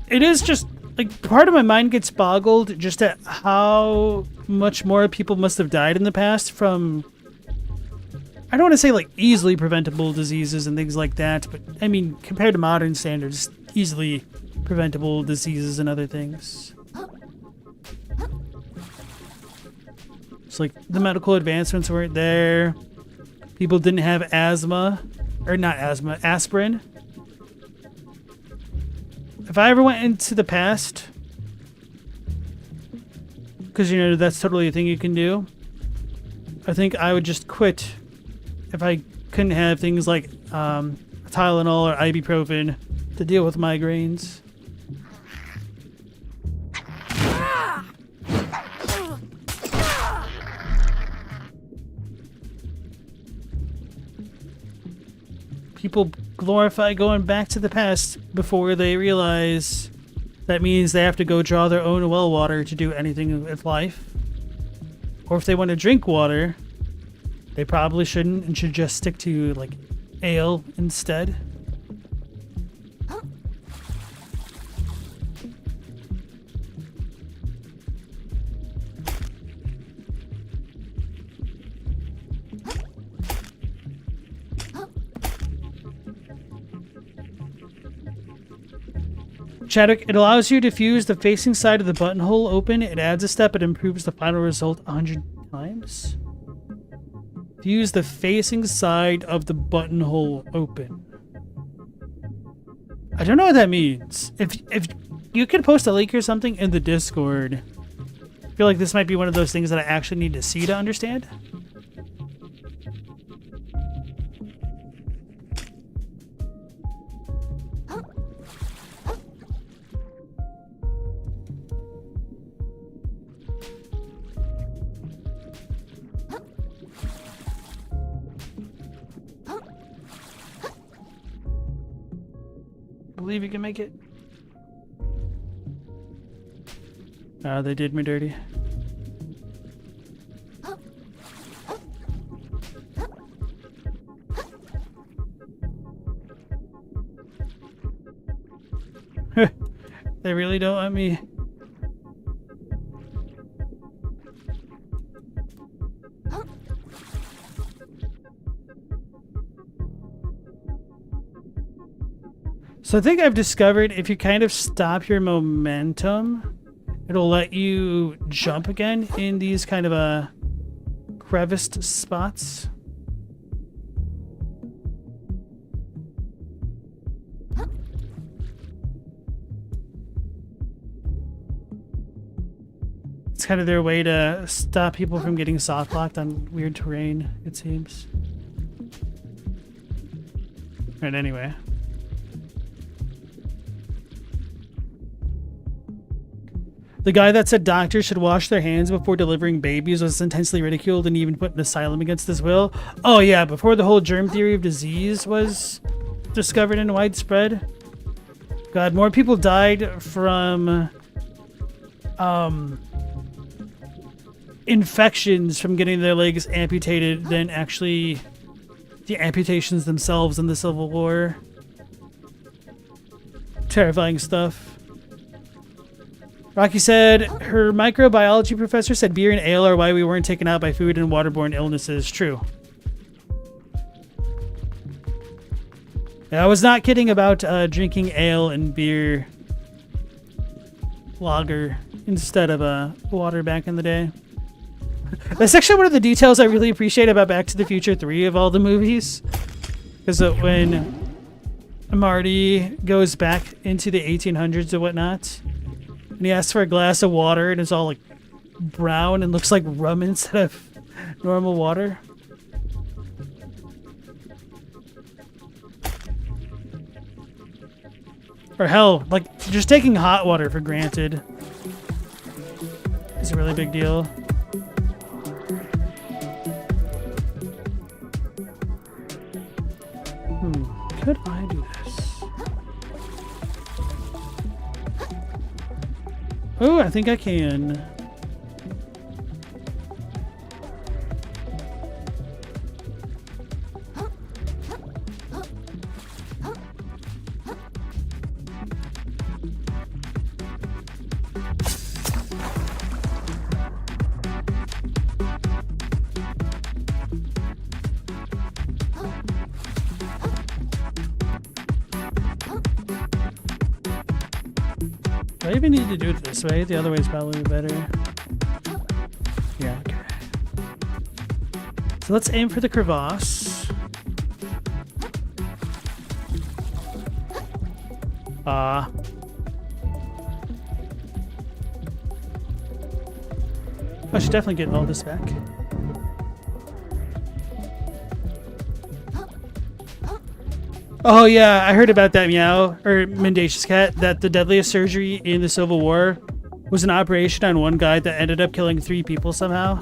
A: It is just, like, part of my mind gets boggled just at how much more people must have died in the past from, I don't want to say, like, easily preventable diseases and things like that, but, I mean, compared to modern standards, easily preventable diseases and other things. It's like the medical advancements weren't there. People didn't have asthma, or not asthma, aspirin. If I ever went into the past, because you know that's totally a thing you can do, I think I would just quit if I couldn't have things like Tylenol or ibuprofen to deal with migraines. People glorify going back to the past before they realize that means they have to go draw their own well water to do anything with life. Or if they want to drink water, they probably shouldn't and should just stick to, like, ale instead. Chadwick, it allows you to fuse the facing side of the buttonhole open. It adds a step. It improves the final result 100 times. Fuse the facing side of the buttonhole open. I don't know what that means. If you could post a link or something in the Discord, I feel like this might be one of those things that I actually need to see to understand. Believe you can make it. They did me dirty. They really don't want me. So I think I've discovered if you kind of stop your momentum, it'll let you jump again in these kind of creviced spots. It's kind of their way to stop people from getting soft locked on weird terrain, it seems. Right, anyway. The guy that said doctors should wash their hands before delivering babies was intensely ridiculed and even put in asylum against his will. Oh yeah, before the whole germ theory of disease was discovered and widespread. God, more people died from infections from getting their legs amputated than actually the amputations themselves in the Civil War. Terrifying stuff. Rocky said her microbiology professor said beer and ale are why we weren't taken out by food and waterborne illnesses. True. Yeah, I was not kidding about drinking ale and beer lager instead of water back in the day. That's actually one of the details I really appreciate about Back to the Future 3 of all the movies. Because when Marty goes back into the 1800s and whatnot, and he asks for a glass of water, and it's all like brown and looks like rum instead of normal water. Or hell, like, just taking hot water for granted is a really big deal. Could I do this? Oh, I think I can. Do I even need to do it this way? The other way is probably better. Yeah, okay. So let's aim for the crevasse. I should definitely get all this back. Oh yeah, I heard about that, Meow, or Mendacious Cat, that the deadliest surgery in the Civil War was an operation on one guy that ended up killing 3 people somehow.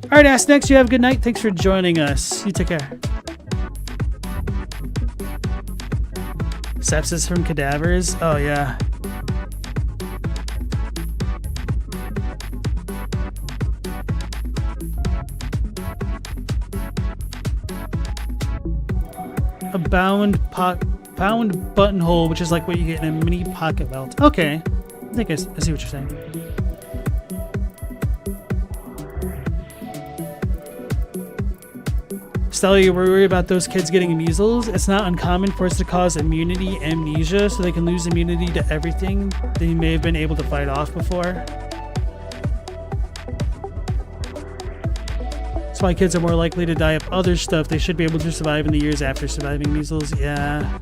A: Alright, Ask Next, you have a good night. Thanks for joining us. You take care. Sepsis from cadavers? Oh yeah. A bound buttonhole, which is like what you get in a mini pocket belt. Okay, I think I see what you're saying. Stella, you worry about those kids getting measles? It's not uncommon for it to cause immunity amnesia, so they can lose immunity to everything they may have been able to fight off before. That's why kids are more likely to die of other stuff they should be able to survive in the years after surviving measles. Yeah.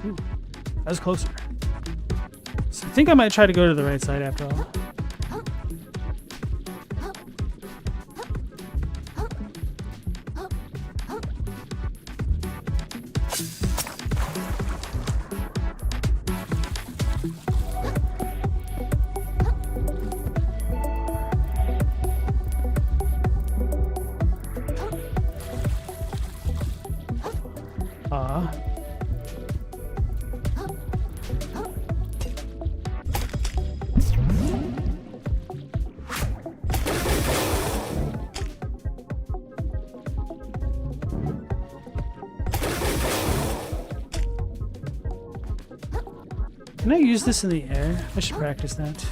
A: Ooh, that was closer. So I think I might try to go to the right side after all. Can I use this in the air? I should practice that.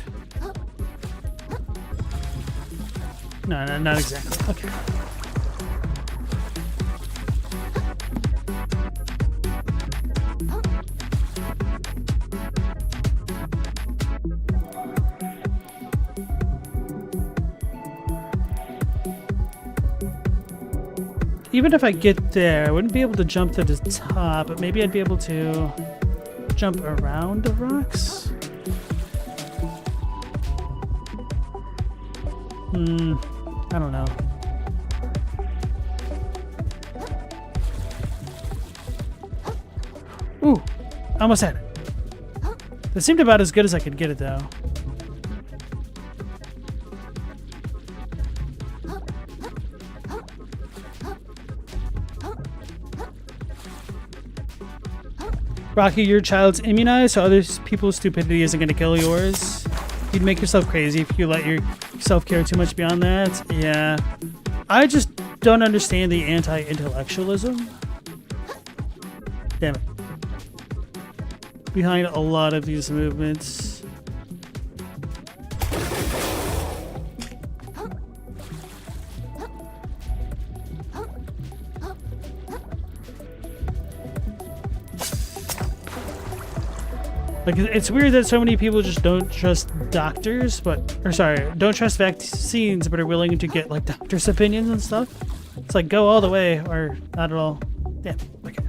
A: No, not exactly. Okay. Even if I get there, I wouldn't be able to jump to the top, but maybe I'd be able to jump around the rocks? I don't know. Ooh, almost had it. That seemed about as good as I could get it, though. Rocky, your child's immunized, so other people's stupidity isn't going to kill yours. You'd make yourself crazy if you let yourself care too much beyond that. Yeah. I just don't understand the anti-intellectualism. Damn it. Behind a lot of these movements. Like, it's weird that so many people just don't trust doctors, don't trust vaccines, but are willing to get, like, doctors' opinions and stuff. It's like, go all the way, or not at all. Yeah, okay.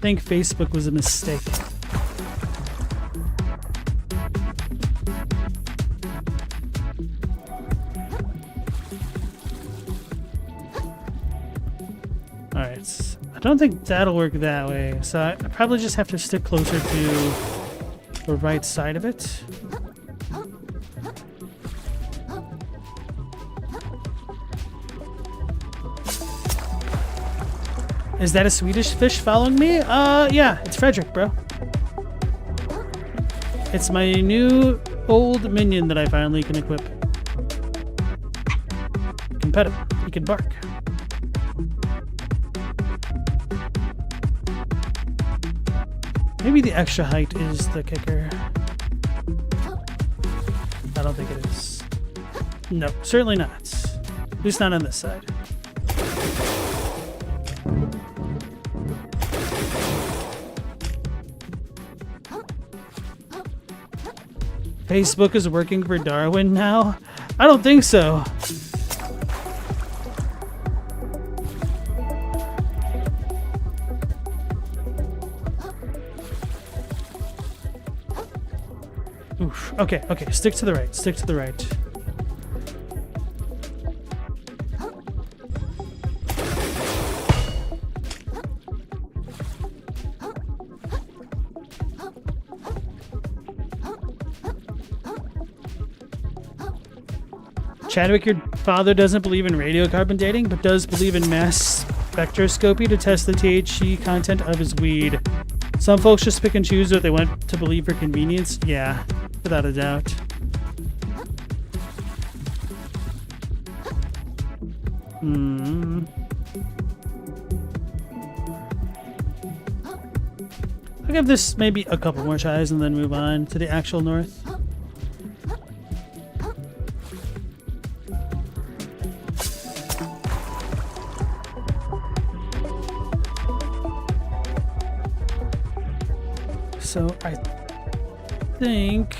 A: think Facebook was a mistake. Alright, I don't think that'll work that way, so I probably just have to stick closer to the right side of it. Is that a Swedish fish following me? Yeah, it's Frederick, bro. It's my new old minion that I finally can equip. You can pet him. He can bark. Maybe the extra height is the kicker. I don't think it is. No, certainly not. At least not on this side. Facebook is working for Darwin now? I don't think so. Oof. Okay, okay. Stick to the right. Stick to the right. Chadwick, your father doesn't believe in radiocarbon dating, but does believe in mass spectroscopy to test the THC content of his weed. Some folks just pick and choose what they want to believe for convenience. Yeah, without a doubt. I'll give this maybe a couple more tries and then move on to the actual north. So I think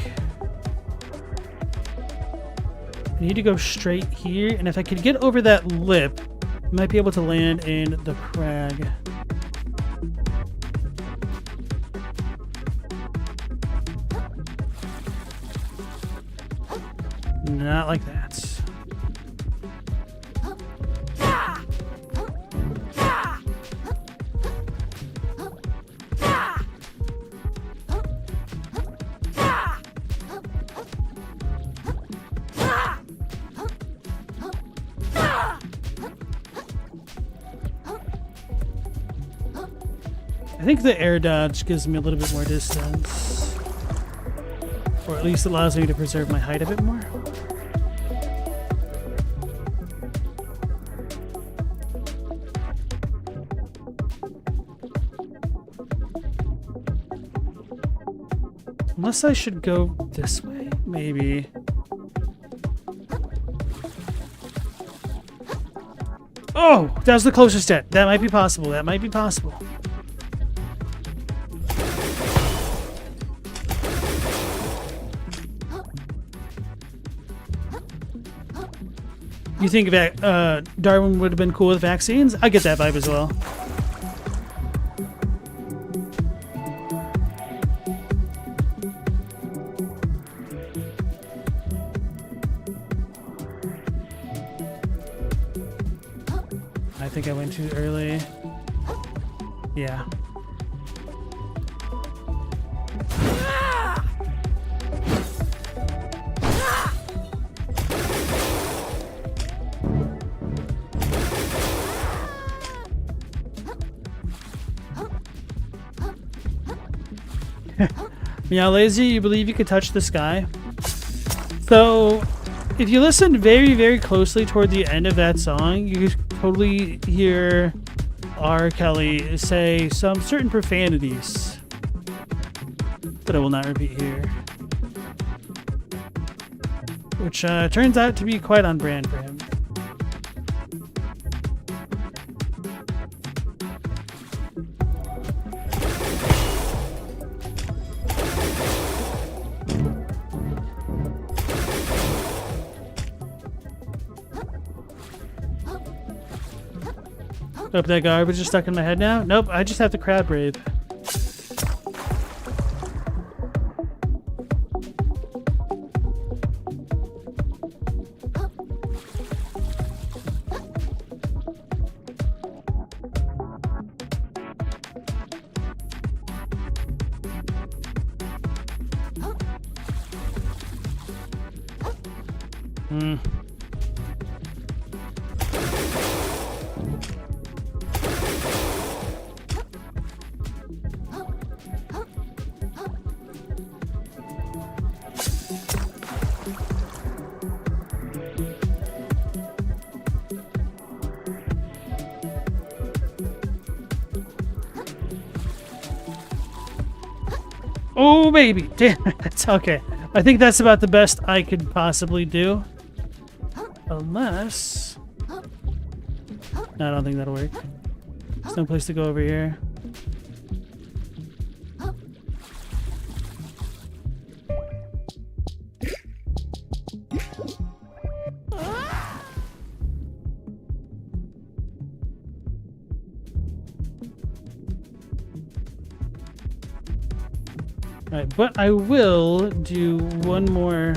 A: I need to go straight here, and if I could get over that lip, I might be able to land in the crag. Not like that. I think the air dodge gives me a little bit more distance. Or at least allows me to preserve my height a bit more. Unless I should go this way, maybe. Oh, that was the closest yet. That might be possible. That might be possible. You think that Darwin would have been cool with vaccines? I get that vibe as well. I think I went too early. Yeah. Meow Lazy, you believe you could touch the sky? So, if you listen very, very closely toward the end of that song, you totally hear R. Kelly say some certain profanities that I will not repeat here. Which turns out to be quite on brand for him. Hope that garbage is stuck in my head now. Nope, I just have to crab brave. Hmm. Oh, baby. Damn, that's okay. I think that's about the best I could possibly do. Unless... No, I don't think that'll work. There's no place to go over here. Alright, but I will do one more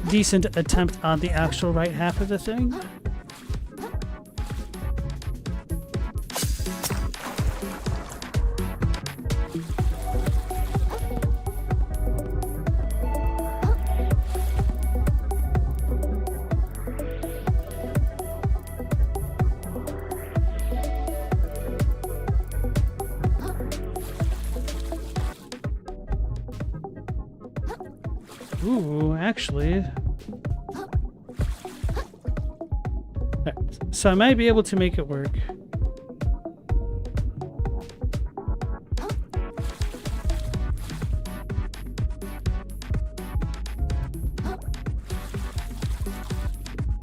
A: decent attempt on the actual right half of the thing. Ooh, actually. Right, so I might be able to make it work.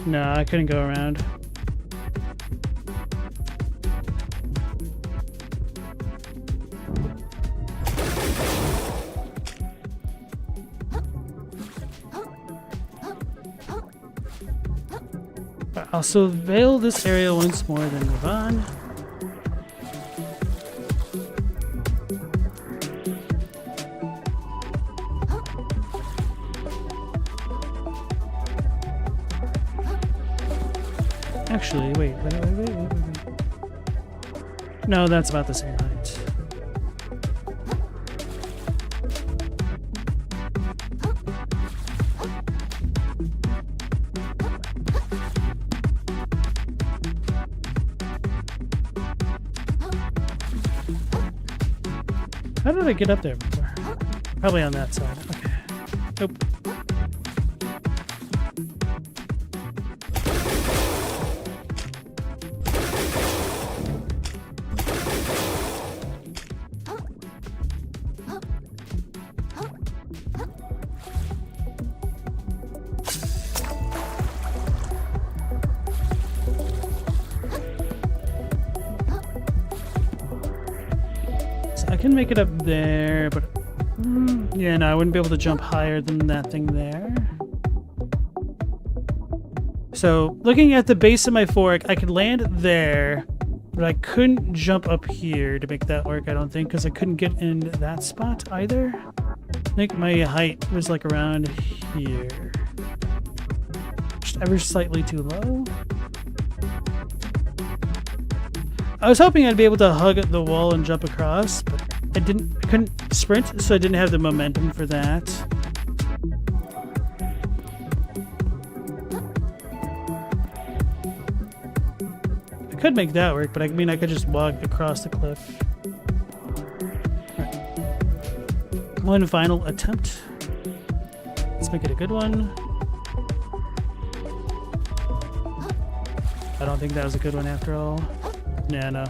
A: No, I couldn't go around. I'll surveil this area once more, then move on. Actually, wait. No, that's about the same height. How did I get up there before? Probably on that side. Okay. Nope. I can make it up there, but yeah, no, I wouldn't be able to jump higher than that thing there. So, looking at the base of my fork, I could land there, but I couldn't jump up here to make that work, I don't think, because I couldn't get in that spot either. I think my height was like around here. Just ever slightly too low. I was hoping I'd be able to hug the wall and jump across, but I couldn't sprint, so I didn't have the momentum for that. I could make that work, but I mean I could just walk across the cliff. Right. One final attempt. Let's make it a good one. I don't think that was a good one after all. Yeah, no.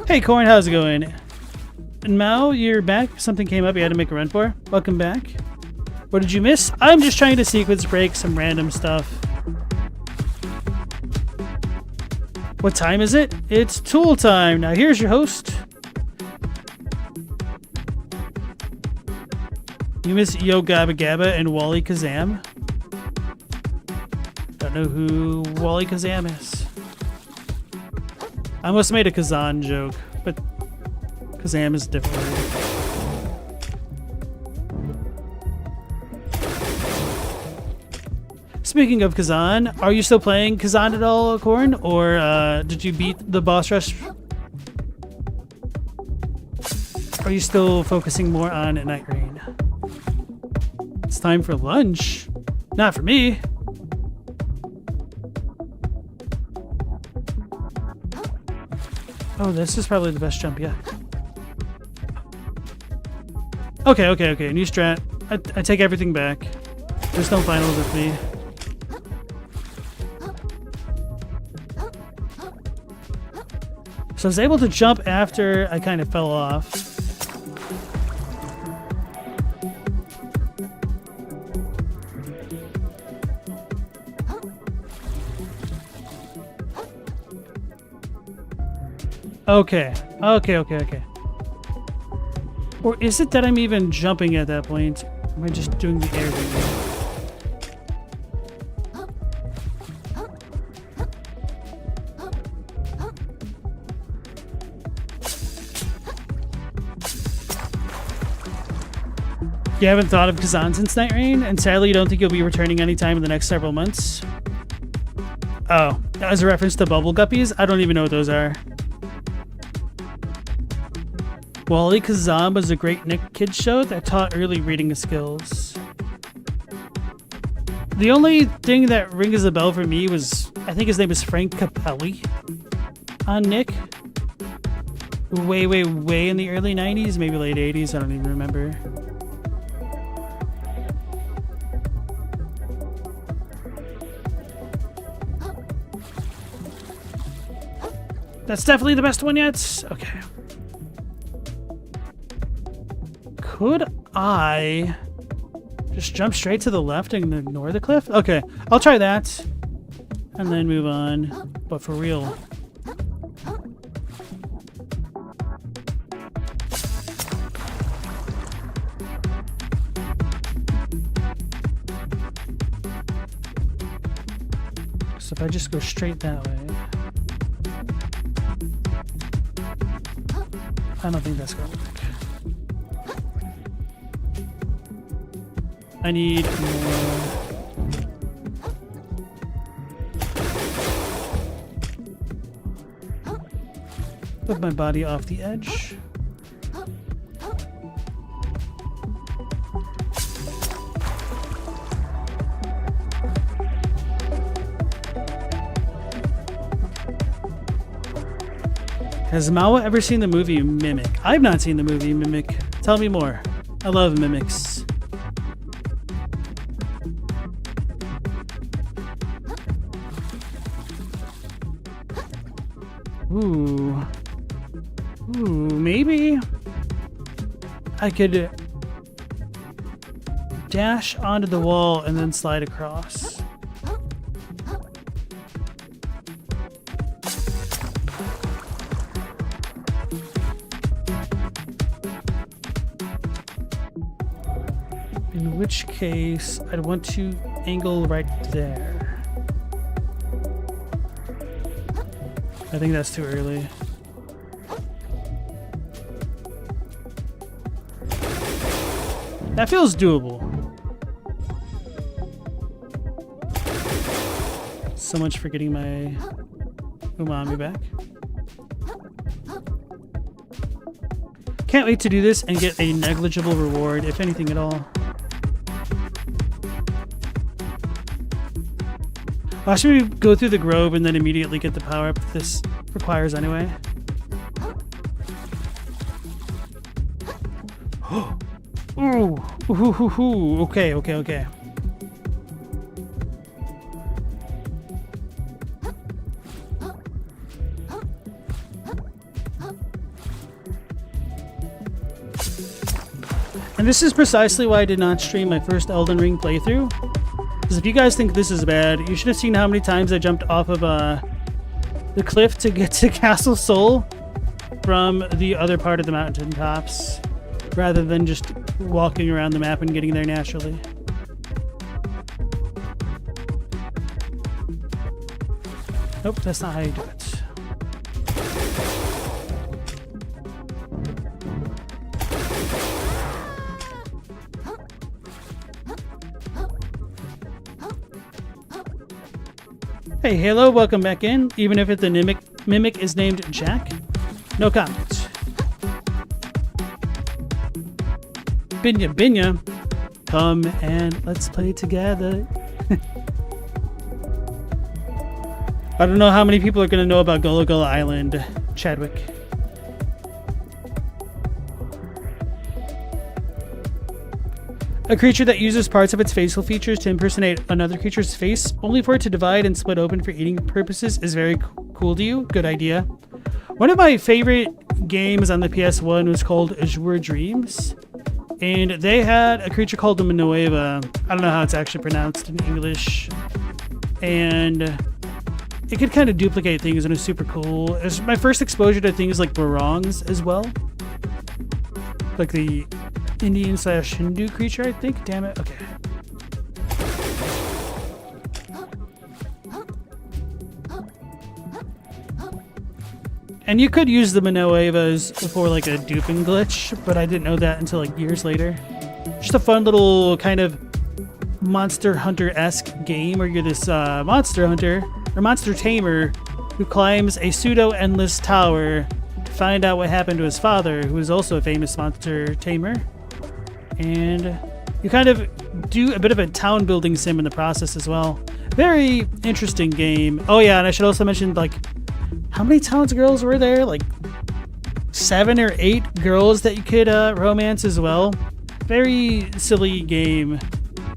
A: Hey, Corn, how's it going? And Mao, you're back? Something came up you had to make a run for? Welcome back. What did you miss? I'm just trying to sequence break some random stuff. What time is it? It's tool time. Now here's your host. You miss Yo Gabba Gabba and Wally Kazam? Don't know who Wally Kazam is. I almost made a Kazan joke, but Kazam is different. Speaking of Kazan, are you still playing Kazan at all, Corn? Or did you beat the boss rush? Are you still focusing more on Nightreign? It's time for lunch. Not for me. Oh, this is probably the best jump yet. Okay. New strat. I take everything back. There's no finals with me. So I was able to jump after I kind of fell off. Okay. Or is it that I'm even jumping at that point? Am I just doing the air thing? You haven't thought of Kazan since Nightreign, and sadly you don't think you'll be returning anytime in the next several months? Oh, as a reference to bubble guppies? I don't even know what those are. Wally Kazan was a great Nick Kids show that taught early reading skills. The only thing that rings a bell for me was, I think his name is Frank Capelli on Nick. Way in the early 90s, maybe late 80s, I don't even remember. That's definitely the best one yet? Okay. Could I just jump straight to the left and ignore the cliff? Okay, I'll try that and then move on, but for real. So if I just go straight that way, I don't think that's gonna work. I need more. Put my body off the edge. Has Mawa ever seen the movie Mimic? I've not seen the movie Mimic. Tell me more. I love mimics. Ooh, maybe I could dash onto the wall and then slide across. In which case, I'd want to angle right there. I think that's too early. That feels doable. So much for getting my umami back. Can't wait to do this and get a negligible reward, if anything at all. Why should we go through the grove and then immediately get the power up this requires anyway? Ooh, okay. And this is precisely why I did not stream my first Elden Ring playthrough. Because if you guys think this is bad, you should have seen how many times I jumped off of the cliff to get to Castle Soul from the other part of the mountaintops, rather than just walking around the map and getting there naturally. Nope, that's not how you do it. Hey, Halo, welcome back in. Even if the mimic is named Jack, no comment. Binya, come and let's play together. I don't know how many people are going to know about Gullah Gullah Island, Chadwick. A creature that uses parts of its facial features to impersonate another creature's face, only for it to divide and split open for eating purposes, is very cool to you. Good idea. One of my favorite games on the PS1 was called Azure Dreams. And they had a creature called the Minoeva. I don't know how it's actually pronounced in English. And it could kind of duplicate things and it was super cool. It was my first exposure to things like barongs as well. Like the Indian/Hindu creature, I think. Damn it. Okay. And you could use the Minoevas for like a duping glitch, but I didn't know that until like years later. Just a fun little kind of Monster Hunter-esque game where you're this monster hunter or monster tamer who climbs a pseudo-endless tower to find out what happened to his father, who is also a famous monster tamer. And you kind of do a bit of a town building sim in the process as well. Very interesting game. Oh yeah, and I should also mention, like, how many towns girls were there? Like 7 or 8 girls that you could romance as well. Very silly game.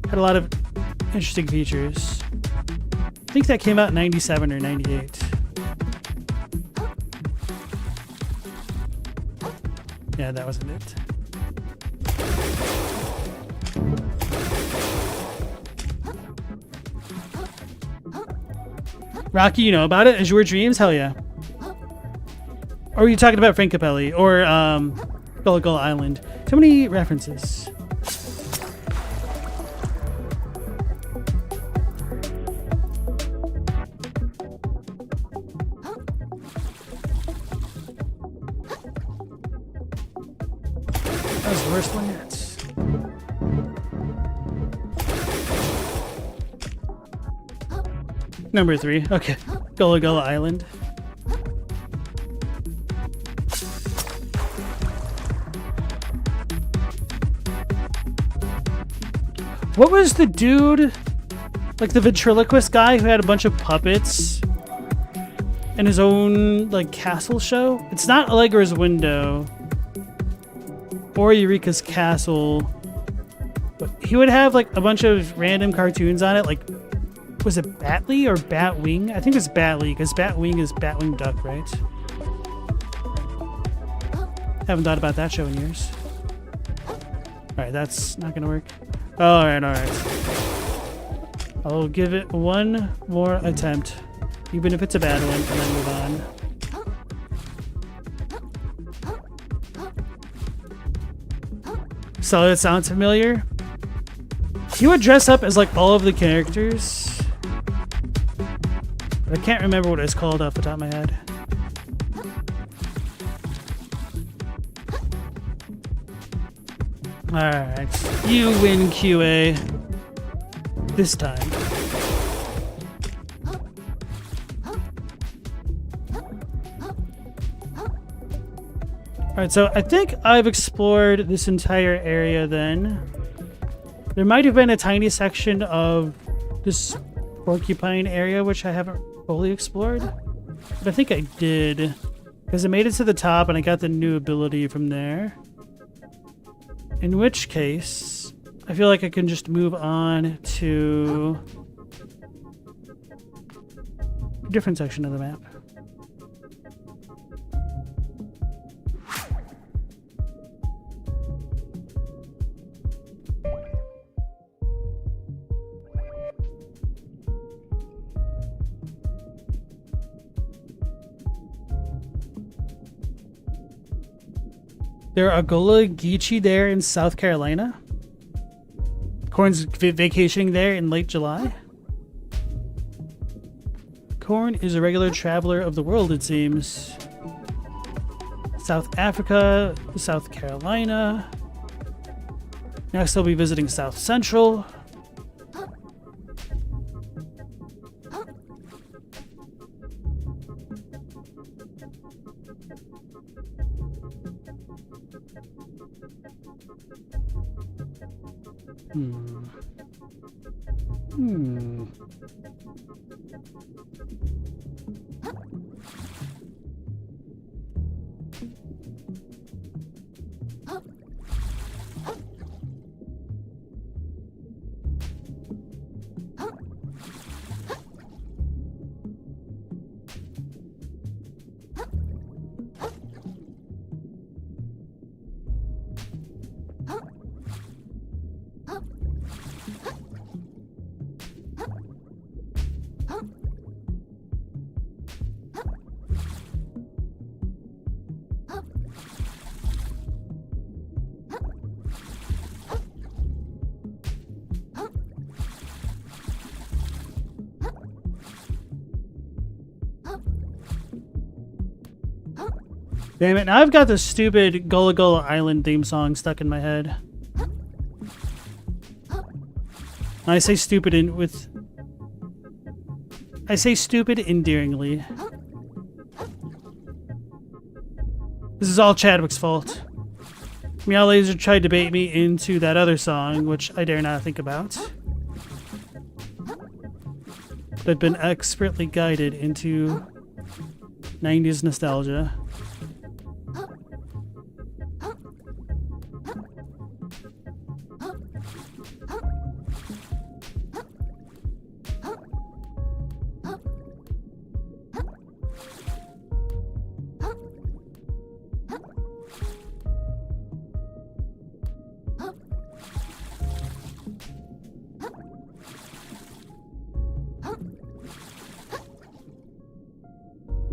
A: Had a lot of interesting features. I think that came out in 97 or 98. Yeah, that wasn't it. Rocky, you know about it? Azure Dreams? Hell yeah. Or are you talking about Frank Capelli? Or Gullah Gullah Island? Too many references. That was the worst one yet. Number 3. Okay. Gullah Gullah Island. What was the dude, like the ventriloquist guy who had a bunch of puppets and his own like castle show? It's not Allegra's Window or Eureka's Castle, but he would have like a bunch of random cartoons on it. Like, was it Batley or Batwing? I think it's Batley because Batwing is Batwing Duck, right? Haven't thought about that show in years. Alright, that's not gonna work. Alright. I'll give it one more attempt, even if it's a bad one, and then move on. So it sounds familiar. He would dress up as like all of the characters, but I can't remember what it's called off the top of my head. Alright, you win, QA. This time. Alright, so I think I've explored this entire area then. There might have been a tiny section of this porcupine area which I haven't fully explored. But I think I did, because I made it to the top and I got the new ability from there. In which case, I feel like I can just move on to a different section of the map. There are Gullah Geechee there in South Carolina. Corn's vacationing there in late July. Corn is a regular traveler of the world, it seems. South Africa, South Carolina. Next, I'll be visiting South Central. Hmm. Damn it, now I've got the stupid Gullah Gullah Island theme song stuck in my head. I say stupid I say stupid endearingly. This is all Chadwick's fault. Meow Laser tried to bait me into that other song, which I dare not think about. But been expertly guided into 90s nostalgia.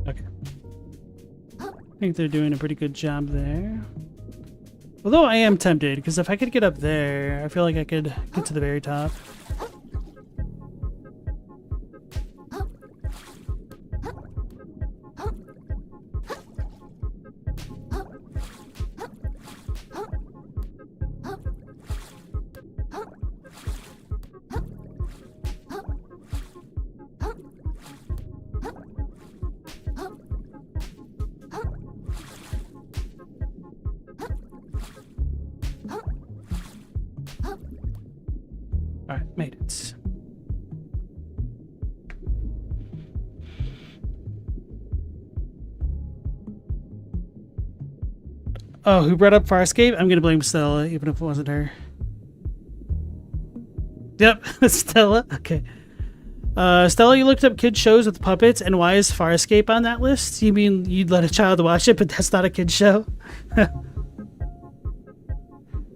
A: Okay. I think they're doing a pretty good job there. Although I am tempted, because if I could get up there, I feel like I could get to the very top. Alright, made it. Oh, who brought up Farscape? I'm gonna blame Stella, even if it wasn't her. Yep, Stella. Okay. Stella, you looked up kids shows with puppets, and why is Farscape on that list? You mean you'd let a child watch it, but that's not a kid's show?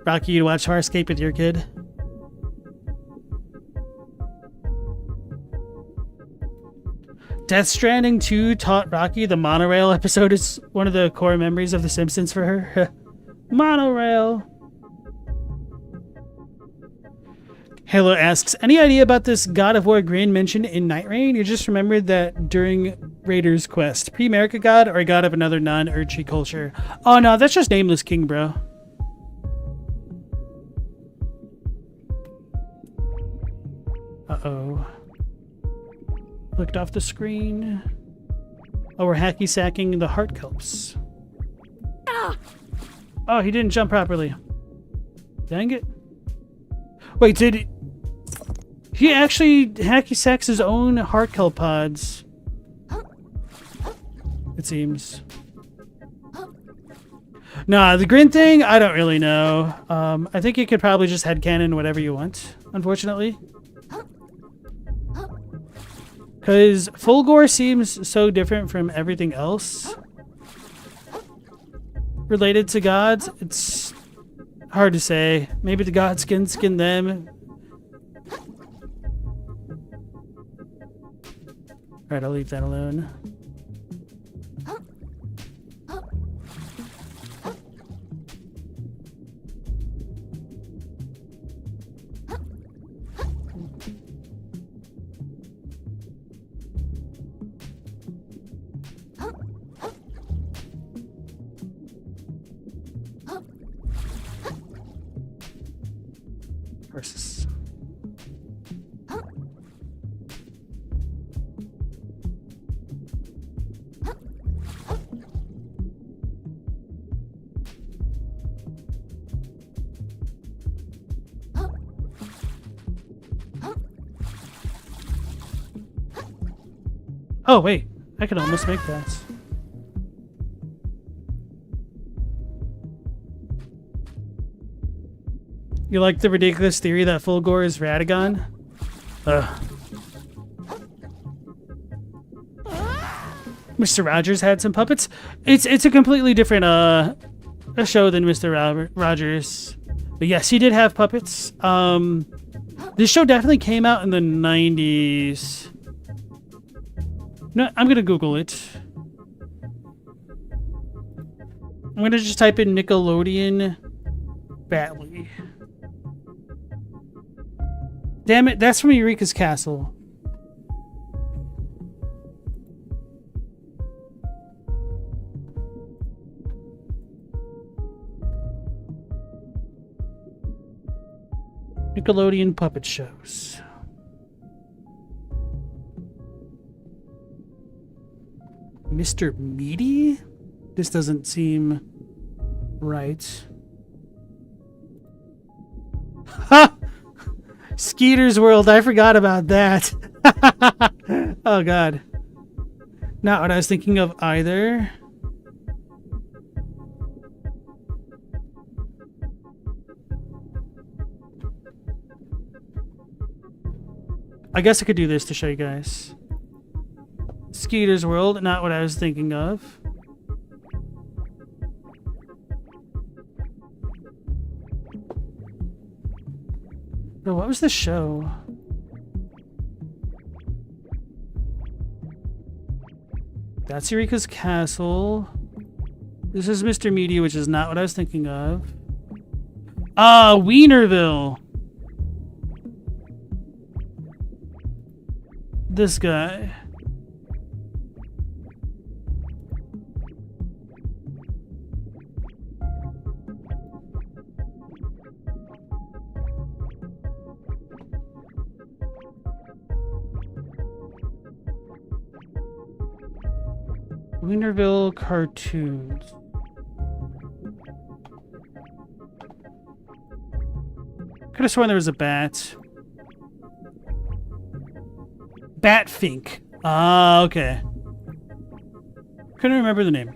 A: Rocky, you'd watch Farscape with your kid? Death Stranding 2 taught Rocky the monorail episode is one of the core memories of The Simpsons for her. Monorail. Halo asks, any idea about this God of War Grand mentioned in Nightreign? You just remembered that during Raider's quest. Pre-America God or a god of another non-Urchi culture? Oh no, that's just Nameless King, bro. Uh-oh. Looked off the screen. Oh, we're hacky sacking the heart kelps. Ah! Oh, he didn't jump properly. Dang it. Wait, did he actually hacky sacks his own heart kelp pods? It seems. Nah, the Grin thing, I don't really know. I think you could probably just headcanon whatever you want, unfortunately. Because Fulgore seems so different from everything else related to gods. It's hard to say. Maybe the gods can skin them. Alright, I'll leave that alone. Versus. Oh, wait. I could almost make that. You like the ridiculous theory that Fulgore is Radagon? Ugh. Mr. Rogers had some puppets. It's a completely different a show than Mr. Rogers. But yes, he did have puppets. This show definitely came out in the 90s. No, I'm gonna Google it. I'm gonna just type in Nickelodeon Batley. Damn it, that's from Eureka's Castle. Nickelodeon puppet shows. Mr. Meaty? This doesn't seem right. Ha! Skeeter's World, I forgot about that. Oh god. Not what I was thinking of either. I guess I could do this to show you guys. Skeeter's World, not what I was thinking of. Bro, what was the show? That's Eureka's Castle. This is Mr. Meaty, which is not what I was thinking of. Ah, Wienerville. This guy. Wienerville cartoons. Could have sworn there was a bat. Batfink. Ah, okay. Couldn't remember the name.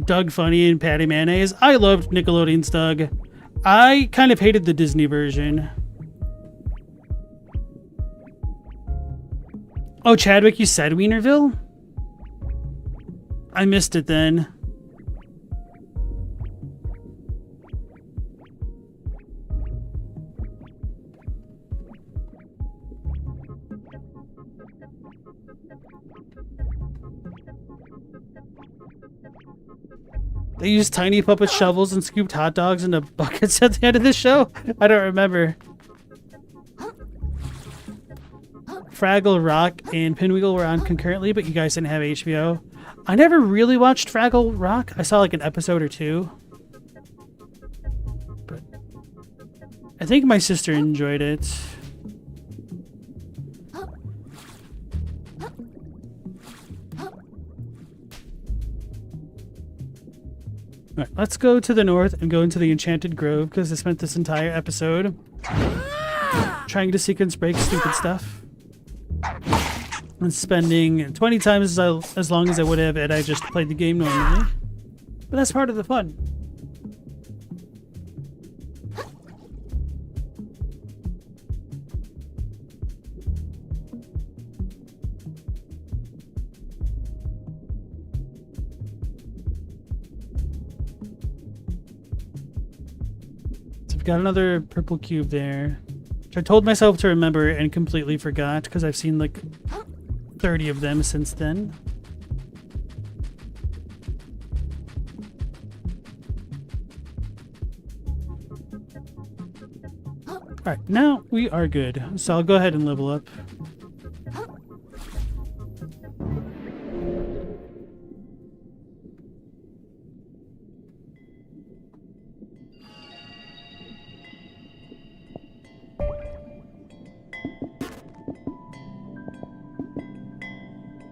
A: Doug Funny and Patty Mayonnaise. I loved Nickelodeon's Doug. I kind of hated the Disney version. Oh, Chadwick, you said Wienerville? I missed it then. They used tiny puppet shovels and scooped hot dogs into buckets at the end of the show? I don't remember. Fraggle Rock and Pinwheel were on concurrently, but you guys didn't have HBO. I never really watched Fraggle Rock. I saw like an episode or two. But I think my sister enjoyed it. Alright, let's go to the north and go into the Enchanted Grove, because I spent this entire episode trying to sequence break stupid stuff. And spending 20 times as long as I would have had I just played the game normally. But that's part of the fun. Got another purple cube there, which I told myself to remember and completely forgot because I've seen like 30 of them since then. Alright, now we are good. So I'll go ahead and level up.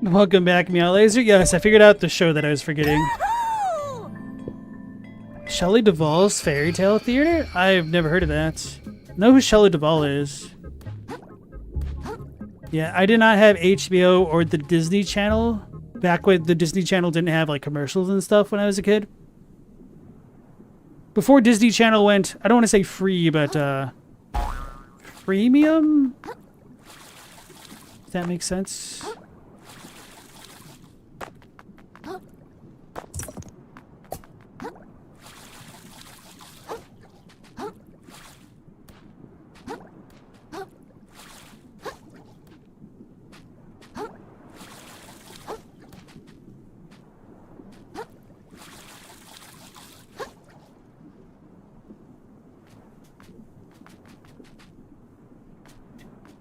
A: Welcome back, Meow Laser. Yes, I figured out the show that I was forgetting. Shelley Duvall's Fairy Tale Theater? I've never heard of that. Know who Shelley Duvall is. Yeah, I did not have HBO or the Disney Channel back when the Disney Channel didn't have like commercials and stuff when I was a kid. Before Disney Channel went, I don't want to say free, but premium? If that makes sense.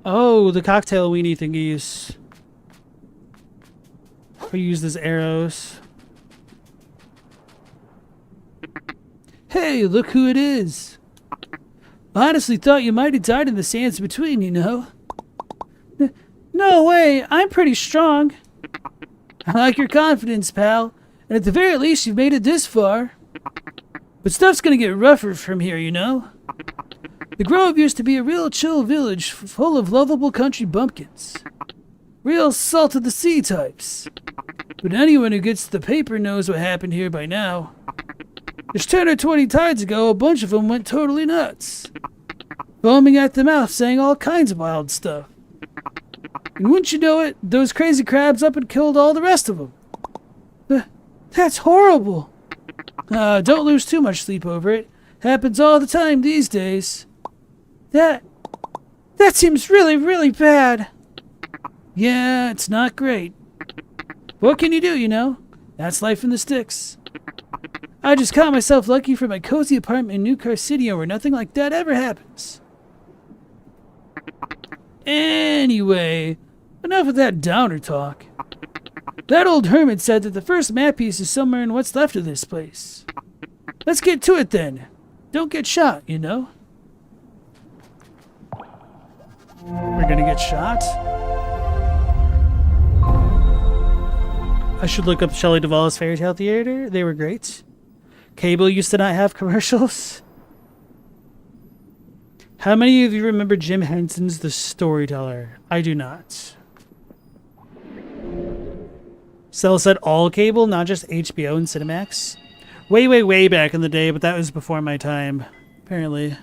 A: Oh, the cocktail weenie thingies. We use as arrows. Hey, look who it is. Honestly thought you might have died in the sands between, you know. No way, I'm pretty strong. I like your confidence, pal. And at the very least, you've made it this far. But stuff's gonna get rougher from here, you know. The Grove used to be a real chill village full of lovable country bumpkins. Real salt of the sea types. But anyone who gets the paper knows what happened here by now. Just 10 or 20 tides ago, a bunch of them went totally nuts. Foaming at the mouth, saying all kinds of wild stuff. And wouldn't you know it, those crazy crabs up and killed all the rest of them. That's horrible. Don't lose too much sleep over it. Happens all the time these days. That seems really, really bad. Yeah, it's not great. What can you do, you know? That's life in the sticks. I just caught myself lucky for my cozy apartment in New Car City where nothing like that ever happens. Anyway, enough of that downer talk. That old hermit said that the first map piece is somewhere in what's left of this place. Let's get to it then. Don't get shot, you know? We're gonna get shot? I should look up Shelley Duvall's Fairy Tale Theater. They were great. Cable used to not have commercials. How many of you remember Jim Henson's The Storyteller? I do not. Stella said all cable, not just HBO and Cinemax. Way, way, way back in the day, but that was before my time, apparently.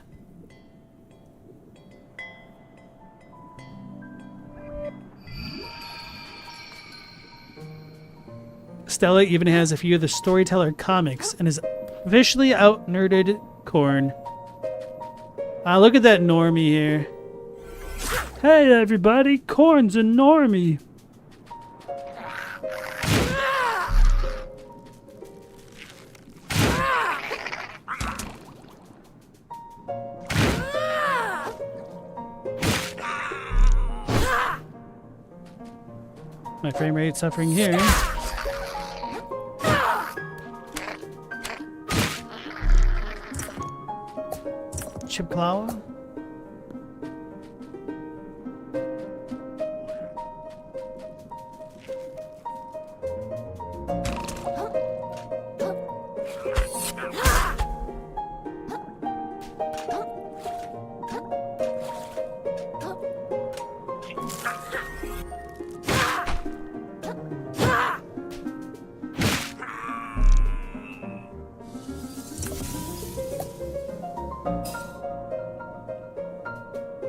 A: Stella even has a few of the Storyteller comics and is officially out-nerded Corn. Look at that normie here. Hey everybody, Corn's a normie. My frame rate suffering here. Chipclaw.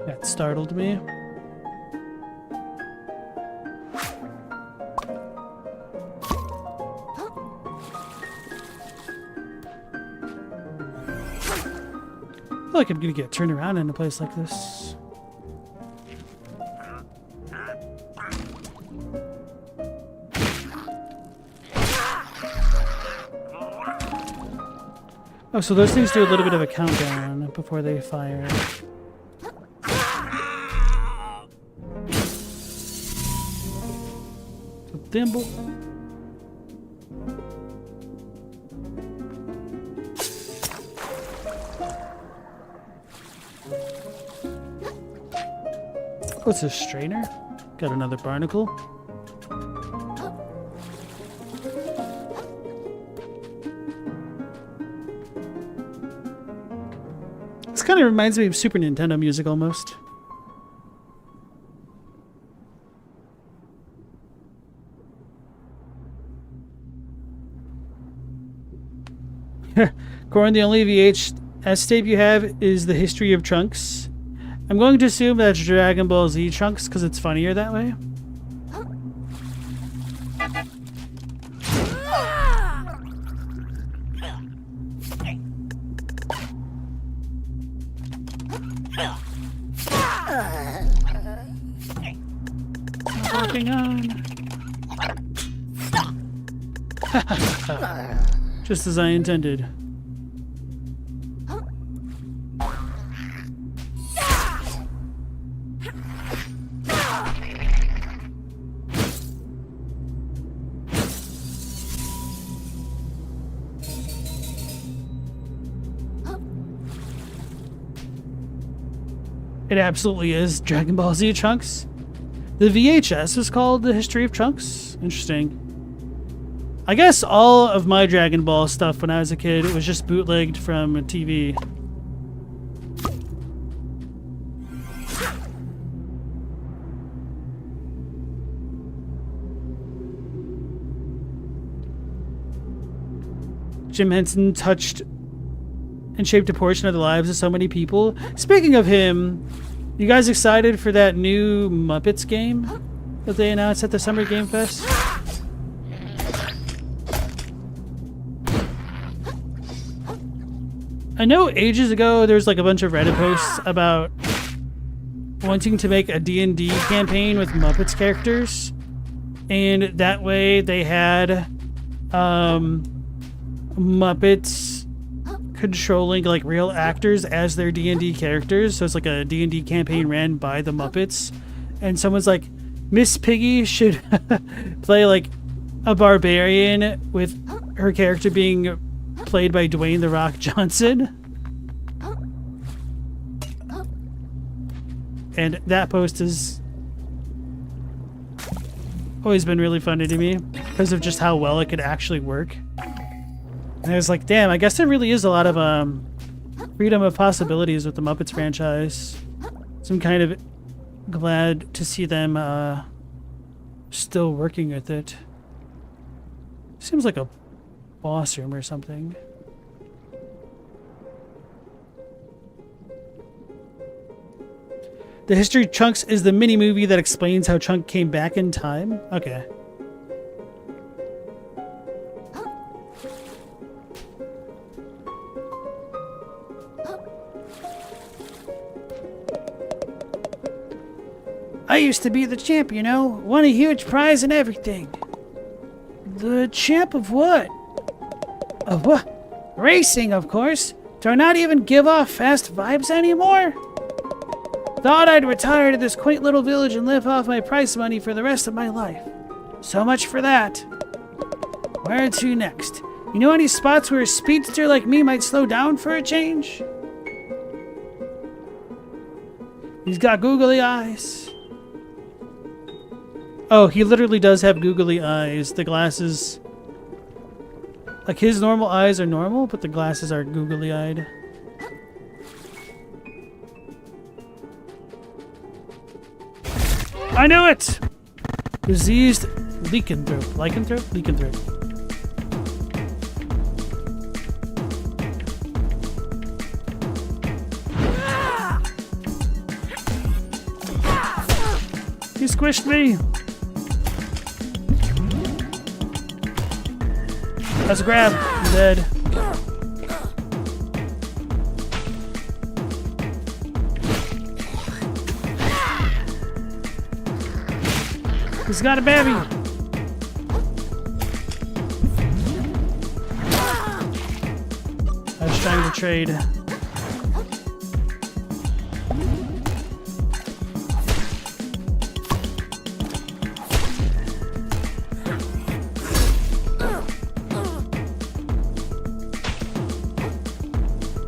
A: That startled me. I feel like I'm gonna get turned around in a place like this. Oh, so those things do a little bit of a countdown before they fire. Thimble. What's a strainer? Got another barnacle. It's kind of reminds me of Super Nintendo music almost. Corin, the only VHS tape you have is the history of Trunks. I'm going to assume that's Dragon Ball Z Trunks because it's funnier that way. Walking on. Just as I intended. It absolutely is Dragon Ball Z Trunks. The VHS was called The History of Trunks. Interesting. I guess all of my Dragon Ball stuff when I was a kid, it was just bootlegged from a TV. Jim Henson touched and shaped a portion of the lives of so many people. Speaking of him, you guys excited for that new Muppets game that they announced at the Summer Game Fest? I know ages ago there's like a bunch of Reddit posts about wanting to make a D&D campaign with Muppets characters, and that way they had Muppets controlling like real actors as their D&D characters. So it's like a D&D campaign ran by the Muppets, and someone's like, Miss Piggy should play like a barbarian with her character being played by Dwayne "The Rock" Johnson. And that post has always been really funny to me because of just how well it could actually work. And I was like, damn, I guess there really is a lot of freedom of possibilities with the Muppets franchise. So I'm kind of glad to see them still working with it. Seems like a boss room or something. The History of Chunks is the mini-movie that explains how Chunk came back in time? Okay. I used to be the champ, you know? Won a huge prize and everything. The champ of what? Of what? Racing, of course. Do I not even give off fast vibes anymore? Thought I'd retire to this quaint little village and live off my prize money for the rest of my life. So much for that. Where to next? You know any spots where a speedster like me might slow down for a change? He's got googly eyes. Oh, he literally does have googly eyes. The glasses... Like, his normal eyes are normal, but the glasses are googly-eyed. I knew it! Diseased lycanthrope. Lycanthrope? Lycanthrope. He squished me! That's a grab. I'm dead. He's got a baby. I was trying to trade.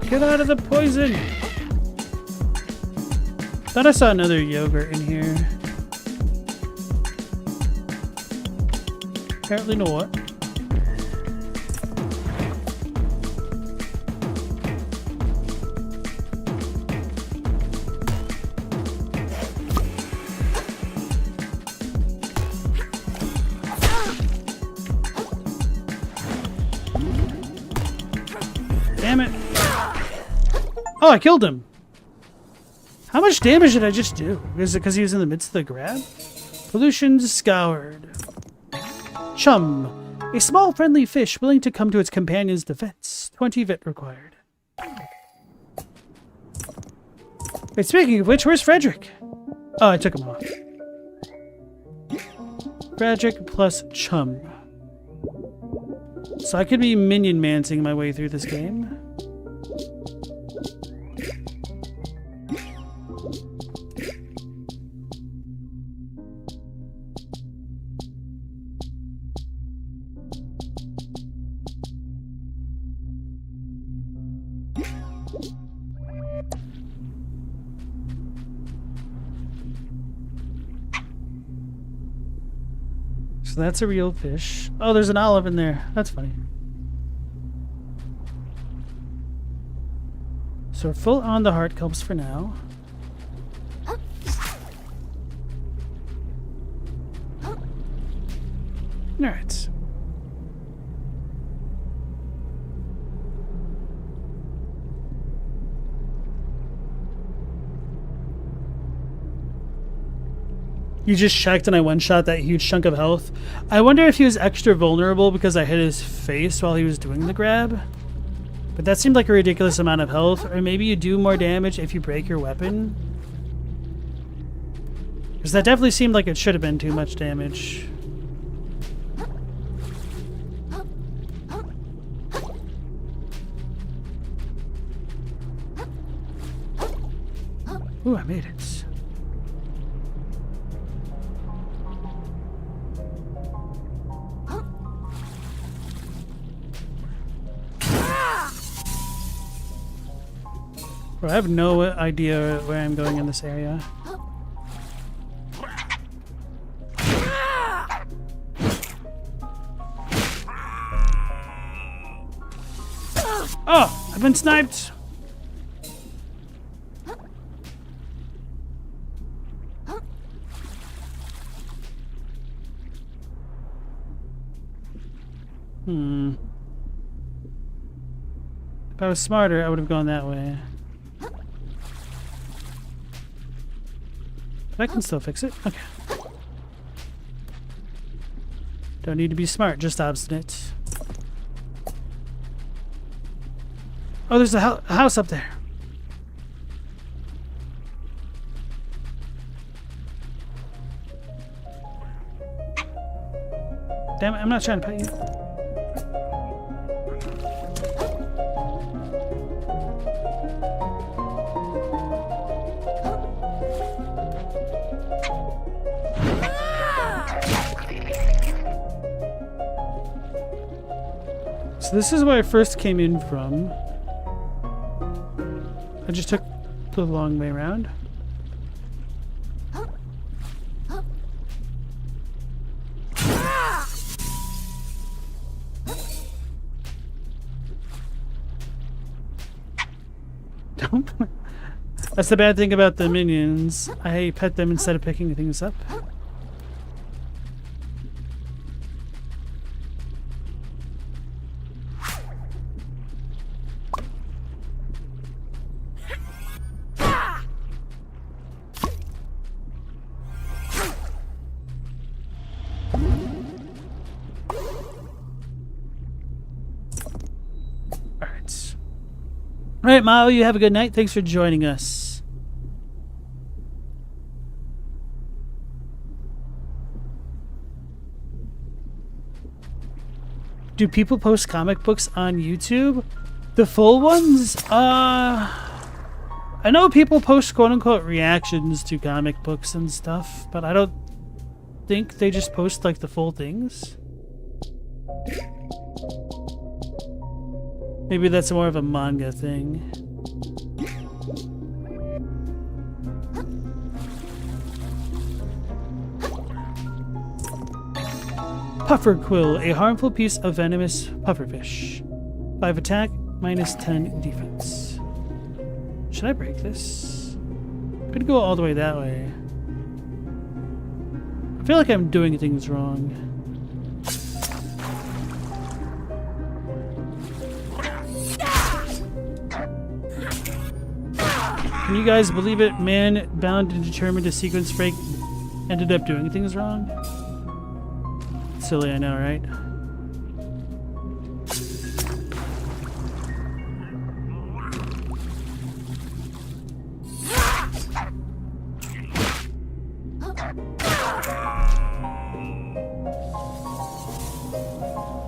A: Get out of the poison! Thought I saw another yogurt in here. Apparently not. Damn it. Oh, I killed him. How much damage did I just do? Is it because he was in the midst of the grab? Pollution scoured. Chum. A small friendly fish willing to come to its companion's defense. 20 vit required. Wait, speaking of which, where's Frederick? Oh, I took him off. Frederick plus Chum. So I could be minion-mancing my way through this game. So that's a real fish. Oh, there's an olive in there. That's funny. So we're full on the heart culps for now. Alright. You just checked and I one-shot that huge chunk of health. I wonder if he was extra vulnerable because I hit his face while he was doing the grab. But that seemed like a ridiculous amount of health. Or maybe you do more damage if you break your weapon. Because that definitely seemed like it should have been too much damage. Ooh, I made it. Bro, I have no idea where I'm going in this area. Oh, I've been sniped. If I was smarter, I would have gone that way. But I can still fix it. Okay. Don't need to be smart, just obstinate. Oh, there's a house up there. Damn it, I'm not trying to pet you. So this is where I first came in from. I just took the long way around. Don't. That's the bad thing about the minions. I pet them instead of picking things up. Alright, Mao, you have a good night. Thanks for joining us. Do people post comic books on YouTube? The full ones? I know people post quote-unquote reactions to comic books and stuff, but I don't think they just post like the full things. Maybe that's more of a manga thing. Pufferquill, a harmful piece of venomous pufferfish. 5 attack, minus 10 defense. Should I break this? Could go all the way that way. I feel like I'm doing things wrong. Can you guys believe it? Man bound and determined to sequence break ended up doing things wrong. Silly, I know, right?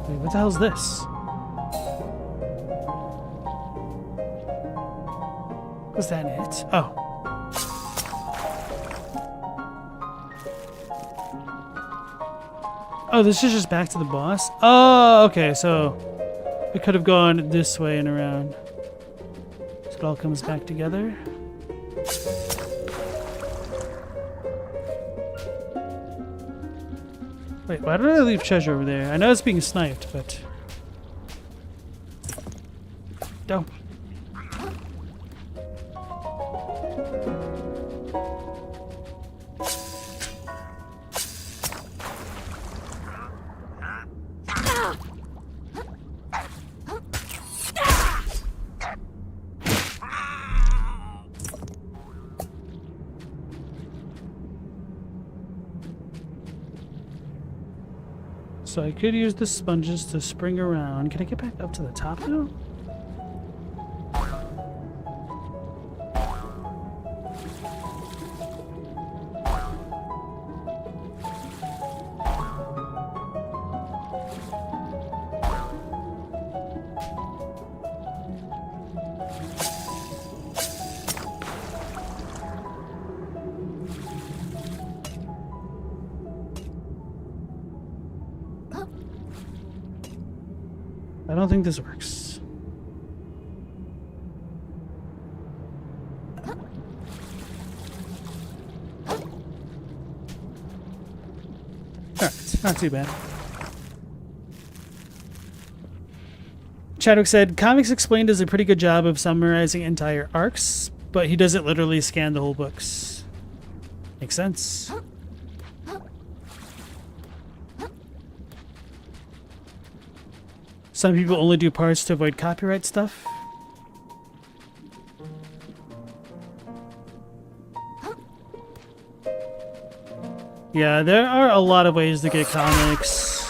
A: Wait, what the hell's this? Was that it? Oh. Oh, this is just back to the boss? Oh, okay, so it could have gone this way and around. So it all comes back together. Wait, why did I leave treasure over there? I know it's being sniped, but... Don't. So I could use the sponges to spring around. Can I get back up to the top now? I don't think this works. Alright, not too bad. Chadwick said, Comics Explained does a pretty good job of summarizing entire arcs, but he doesn't literally scan the whole books. Makes sense. Some people only do parts to avoid copyright stuff. Yeah, there are a lot of ways to get comics.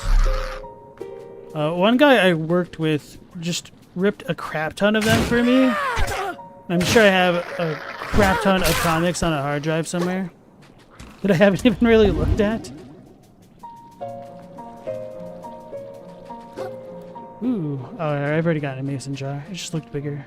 A: One guy I worked with just ripped a crap ton of them for me. I'm sure I have a crap ton of comics on a hard drive somewhere that I haven't even really looked at. Ooh, oh, I've already got a mason jar. It just looked bigger.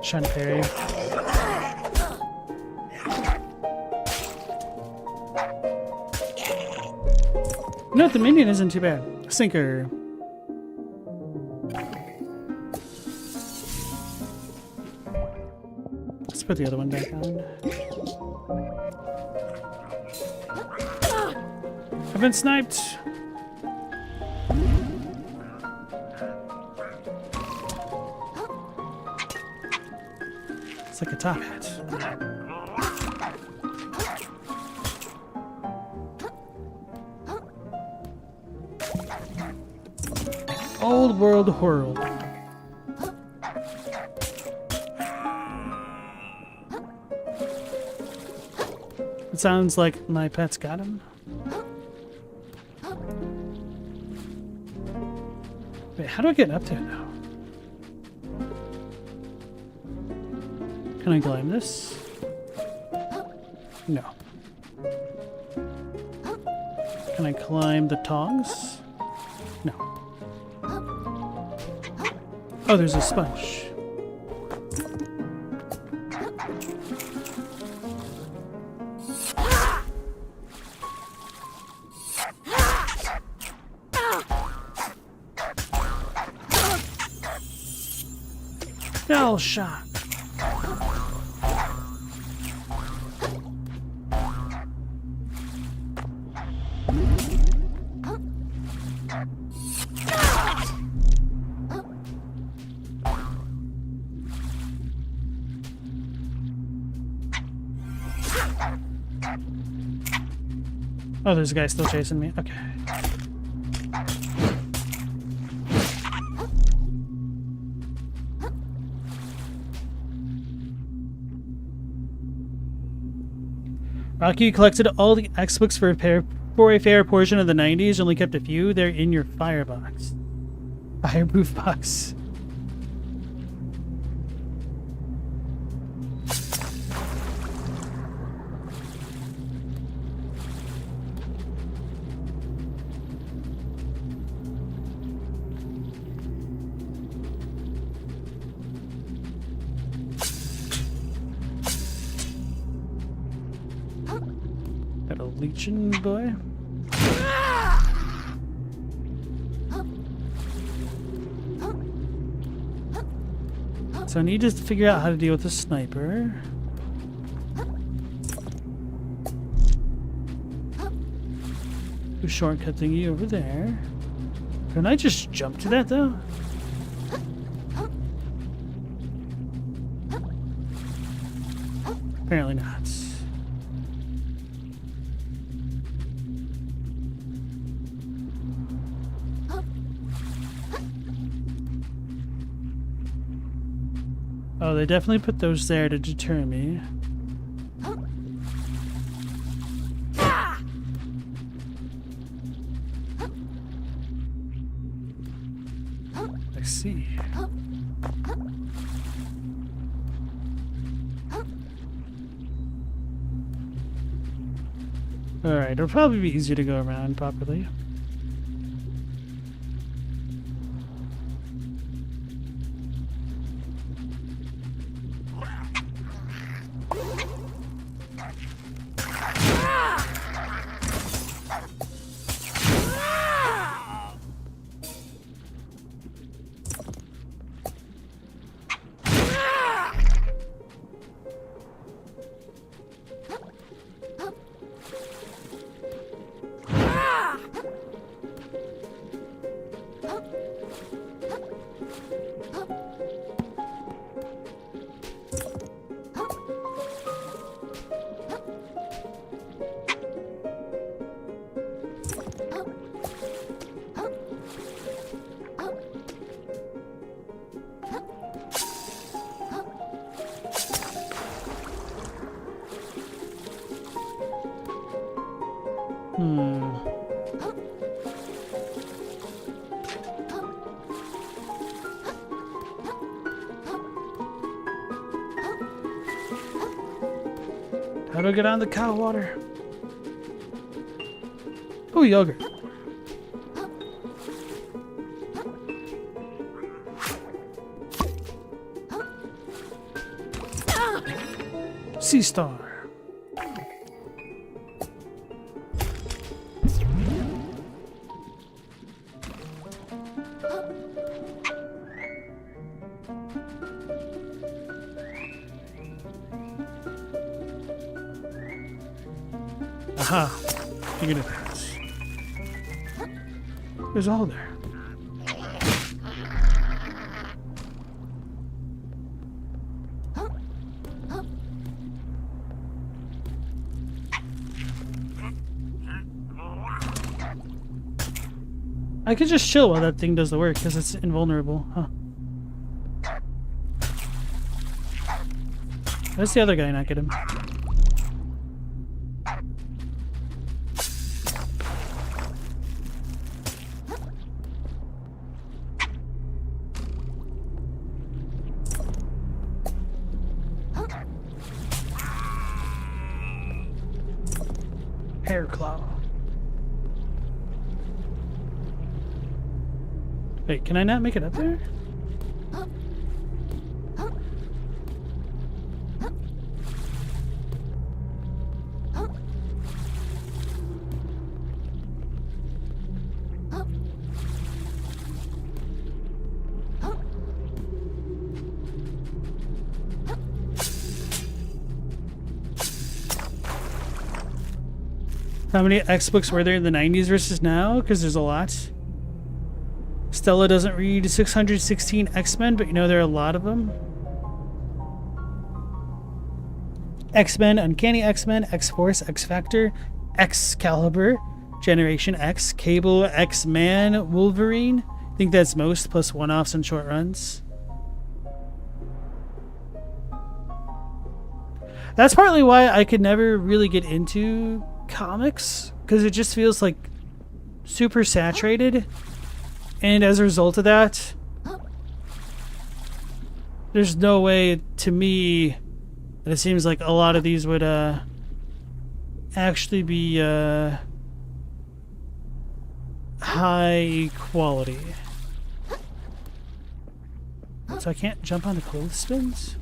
A: Trying to parry. No, the minion isn't too bad. Sinker. Let's put the other one back on. I've been sniped. It's like a top hat. Old world horror. It sounds like my pet's got him. Wait, how do I get up to it now? Can I climb this? No. Can I climb the tongs? No. Oh, there's a sponge. Shell shock. Oh, there's a guy still chasing me. Okay. Rocky collected all the X-books for a fair portion of the 90s, only kept a few. They're in your firebox. Fireproof box. Got a leeching boy. So I need to figure out how to deal with the sniper. Who's shortcut thingy over there? Can I just jump to that though? Apparently not. Oh, they definitely put those there to deter me. I see. Alright, it'll probably be easier to go around properly. How do I get on the cow water? Oh, yogurt. Sea star. Aha. Figured it out. There's all there. I could just chill while that thing does the work because it's invulnerable, huh? Where's the other guy not get him? Hair claw. Wait, can I not make it up there? How many X-books were there in the 90s versus now? Because there's a lot. Stella doesn't read 616 X-Men, but you know there are a lot of them. X-Men, Uncanny X-Men, X-Force, X-Factor, Excalibur, Generation X, Cable, X-Man, Wolverine. I think that's most, plus one-offs and short runs. That's partly why I could never really get into comics, because it just feels like super saturated. And as a result of that, there's no way to me that it seems like a lot of these would actually be high quality. So I can't jump on the clothespins?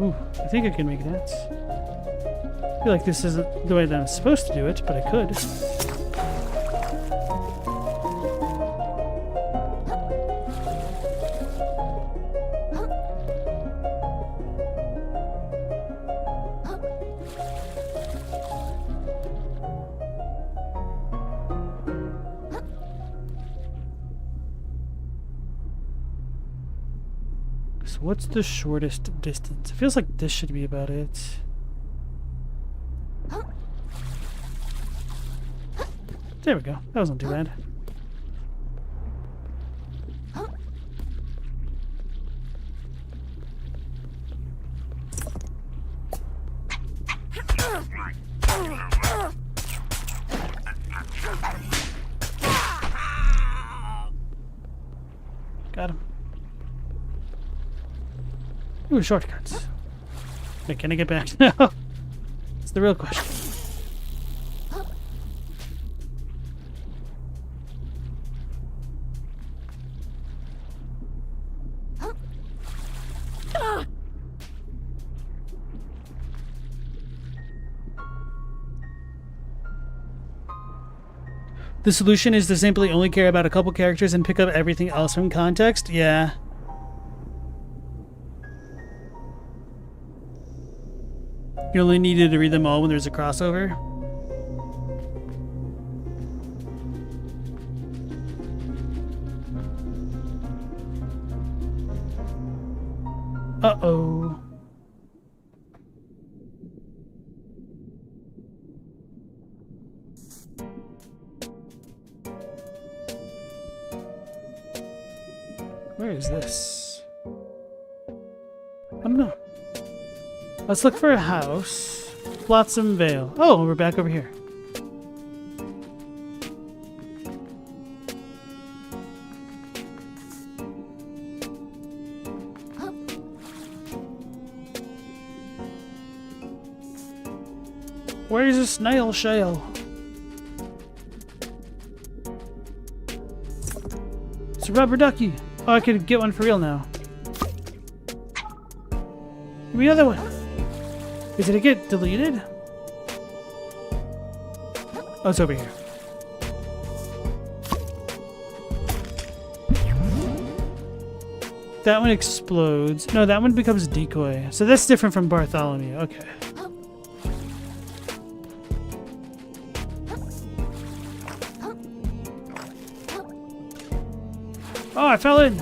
A: Ooh, I think I can make that. I feel like this isn't the way that I'm supposed to do it, but I could. So what's the shortest distance? It feels like this should be about it. There we go. That wasn't too bad. Got him. Ooh, shortcuts. Wait, can I get back now? It's the real question. The solution is to simply only care about a couple characters and pick up everything else from context? Yeah. You only needed to read them all when there's a crossover? Uh-oh. Where is this? I don't know. Let's look for a house. Flotsam Vale. Oh, we're back over here. Where's a snail shell? It's a rubber ducky. Oh, I could get one for real now. Give me another one. Did it get deleted? Oh, it's over here. That one explodes. No, that one becomes decoy. So that's different from Bartholomew. Okay. Oh, I fell in.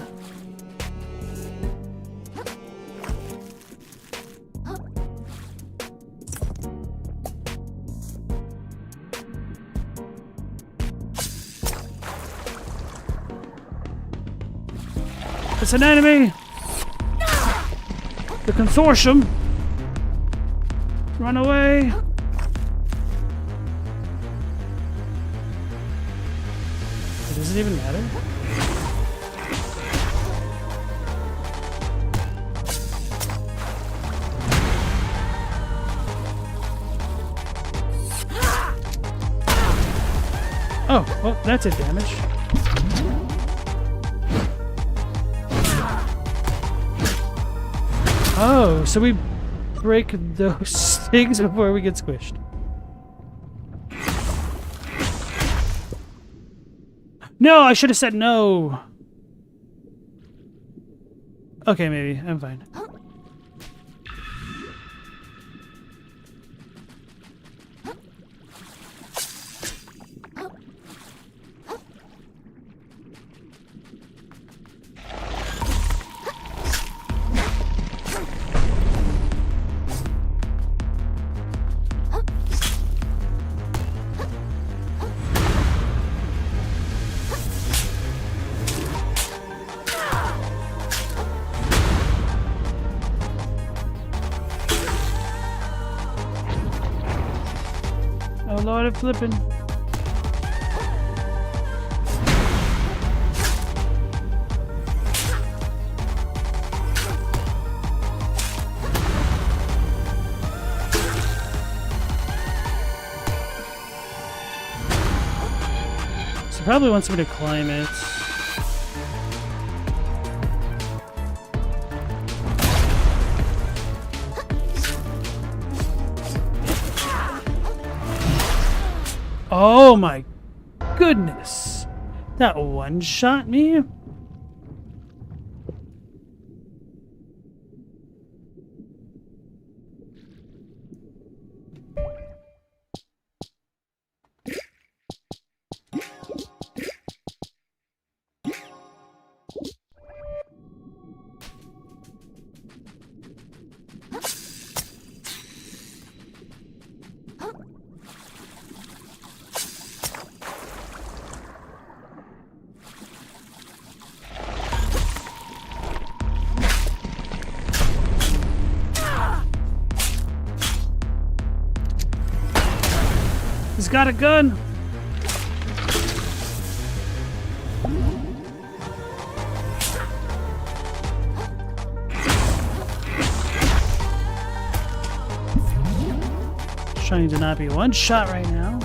A: It's an enemy! The consortium! Run away! Does it even matter? Oh, well, that's a damage. Oh, so we break those things before we get squished. No, I should have said no. Okay, maybe. I'm fine. Lord of flipping. So probably wants me to climb it. Oh my goodness. That one shot me? He's got a gun. Trying to not be one shot right now.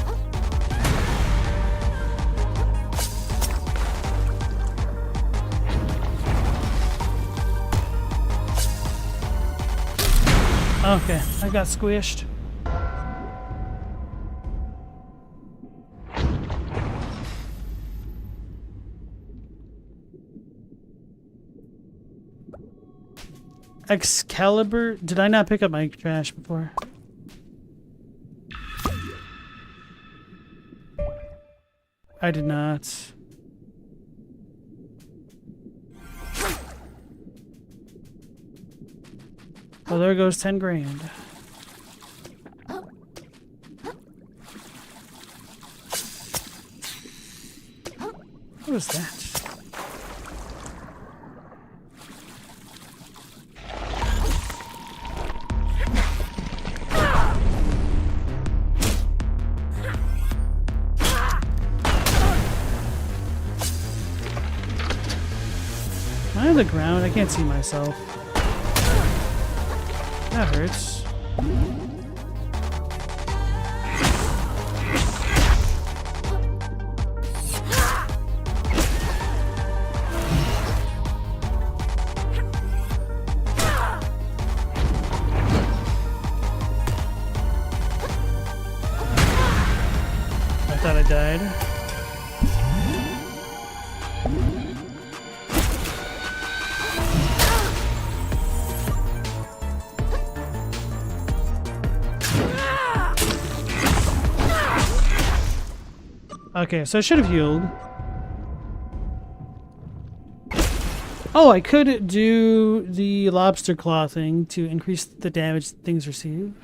A: Okay, I got squished. Excalibur? Did I not pick up my trash before? I did not. Well, there goes 10 grand. What was that? Am I on the ground? I can't see myself. That hurts. I thought I died. Okay, so I should have healed. Oh, I could do the lobster claw thing to increase the damage things receive.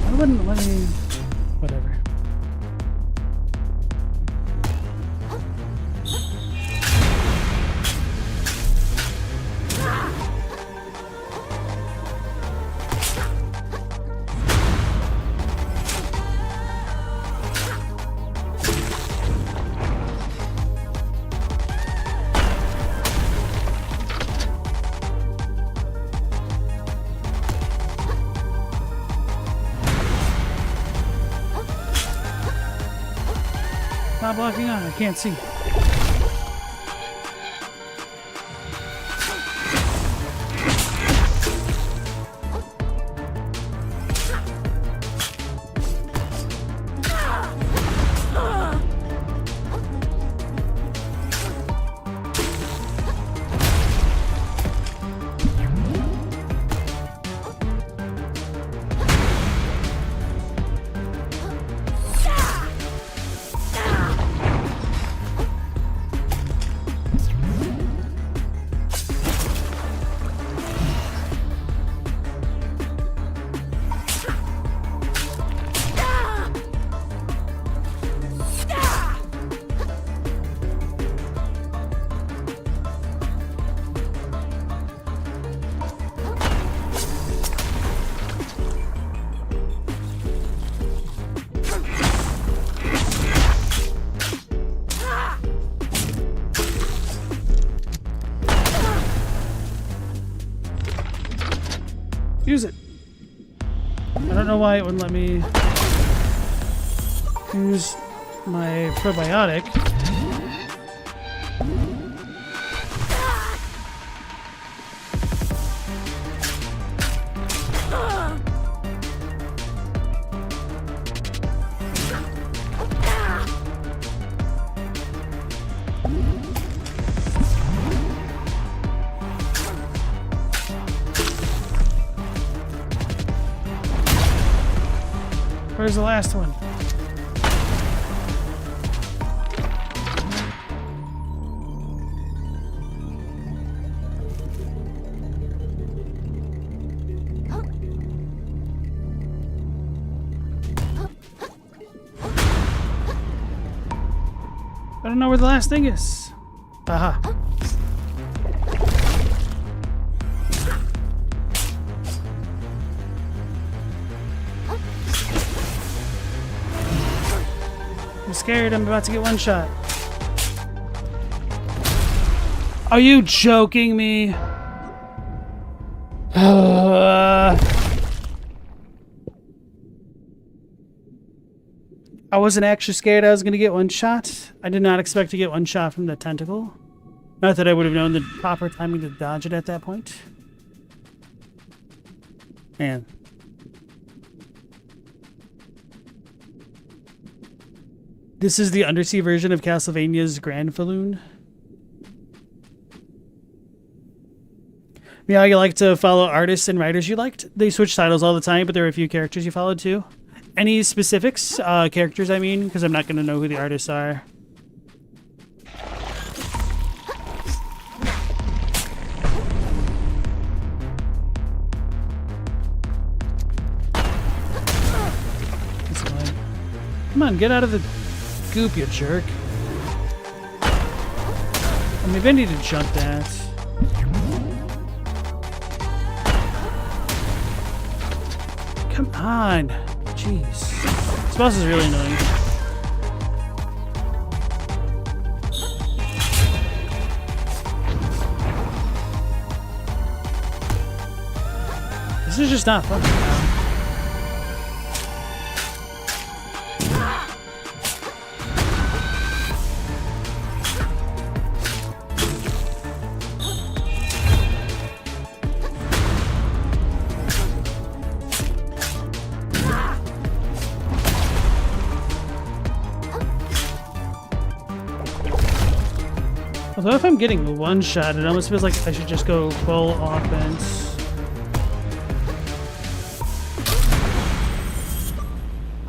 A: I wouldn't let me... whatever. Not blocking on, I can't see. use it. I don't know why it wouldn't let me use my probiotic. Where's the last one? I don't know where the last thing is. Aha. I'm scared. I'm about to get one shot. Are you joking me? I wasn't actually scared I was going to get one shot. I did not expect to get one shot from the tentacle. Not that I would have known the proper timing to dodge it at that point. Man. This is the undersea version of Castlevania's Grand Falloon. Yeah, you like to follow artists and writers you liked? They switch titles all the time, but there are a few characters you followed too. Any specifics? Characters, I mean, because I'm not going to know who the artists are. Come on, get out of the goop, you jerk. Maybe I need to jump that. Come on. Jeez. This boss is really annoying. This is just not fun. Although if I'm getting one shot, it almost feels like I should just go full offense.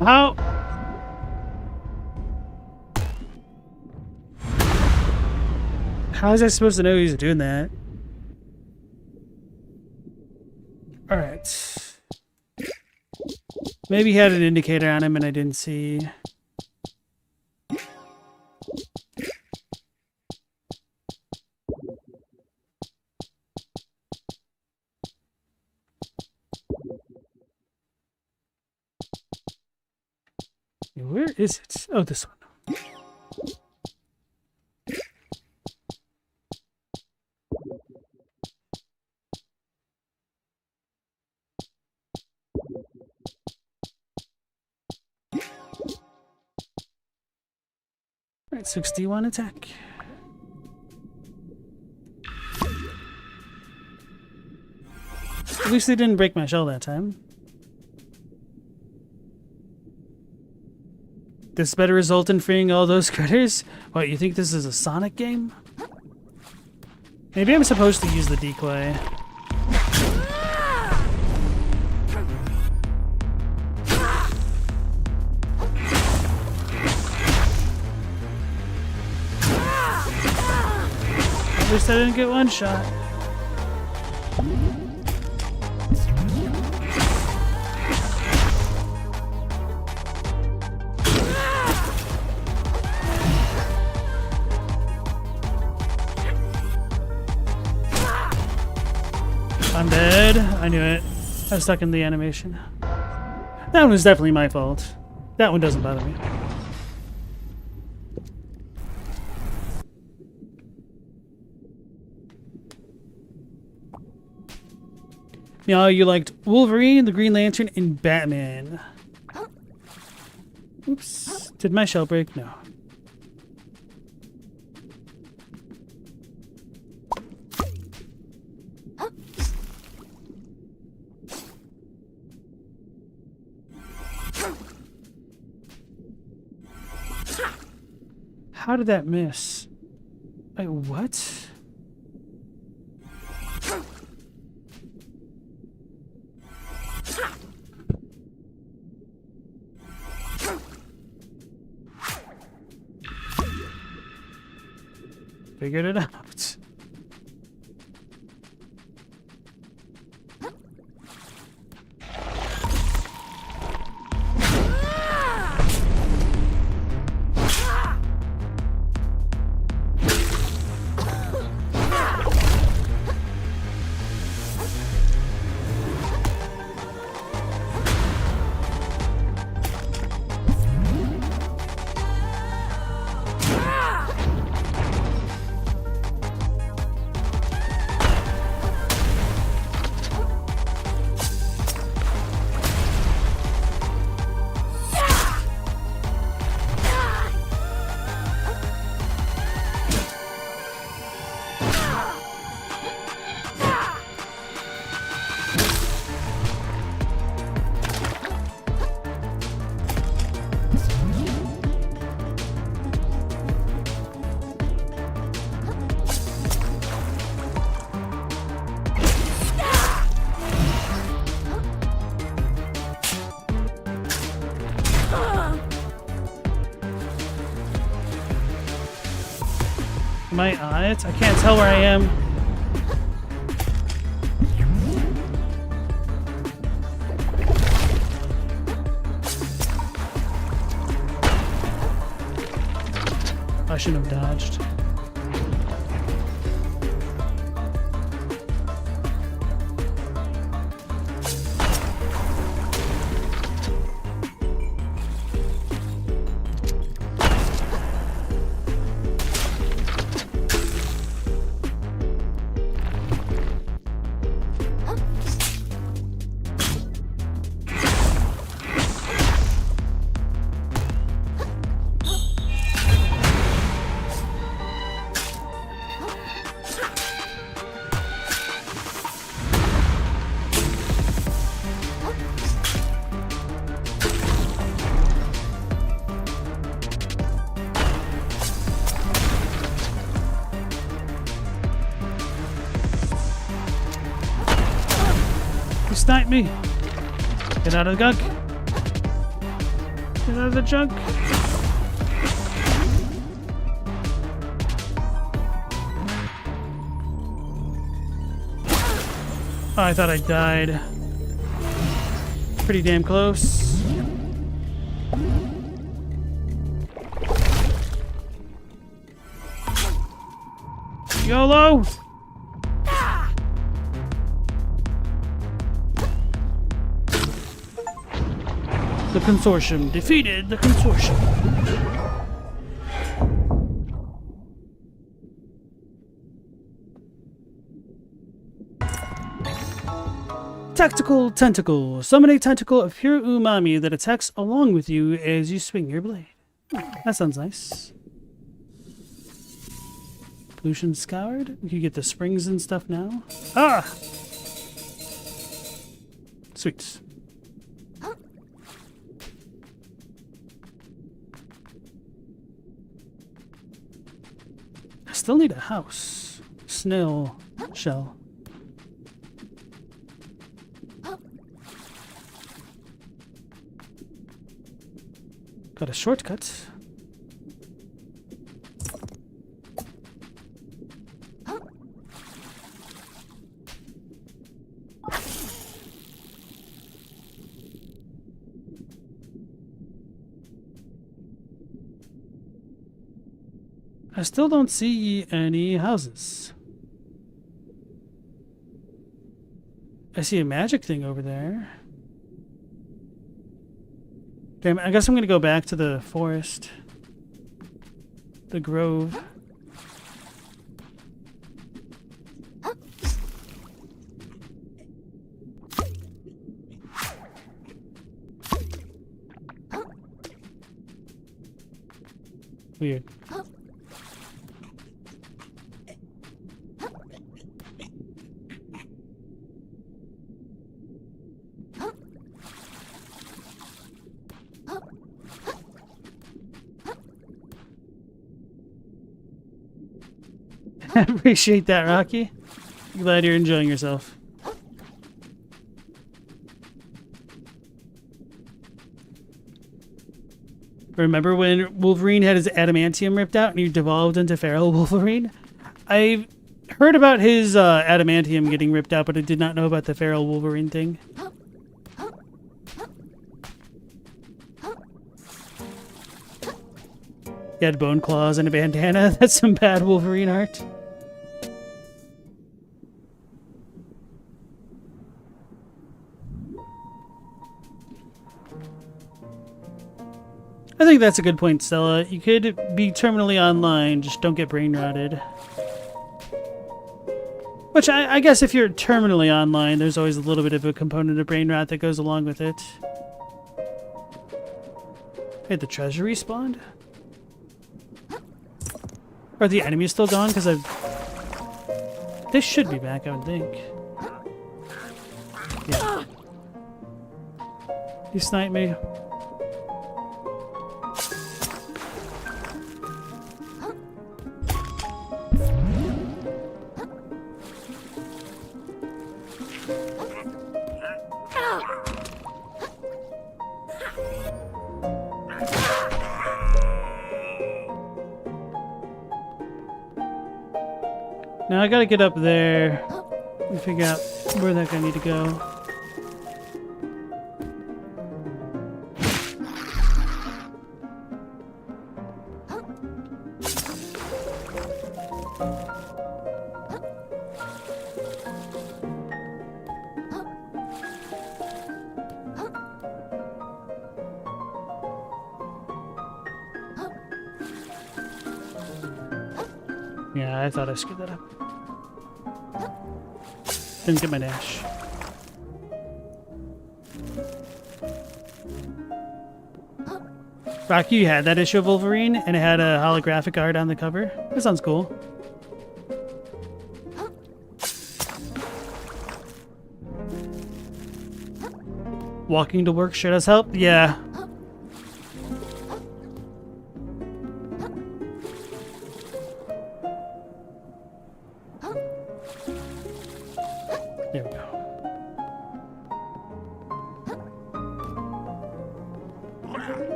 A: How? How is I supposed to know he's doing that? Alright. Maybe he had an indicator on him and I didn't see. Where is it? Oh, this one. Alright, 61 attack. At least they didn't break my shell that time. This better result in freeing all those critters? What, you think this is a Sonic game? Maybe I'm supposed to use the decoy. At least I didn't get one shot. I'm dead. I knew it. I was stuck in the animation. That one was definitely my fault. That one doesn't bother me. Yeah, you liked Wolverine, the Green Lantern, and Batman. Oops. Did my shell break? No. How did that miss? Wait, what? Figured it out. Am I on it? I can't tell where I am. I shouldn't have dodged. You sniped me. Get out of the gunk. Get out of the junk. Oh, I thought I died. Pretty damn close. YOLO! The Consortium defeated the Consortium. Tactical Tentacle. Summon a tentacle of pure umami that attacks along with you as you swing your blade. That sounds nice. Pollution Scoured. We can get the springs and stuff now. Ah! Sweet. I still need a house. Snail shell. Got a shortcut. I still don't see any houses. I see a magic thing over there. Okay, I guess I'm gonna go back to the forest. The grove. Weird. Appreciate that, Rocky. Glad you're enjoying yourself. Remember when Wolverine had his adamantium ripped out and he devolved into feral Wolverine? I heard about his adamantium getting ripped out, but I did not know about the feral Wolverine thing. He had bone claws and a bandana. That's some bad Wolverine art. I think that's a good point, Stella. You could be terminally online, just don't get brain rotted. Which I guess if you're terminally online, there's always a little bit of a component of brain rot that goes along with it. Hey, the treasure respawned? Are the enemies still gone? Because this should be back, I would think. Yeah. You sniped me. Now I gotta get up there and figure out where that guy need to go. Yeah, I thought I screwed that up. Didn't get my dash. Rocky, you had that issue of Wolverine, and it had a holographic art on the cover. That sounds cool. Walking to work sure does help. Yeah. There we go.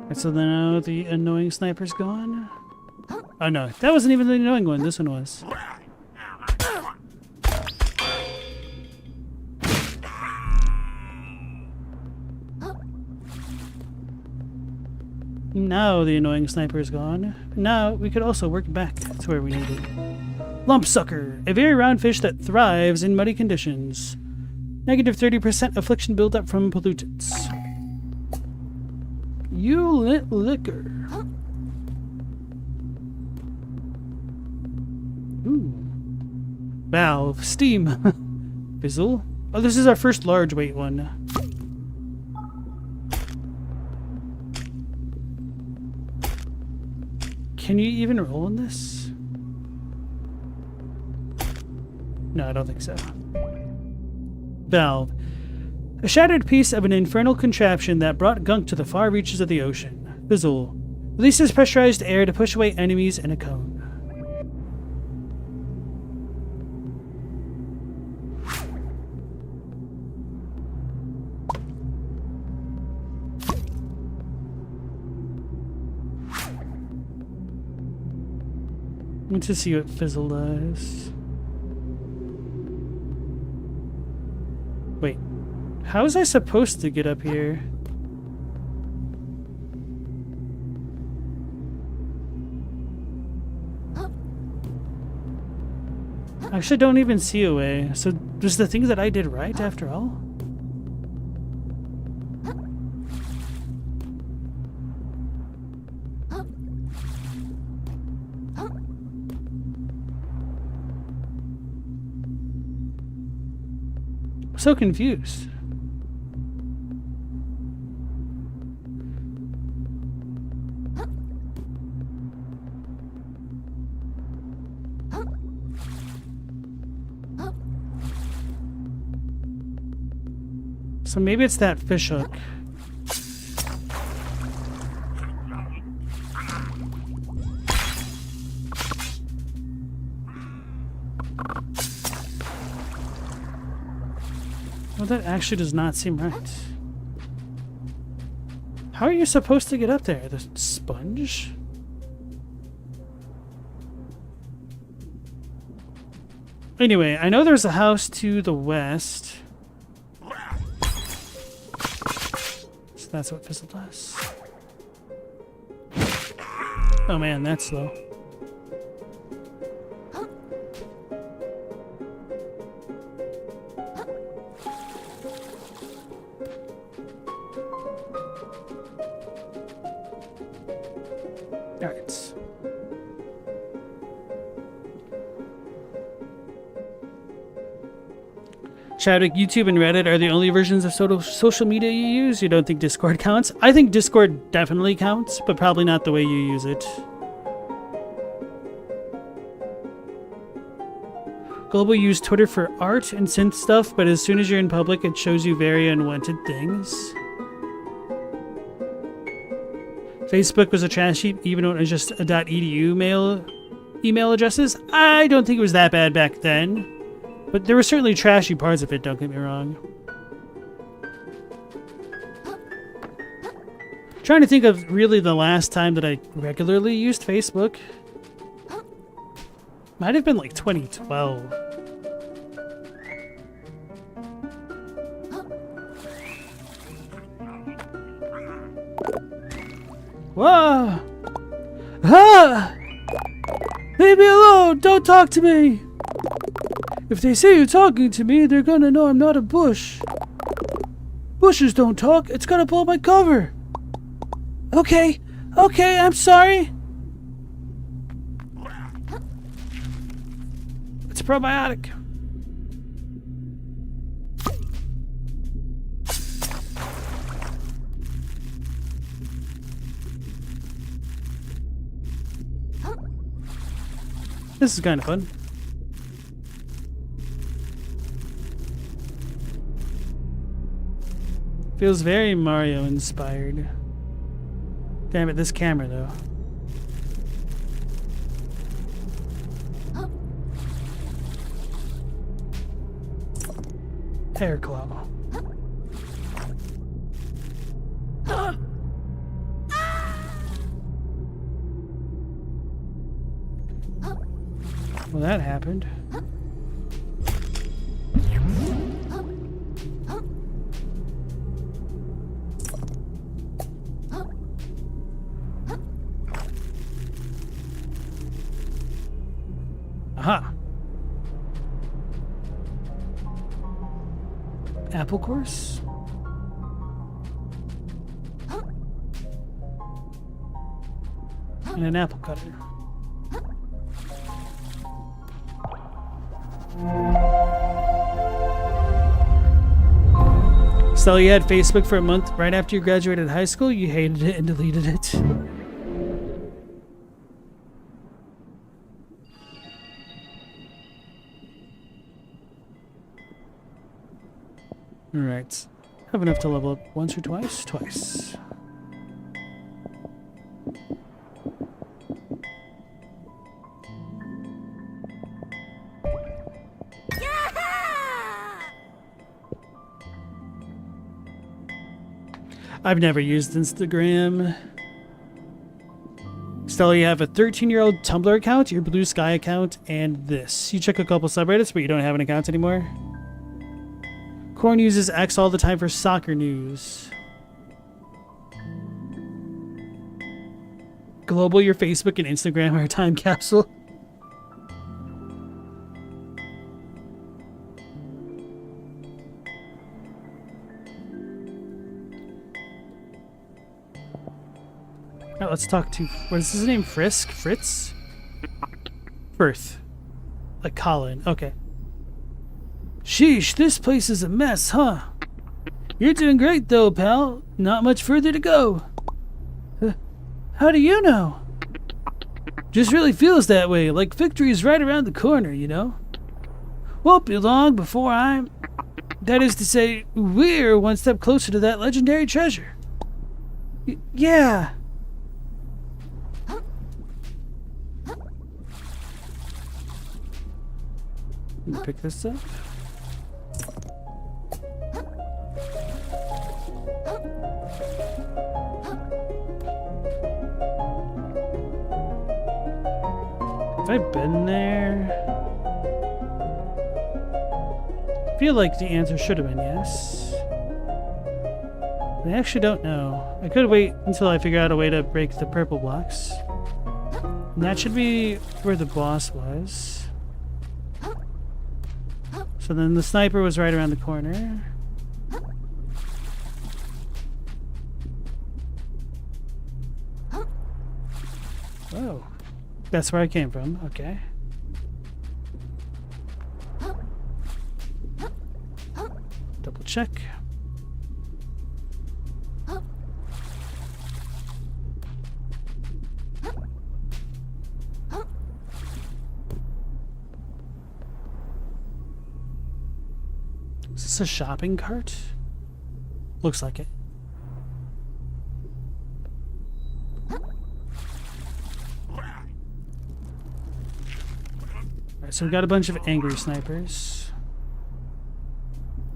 A: Right, so now the annoying sniper's gone. Oh no, that wasn't even the annoying one. This one was. Now the annoying sniper is gone. Now we could also work back to where we needed. Lumpsucker, a very round fish that thrives in muddy conditions. Negative 30% affliction buildup from pollutants. You lit liquor. Ooh. Valve, steam, fizzle. Oh, this is our first large weight one. Can you even roll in this? No, I don't think so. Valve. A shattered piece of an infernal contraption that brought gunk to the far reaches of the ocean. Fizzle. Releases pressurized air to push away enemies in a cone. Let's just see what Fizzle does. Wait, how was I supposed to get up here? I actually don't even see a way. So, was the thing that I did right after all? So confused. So maybe it's that fish hook. Well, that actually does not seem right. How are you supposed to get up there? The sponge? Anyway, I know there's a house to the west. So that's what Fizzle does. Oh man, that's slow. Alright. Chadwick, YouTube and Reddit are the only versions of social media you use? You don't think Discord counts? I think Discord definitely counts, but probably not the way you use it. Global use Twitter for art and synth stuff, but as soon as you're in public, it shows you very unwanted things. Facebook was a trash heap, even when it was just a .edu email addresses. I don't think it was that bad back then. But there were certainly trashy parts of it, don't get me wrong. Trying to think of really the last time that I regularly used Facebook. Might have been like 2012. Whoa! Ah! Leave me alone! Don't talk to me! If they see you talking to me, they're gonna know I'm not a bush. Bushes don't talk. It's gonna blow my cover. Okay. Okay, I'm sorry. It's a probiotic. This is kind of fun. Feels very Mario inspired. Damn it, this camera though. Hair claw. Well, that happened. Aha. Apple course? And an apple cutter. So you had Facebook for a month right after you graduated high school? You hated it and deleted it. Alright. Have enough to level up once or twice? Twice. I've never used Instagram. Stella, you have a 13-year-old Tumblr account, your Blue Sky account, and this. You check a couple subreddits, but you don't have an account anymore. Corn uses X all the time for soccer news. Global, your Facebook and Instagram are a time capsule. Now let's talk to, what is his name? Frisk? Fritz? Firth. Like Colin. Okay. Sheesh, this place is a mess, huh? You're doing great though, pal. Not much further to go. How do you know? Just really feels that way, like victory is right around the corner, you know? Won't be long before I'm... That is to say, we're one step closer to that legendary treasure. Yeah. Let me pick this up. Have I been there? I feel like the answer should have been yes. I actually don't know. I could wait until I figure out a way to break the purple blocks. And that should be where the boss was. So then the sniper was right around the corner. Oh. That's where I came from. Okay. Double check. Is this a shopping cart? Looks like it. Alright, so we've got a bunch of angry snipers.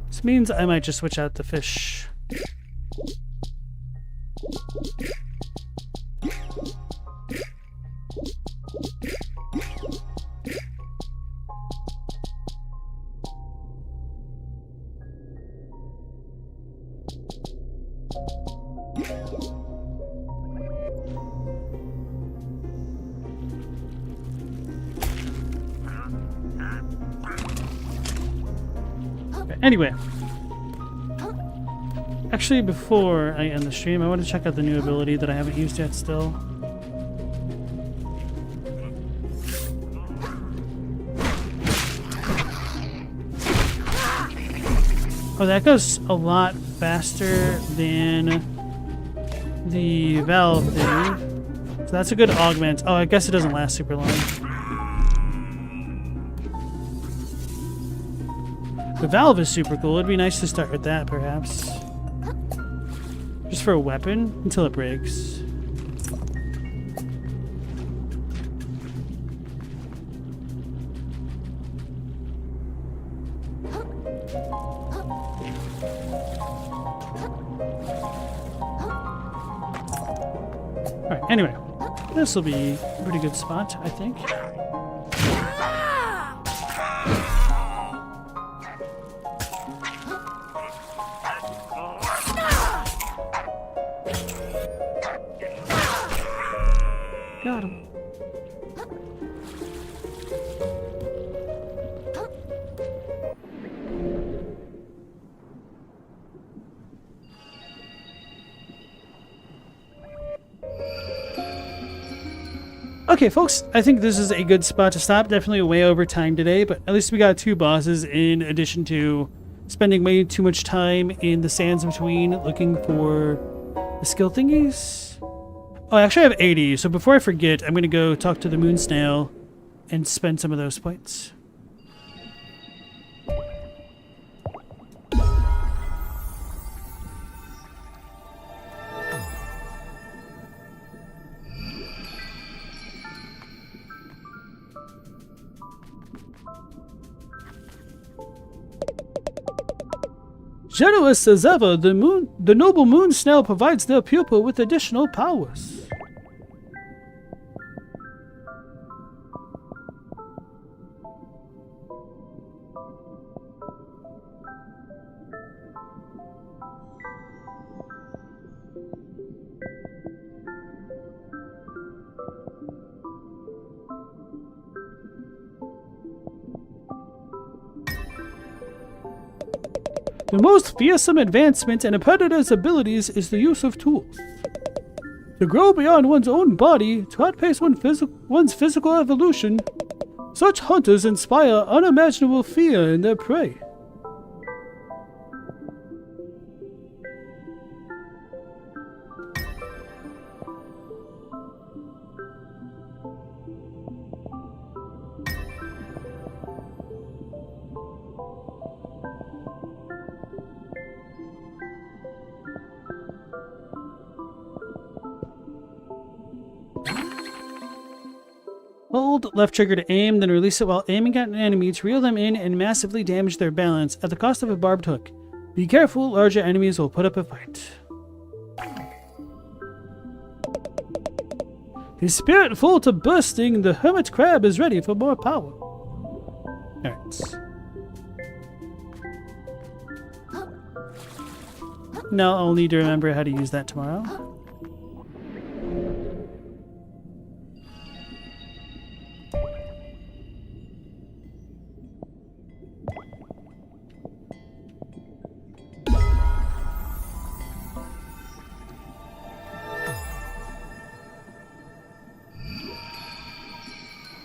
A: This means I might just switch out the fish. Anyway, actually before I end the stream, I want to check out the new ability that I haven't used yet still. Oh, that goes a lot faster than the valve thing. So that's a good augment. Oh, I guess it doesn't last super long. The valve is super cool. It'd be nice to start with that, perhaps. Just for a weapon, until it breaks. Alright, anyway. This will be a pretty good spot, I think. Got him. Okay, folks, I think this is a good spot to stop. Definitely way over time today, but at least we got 2 bosses in addition to spending way too much time in the sands between looking for the skill thingies. Oh, actually I have 80, so before I forget, I'm going to go talk to the moon snail and spend some of those points. Generous as ever, the noble moon snail provides their pupil with additional powers. The most fearsome advancement in a predator's abilities is the use of tools. To grow beyond one's own body, to outpace one's physical evolution, such hunters inspire unimaginable fear in their prey. Hold left trigger to aim, then release it while aiming at an enemy to reel them in and massively damage their balance at the cost of a barbed hook. Be careful, larger enemies will put up a fight. His spirit full to bursting, the hermit crab is ready for more power. Alright. Now I'll need to remember how to use that tomorrow.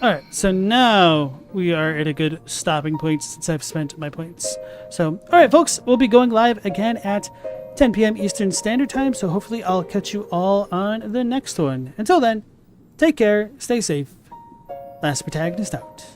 A: Alright, so now we are at a good stopping point since I've spent my points. So, alright folks, we'll be going live again at 10 p.m. Eastern Standard Time, so hopefully I'll catch you all on the next one. Until then, take care, stay safe. Last Protagonist out.